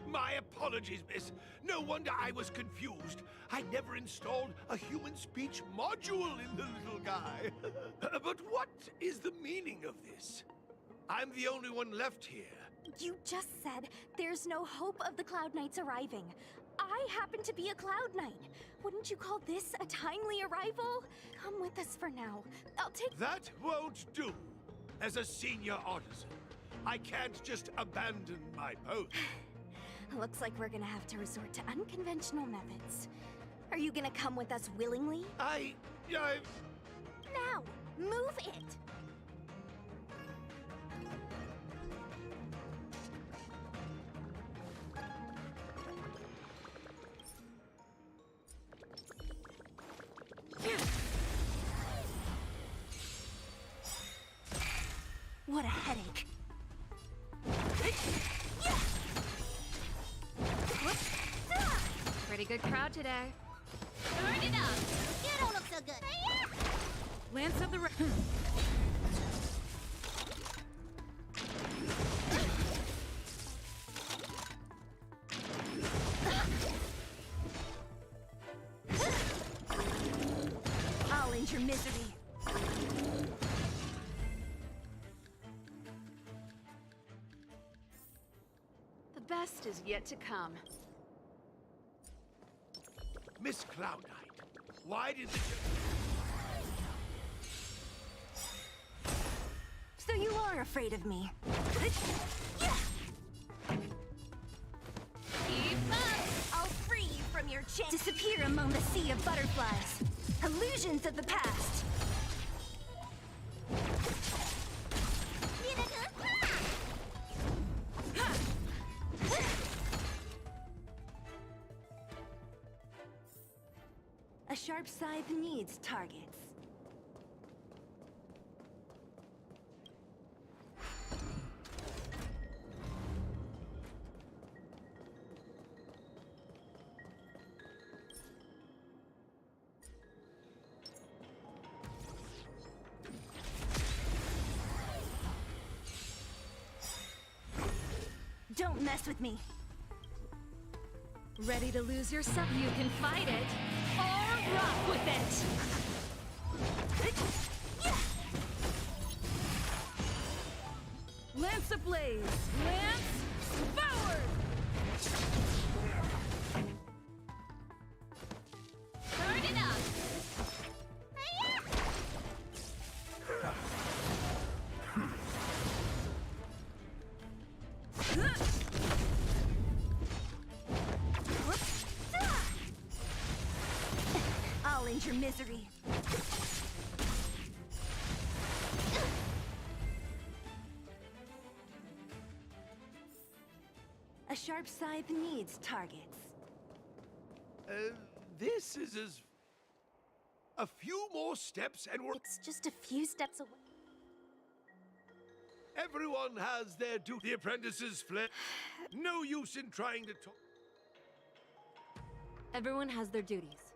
My apologies, miss. No wonder I was confused. I never installed a human speech module in the little guy. But what is the meaning of this? I'm the only one left here. You just said there's no hope of the Cloud Knights arriving. I happen to be a Cloud Knight. Wouldn't you call this a timely arrival? Come with us for now. I'll take... That won't do. As a senior artisan, I can't just abandon my post. Looks like we're gonna have to resort to unconventional methods. Are you gonna come with us willingly? Now, move it! What a headache. Pretty good crowd today. Turn it up. You don't look so good. Lance of the I'll end your misery. The best is yet to come. Miss Cloud Knight, why did So you are afraid of me. Keep up. I'll free you from your chain. Disappear among the sea of butterflies. Illusions of the past. A sharp scythe needs targets. Don't mess with me. Ready to lose yourself? You can fight it, or rock with it! Lance ablaze! Lance forward! Turn it up. I'll end your misery. A sharp scythe needs targets. This is as... A few more steps and we're... It's just a few steps away. Everyone has their duty. The apprentices fled. No use in trying to talk. Everyone has their duties.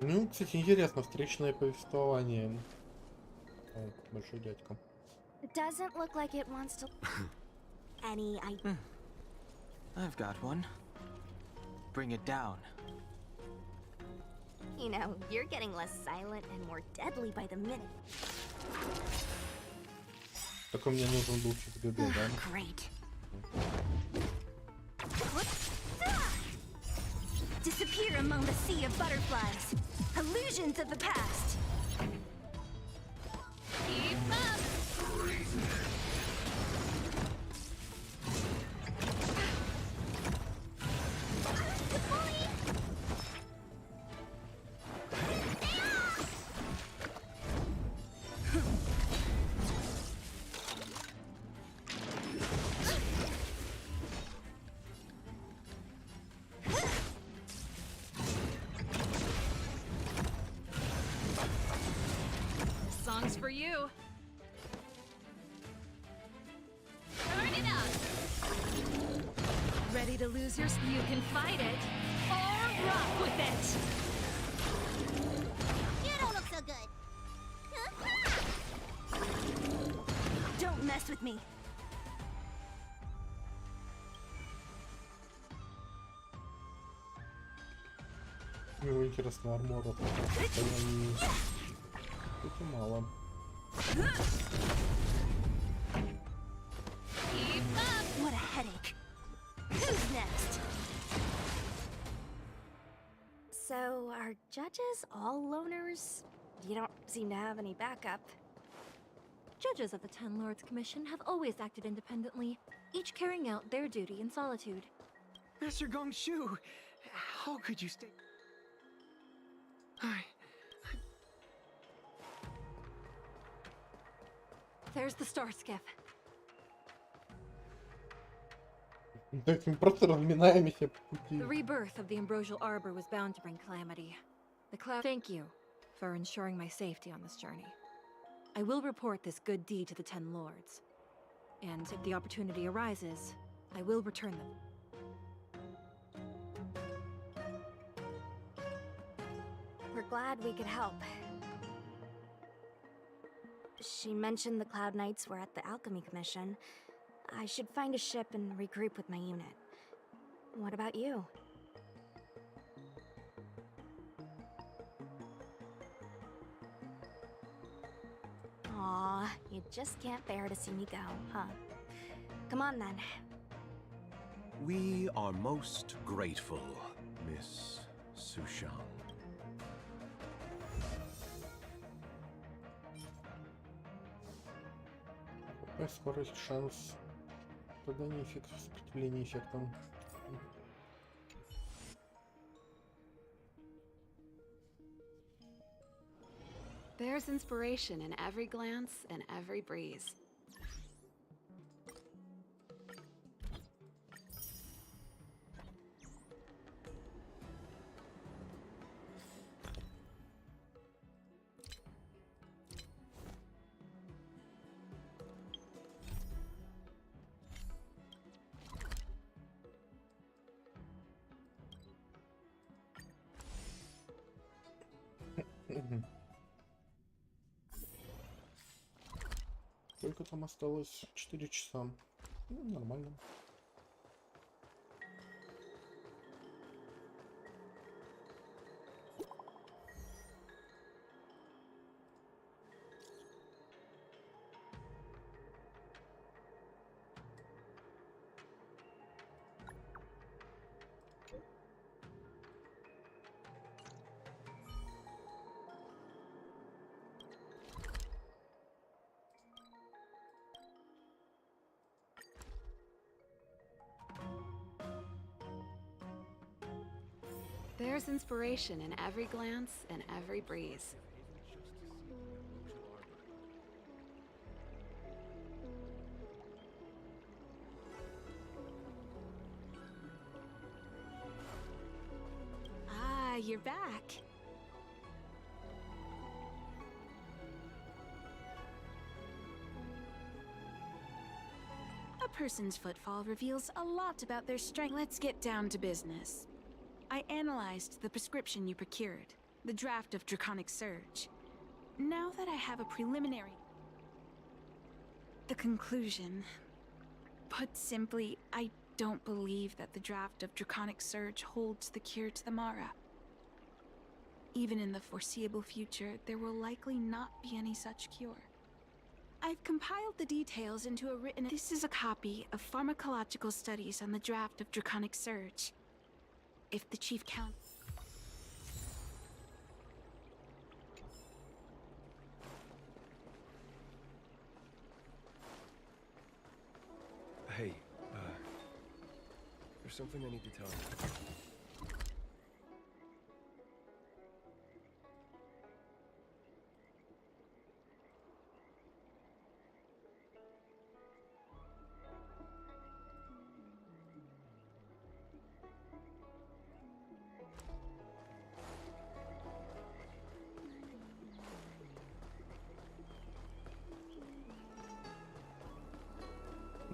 Ну, кстати, интересно, встречное повествование. О, большой дядька. It doesn't look like it wants to... Any I've got one. bring it down. You know, you're getting less silent and more deadly by the minute. Только мне нужен был КГБ, да? Great. Disappear among the sea of butterflies. Illusions of the past. Keep up! Songs for you. Turn it up. Ready to lose your? You can fight it or rock with it. You don't look so good. Don't mess with me. Мне интересно, армора это мало. What a headache. Who's next? So, are judges all loners? You don't seem to have any backup. Judges of the Ten Lords Commission have always acted independently, each carrying out their duty in solitude. Master Gongshu, how could you stay? There's the star skiff. Так мы просто разминаемся по пути. The rebirth of the Ambrosial Arbor was bound to bring calamity. The cloud. Thank you for ensuring my safety on this journey. I will report this good deed to the Ten Lords. And if the opportunity arises, I will return them. We're glad we could help. She mentioned the Cloud Knights were at the Alchemy Commission. I should find a ship and regroup with my unit. What about you? Aw, you just can't bear to see me go, huh? Come on then. We are most grateful, Miss Sushang. Какая скорость, шанс? Тогда не эффект сопротивления эффектом. There's inspiration in every glance and every breeze. Сколько там осталось? 4 часа. Ну, нормально. There's inspiration in every glance and every breeze. Ah, you're back. A person's footfall reveals a lot about their strength. Let's get down to business. I analyzed the prescription you procured, the draft of Draconic Surge. Now that I have a preliminary... The conclusion... Put simply, I don't believe that the draft of Draconic Surge holds the cure to the Mara. Even in the foreseeable future, there will likely not be any such cure. I've compiled the details into a written... This is a copy of pharmacological studies on the draft of Draconic Surge. If the Chief Count... Hey, there's something I need to tell you.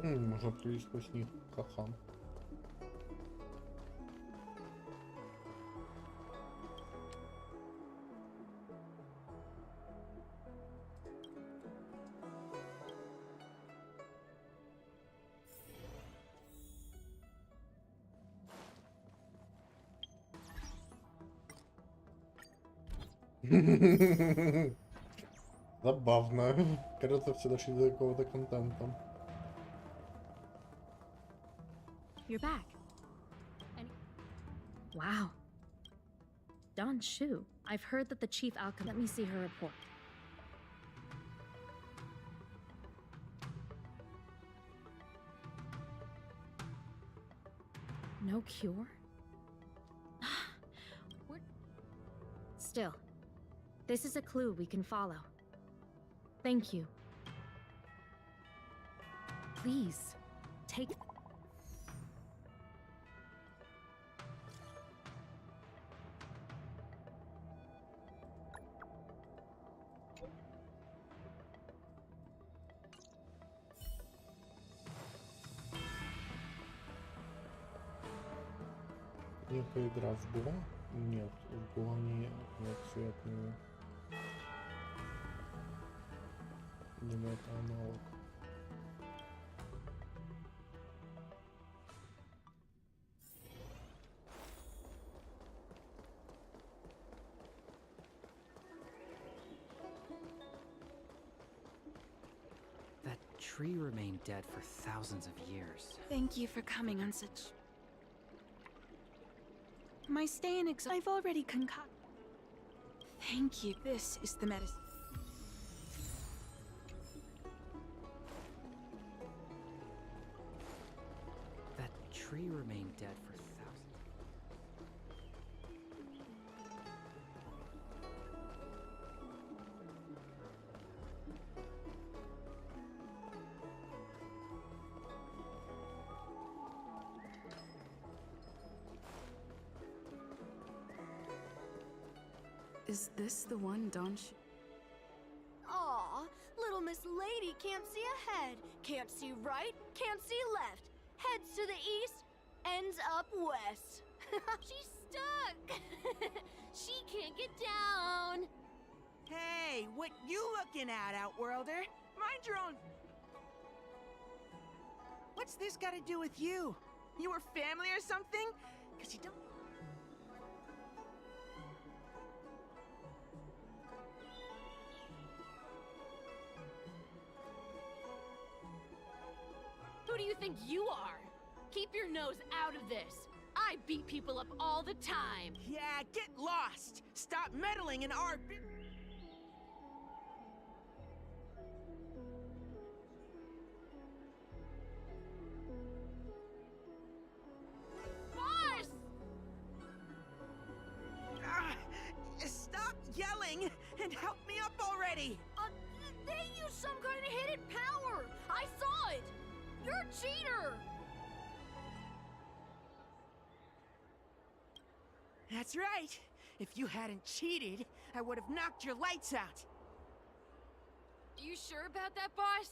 Можно пролезть сквозь них. Ха-ха. Забавно. Кажется, все дошли до какого-то контента. You're back. Wow. Don Shu. I've heard that the chief alchemist... Let me see her report. No cure? Still, this is a clue we can follow. Thank you. Please, take... Некая игра в Го? Нет, в Го нет цветную. Или это аналог? That tree remained dead for thousands of years. Thank you for coming on such... My stay in exile... I've already concocted... Thank you. This is the medicine. That tree remained dead for thousands. Is this the one Don Shu... Aw, little Miss Lady can't see ahead, can't see right, can't see left. Heads to the east, ends up west. She's stuck! She can't get down! Hey, what you looking at, Outworlder? Mind your own... What's this got to do with you? You were family or something? 'Cause you don't... Who do you think you are? Keep your nose out of this. I beat people up all the time. Yeah, get lost! Stop meddling in our... Boss! Stop yelling and help me up already! They use some kind of hidden power! I saw it! You're a cheater! That's right. If you hadn't cheated, I would have knocked your lights out. You sure about that, boss?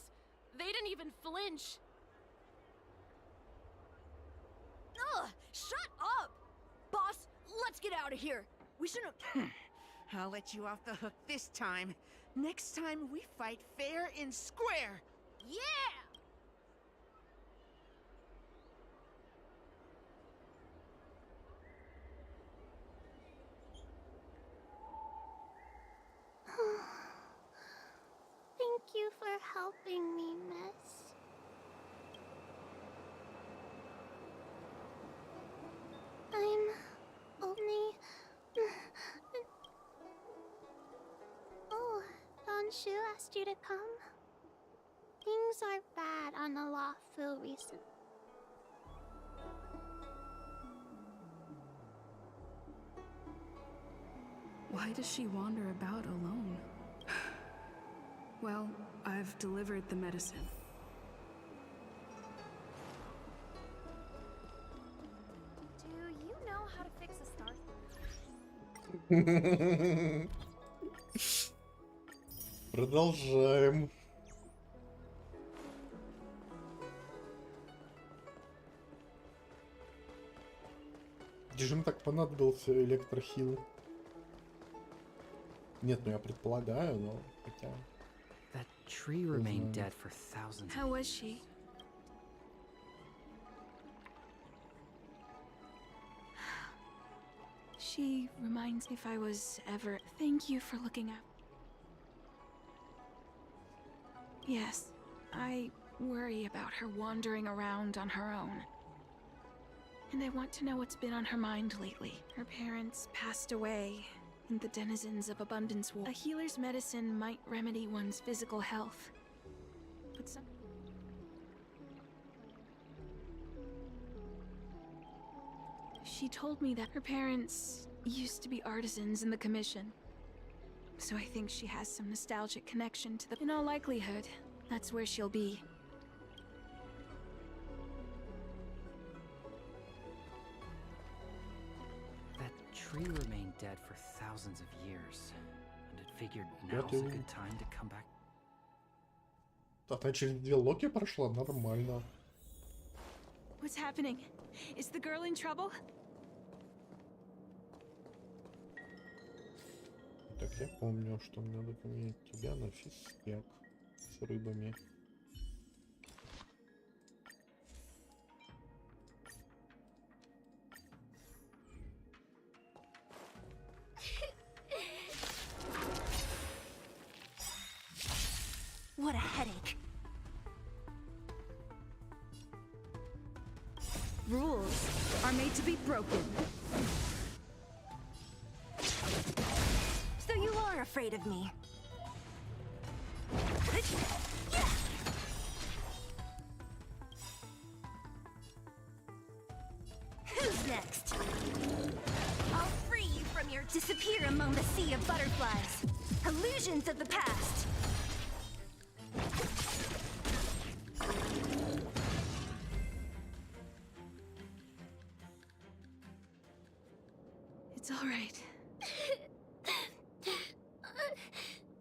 They didn't even flinch. Ugh! Shut up! Boss, let's get out of here. We shouldn't have... I'll let you off the hook this time. Next time we fight fair and square. Yeah! asked you to come. Things are bad on the Lawfu recently. Why does she wander about alone? Well, I've delivered the medicine. Do you know how to fix a star? Продолжаем. Где же им так понадобился электрохил? Нет, ну я предполагаю, но хотя... That tree remained dead for thousands. How was she? She reminds me if I was ever... Thank you for looking out. Yes, I worry about her wandering around on her own. And I want to know what's been on her mind lately. Her parents passed away, and the denizens of Abundance War. A healer's medicine might remedy one's physical health. But some... She told me that her parents used to be artisans in the Commission. So I think she has some nostalgic connection to the... In all likelihood, that's where she'll be. That tree remained dead for thousands of years. And it figured now's a good time to come back. Она через 2 локи прошла? Нормально. What's happening? Is the girl in trouble? Так, я помню, что мне надо поменять тебя на физтех с рыбами. What a headache. Rules are made to be broken. So you are afraid of me. Who's next? I'll free you from your disappear among the sea of butterflies. Illusions of the past. It's all right.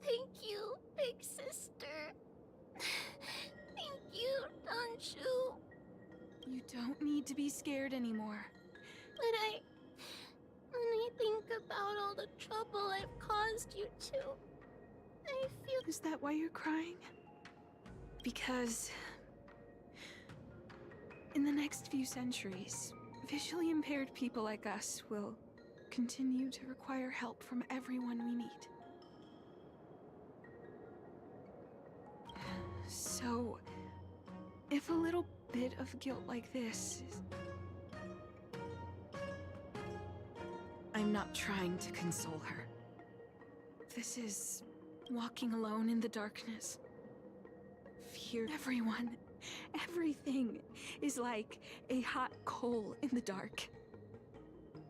Thank you, big sister. Thank you, Danshu. You don't need to be scared anymore. When I think about all the trouble I've caused you to, I feel... Is that why you're crying? Because... in the next few centuries, visually impaired people like us will continue to require help from everyone we meet. So, if a little bit of guilt like this is... I'm not trying to console her. This is walking alone in the darkness. Fear everyone, everything is like a hot coal in the dark.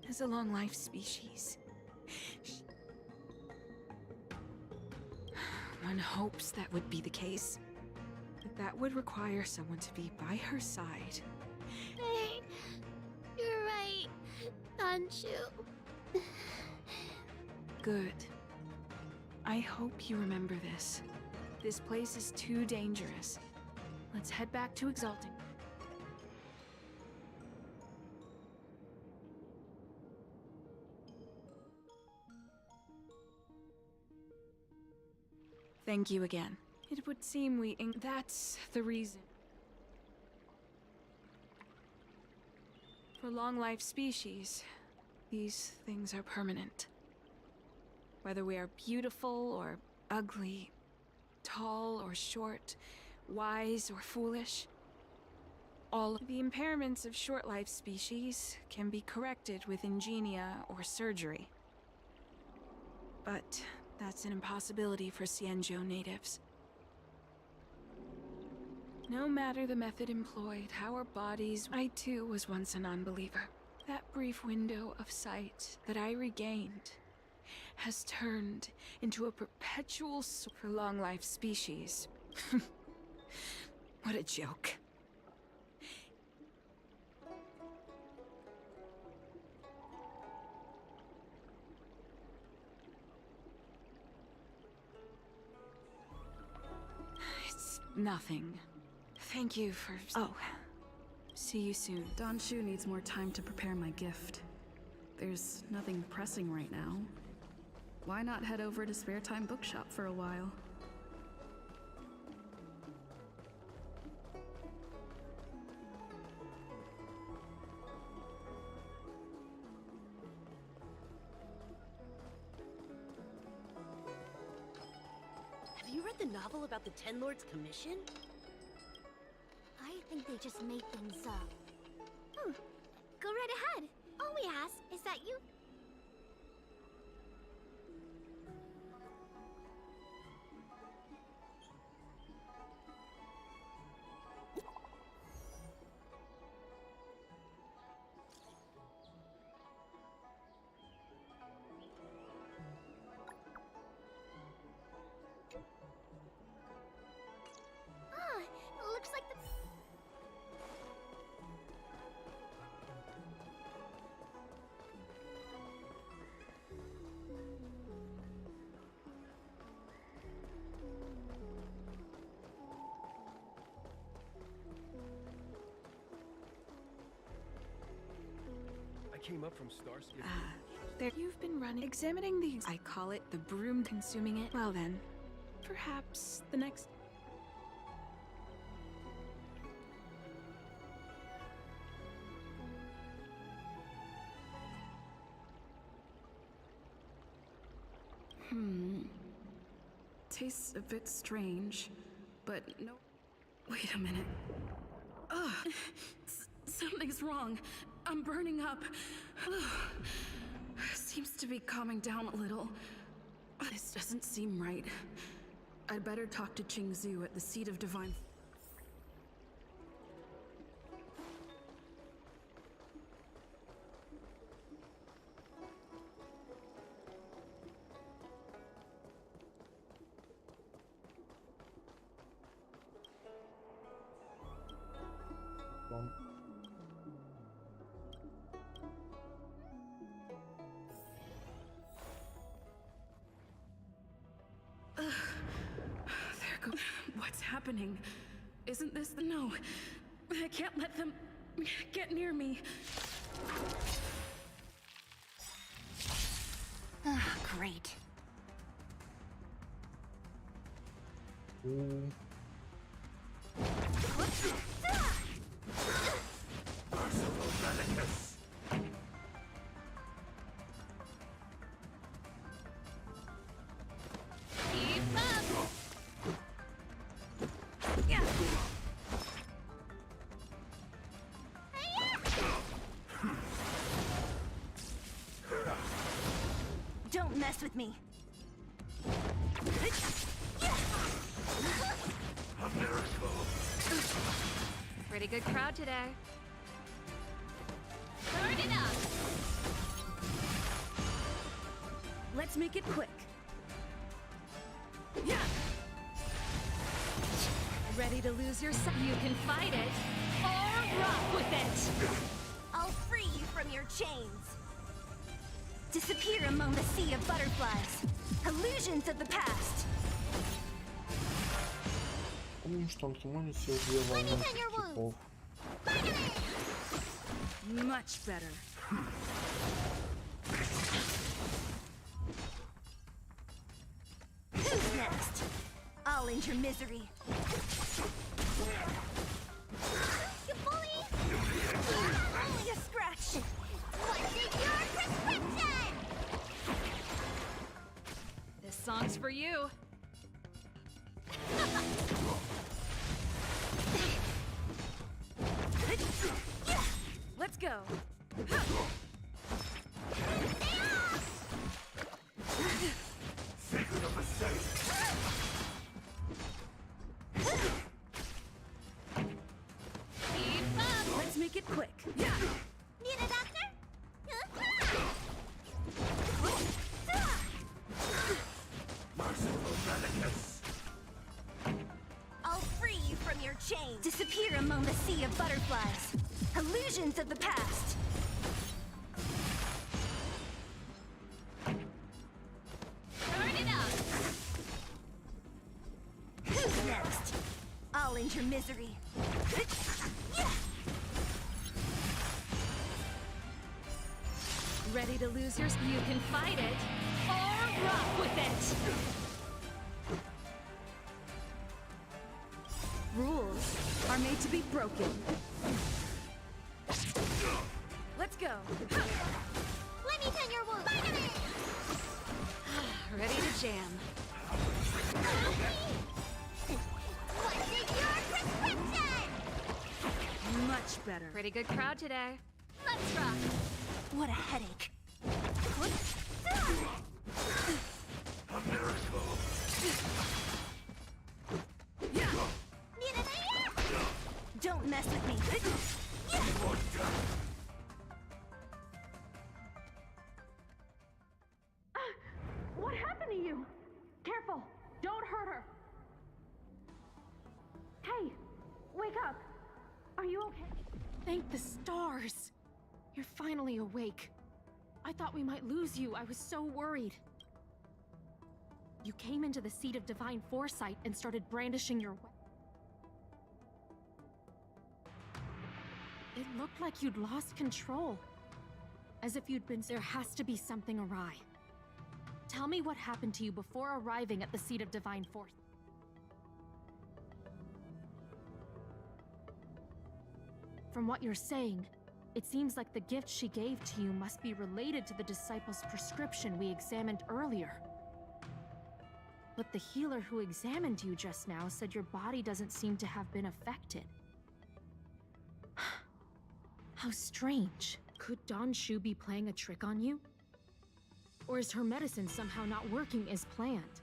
As a long-life species, one hopes that would be the case. But that would require someone to be by her side. Hey, you're right, Danshu. Good. I hope you remember this. This place is too dangerous. Let's head back to Exalting. Thank you again. It would seem that's the reason. For long-life species, these things are permanent. Whether we are beautiful or ugly, tall or short, wise or foolish, all the impairments of short-life species can be corrected with ingenia or surgery. But That's an impossibility for Xianzhou natives. No matter the method employed, our bodies... I too was once a non-believer. That brief window of sight that I regained has turned into a perpetual for long-life species. What a joke. It's nothing. Thank you for... Oh. See you soon. Don Shu needs more time to prepare my gift. There's nothing pressing right now. Why not head over to Spare Time Bookshop for a while? Have you read the novel about the Ten Lords Commission? I think they just made things up. Go right ahead. All we ask is that you... looks like the... I came up from Starscape. There you've been running, examining the... I call it the broom consuming it. Well then, perhaps the next... Tastes a bit strange, but no... Wait a minute. Ugh! Something's wrong. I'm burning up. Ugh. Seems to be calming down a little. This doesn't seem right. I'd better talk to Qingzhu at the Seat of Divine... What's happening? Isn't this the... No. I can't let them get near me. Great. Don't mess with me. A miracle. Pretty good crowd today. Turn it up! Let's make it quick. Yeah. Ready to lose your sight? You can fight it or rock with it. I'll free you from your chains. Disappear among the sea of butterflies. Illusions of the past. Помню, что он все сделал типов. Much better. Who's next? I'll end your misery. You bully! Only a scratch. What's in your prescription? This song's for you. Let's go. among the sea of butterflies. Illusions of the past. Turn it up! Who's next? I'll end your misery. Ready to lose yours? You can fight it or rock with it. Rules are made to be broken. Let's go. Let me tend your wound. Ready to jam. What's in your prescription? Much better. Pretty good crowd today. Let's rock. What a headache. A miracle. Don't mess with me. What happened to you? Careful! Don't hurt her! Hey! Wake up! Are you okay? Thank the stars! You're finally awake. I thought we might lose you. I was so worried. You came into the seat of divine foresight and started brandishing your weapon. It looked like you'd lost control. As if you'd been... There has to be something awry. Tell me what happened to you before arriving at the seat of divine force. From what you're saying, it seems like the gift she gave to you must be related to the disciple's prescription we examined earlier. But the healer who examined you just now said your body doesn't seem to have been affected. How strange. Could Don Shu be playing a trick on you? Or is her medicine somehow not working as planned?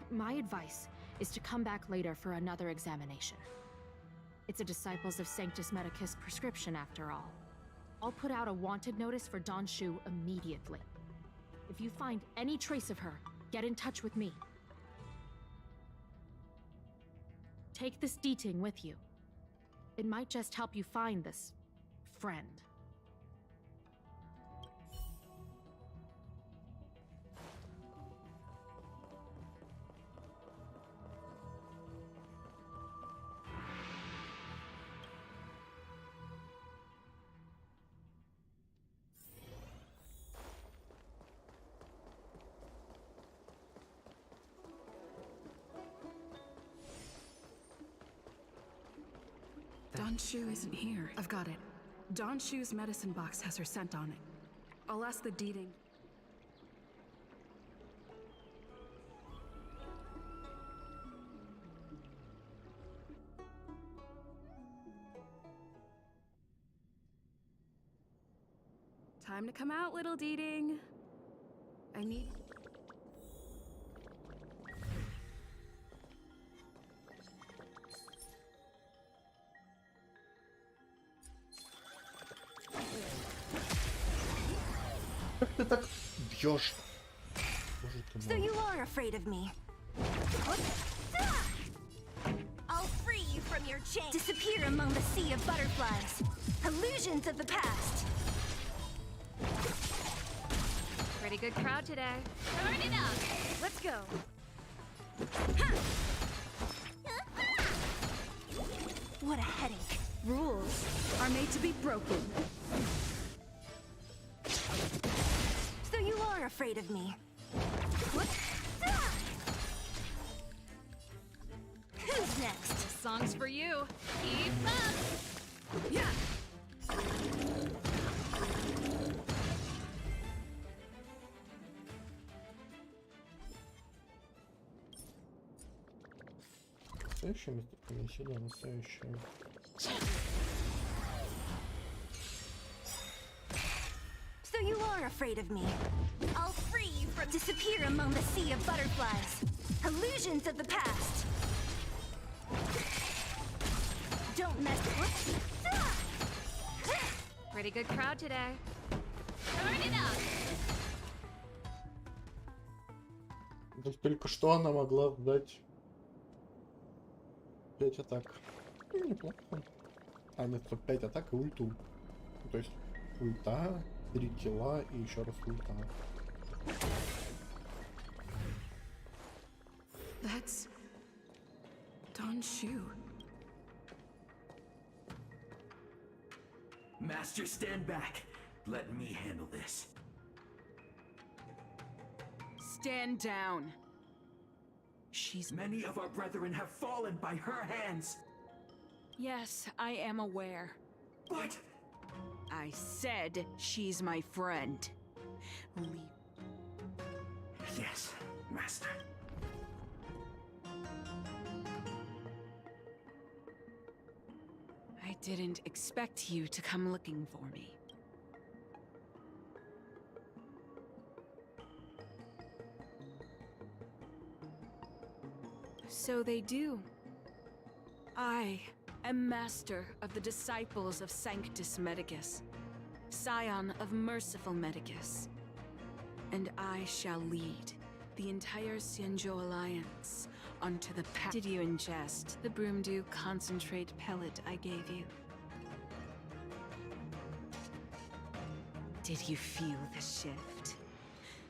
My advice is to come back later for another examination. It's a Disciples of Sanctus Medicus prescription after all. I'll put out a wanted notice for Don Shu immediately. If you find any trace of her, get in touch with me. Take this Ting with you. It might just help you find this friend. Don Shu isn't here. I've got it. Don Shu's medicine box has her scent on it. I'll ask the Ting. Time to come out, little Ting. I need... Как ты так бьешь? Боже ты So мой. you are afraid of me. I'll free you from your chain. Disappear among the sea of butterflies. Illusions of the past. Pretty good crowd today. Turn it up! Let's go. What a headache. Rules are made to be broken. So you are afraid of me. Who's next? This song's for you. Keep up. Yeah. Настоящее место помещения, настоящее. So you are afraid of me. I'll free you from disappear among the sea of butterflies. Illusions of the past. Don't mess with... Pretty good crowd today. Turn it up! То есть только что она могла сдать 5 атак. Неплохо. А, нет, 5 атак и ульту. То есть ульта, 3 килла и еще раз ульта. That's Don Shu. Master, stand back. Let me handle this. Stand down. Many of our brethren have fallen by her hands. Yes, I am aware. But I said she's my friend. Yes, Master. I didn't expect you to come looking for me. So they do. I am master of the disciples of Sanctus Medicus, scion of merciful Medicus. And I shall lead the entire Xianzhou Alliance onto the path. Did you ingest the Broomdew concentrate pellet I gave you? Did you feel the shift?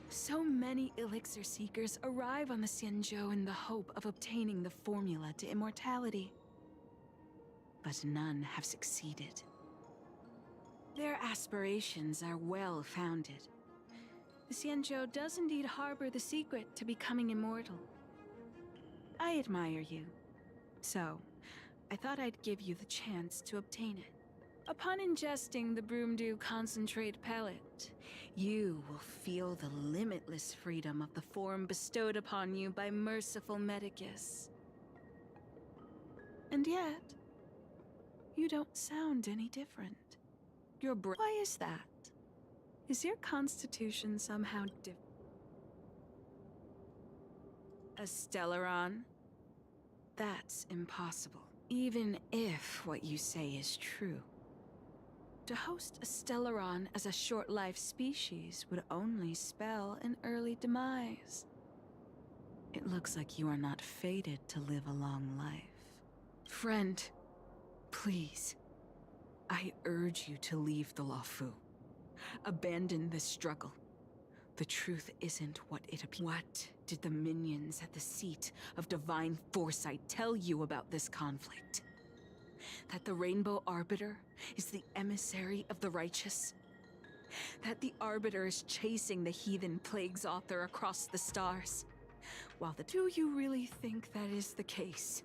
So many elixir seekers arrive on the Xianzhou in the hope of obtaining the formula to immortality. But none have succeeded. Their aspirations are well-founded. The Xianzhou does indeed harbor the secret to becoming immortal. I admire you. So, I thought I'd give you the chance to obtain it. Upon ingesting the Broomdew concentrate pellet, you will feel the limitless freedom of the form bestowed upon you by merciful Medicus. And yet, you don't sound any different. Why is that? Is your constitution somehow different? A Stellaron? That's impossible. Even if what you say is true. To host a Stellaron as a short-life species would only spell an early demise. It looks like you are not fated to live a long life. Friend, please. I urge you to leave the Luofu. Abandon this struggle. The truth isn't what it appears. What did the minions at the seat of divine foresight tell you about this conflict? That the Rainbow Arbiter is the emissary of the righteous? That the Arbiter is chasing the heathen plagues author across the stars? Do you really think that is the case?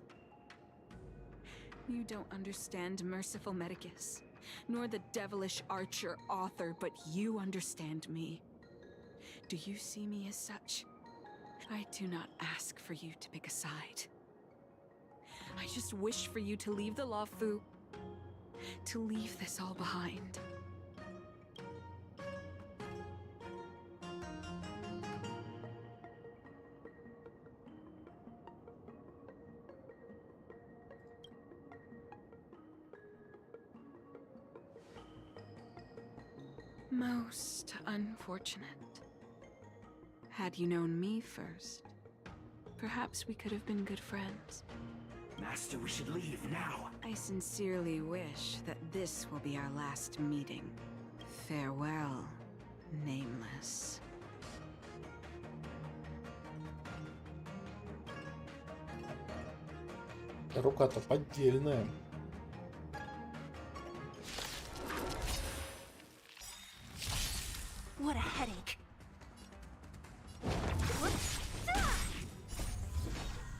You don't understand merciful Medicus, nor the devilish archer author, but you understand me. Do you see me as such? I do not ask for you to pick a side. I just wish for you to leave the Luofu, to leave this all behind. Most unfortunate. Had you known me first, perhaps we could have been good friends. Master, we should leave now. I sincerely wish that this will be our last meeting. Farewell, Nameless. Рука-то поддельная. What a headache.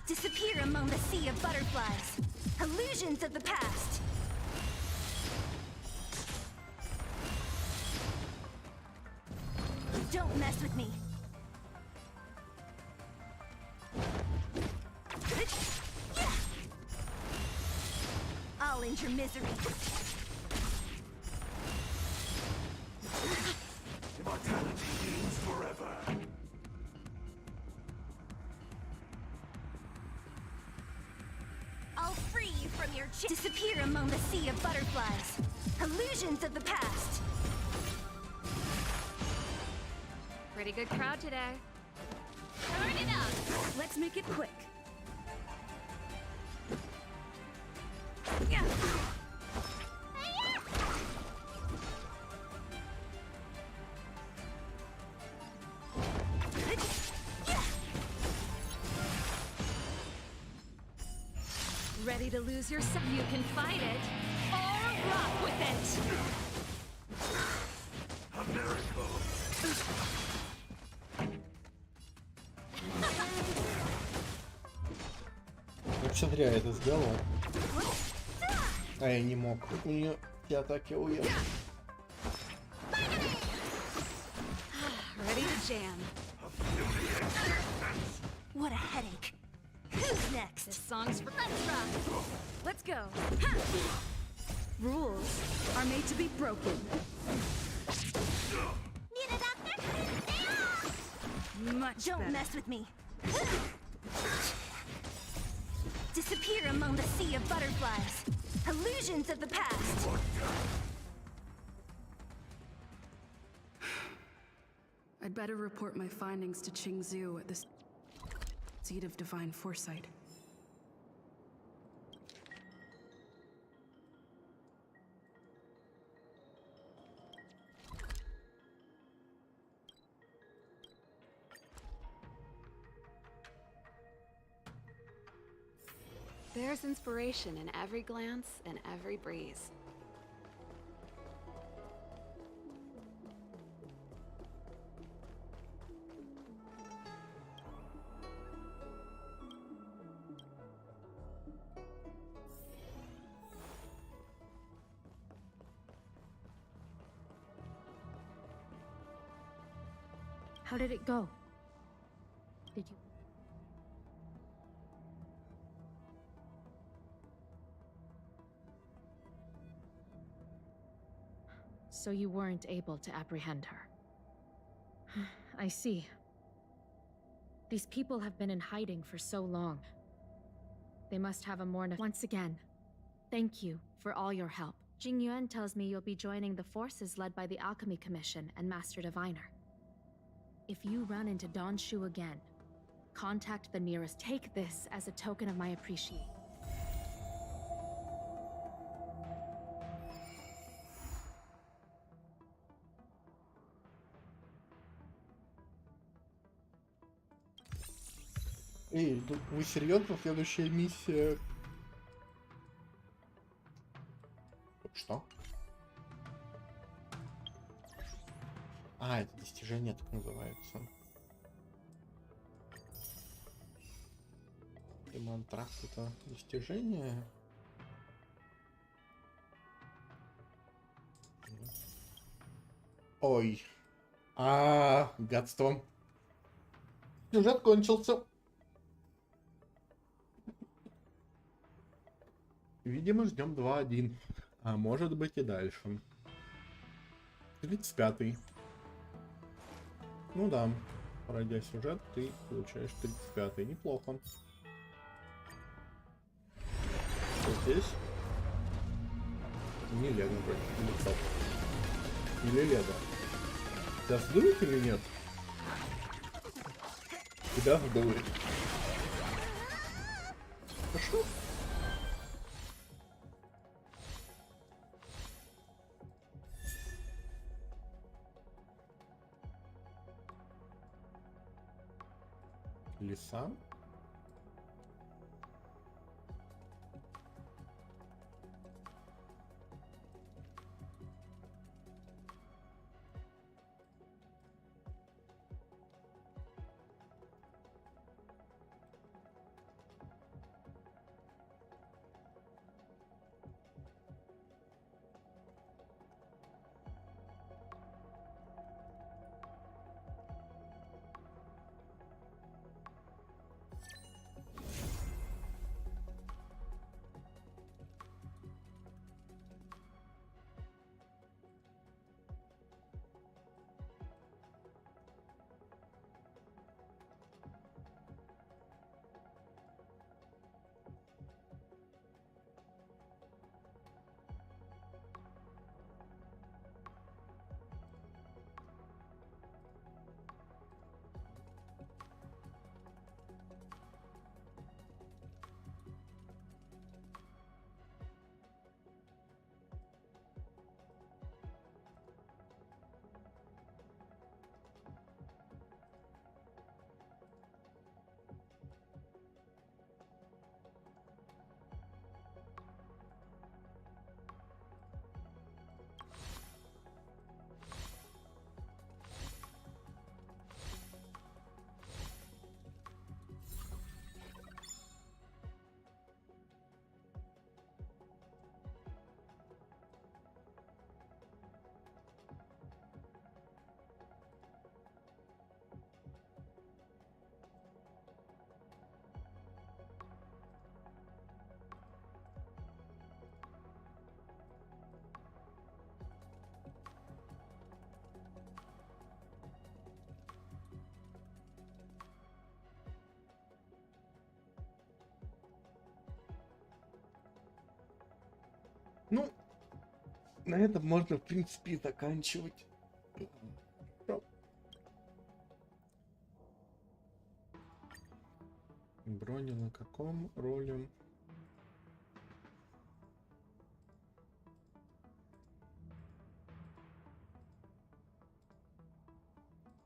Disappear among the sea of butterflies. Illusions of the past. Don't mess with me. I'll end your misery. Immortality means forever. I'll free you from your disappear among the sea of butterflies. Illusions of the past. Pretty good crowd today. Turn it up. Let's make it quick. Ready to lose yourself? You can fight it, or rock with it! A miracle. Вообще зря это сделал. А я не мог. У нее все атаки уехали. Ready to jam. What a headache. Who's next? This song's for Let's Rock! Let's go. Rules are made to be broken. Need a doctor? Don't mess with me. Disappear among the sea of butterflies. Illusions of the past. I'd better report my findings to Qingzhou at the seat of divine foresight. There's inspiration in every glance and every breeze. How did it go? Did you... So you weren't able to apprehend her. I see. These people have been in hiding for so long. They must have a more... Once again, thank you for all your help. Jing Yuan tells me you'll be joining the forces led by the Alchemy Commission and Master Diviner. If you run into Don Shu again, contact the nearest. Take this as a token of my appreciation. Эй, вы серьезно? Следующая миссия... Что? А, это достижение так называется. Демонтракт это достижение. Ой. Гадство. Сюжет кончился. Видимо, ждем 2-1. А может быть и дальше. 35-й. Ну да. Пройдя сюжет, ты получаешь 35-й. Неплохо. Что здесь? Не Лего вроде. Или кто? Или Лего? Тебя сдует или нет? Тебя сдует. Хорошо. Леса. На этом можно, в принципе, и заканчивать. Всё. Броня на каком роли?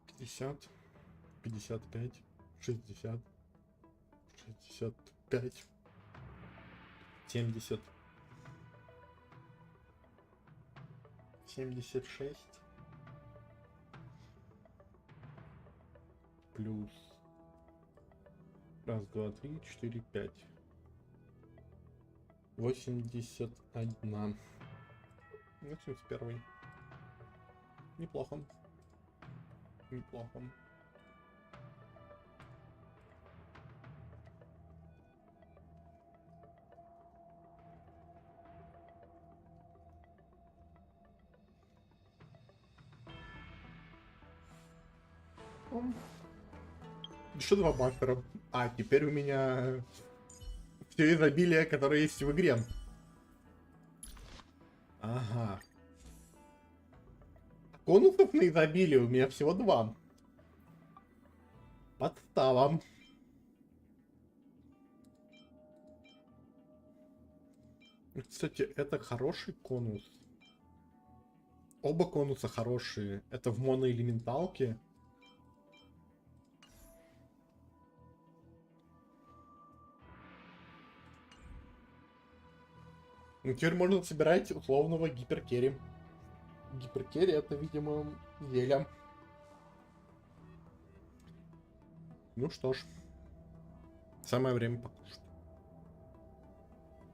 Пятьдесят, 55, 60, 65, 70, 76, плюс раз, два, три, четыре, пять, 81, 81. Неплохо. Неплохо. Еще 2 баффера. А, теперь у меня все изобилие, которое есть в игре. Ага. Конусов на изобилие у меня всего 2. Подстава. Кстати, это хороший конус. Оба конуса хорошие. Это в моноэлементалке. Ну, теперь можно собирать условного гиперкерри. Гиперкерри это, видимо, зелье. Ну что ж. Самое время покушать.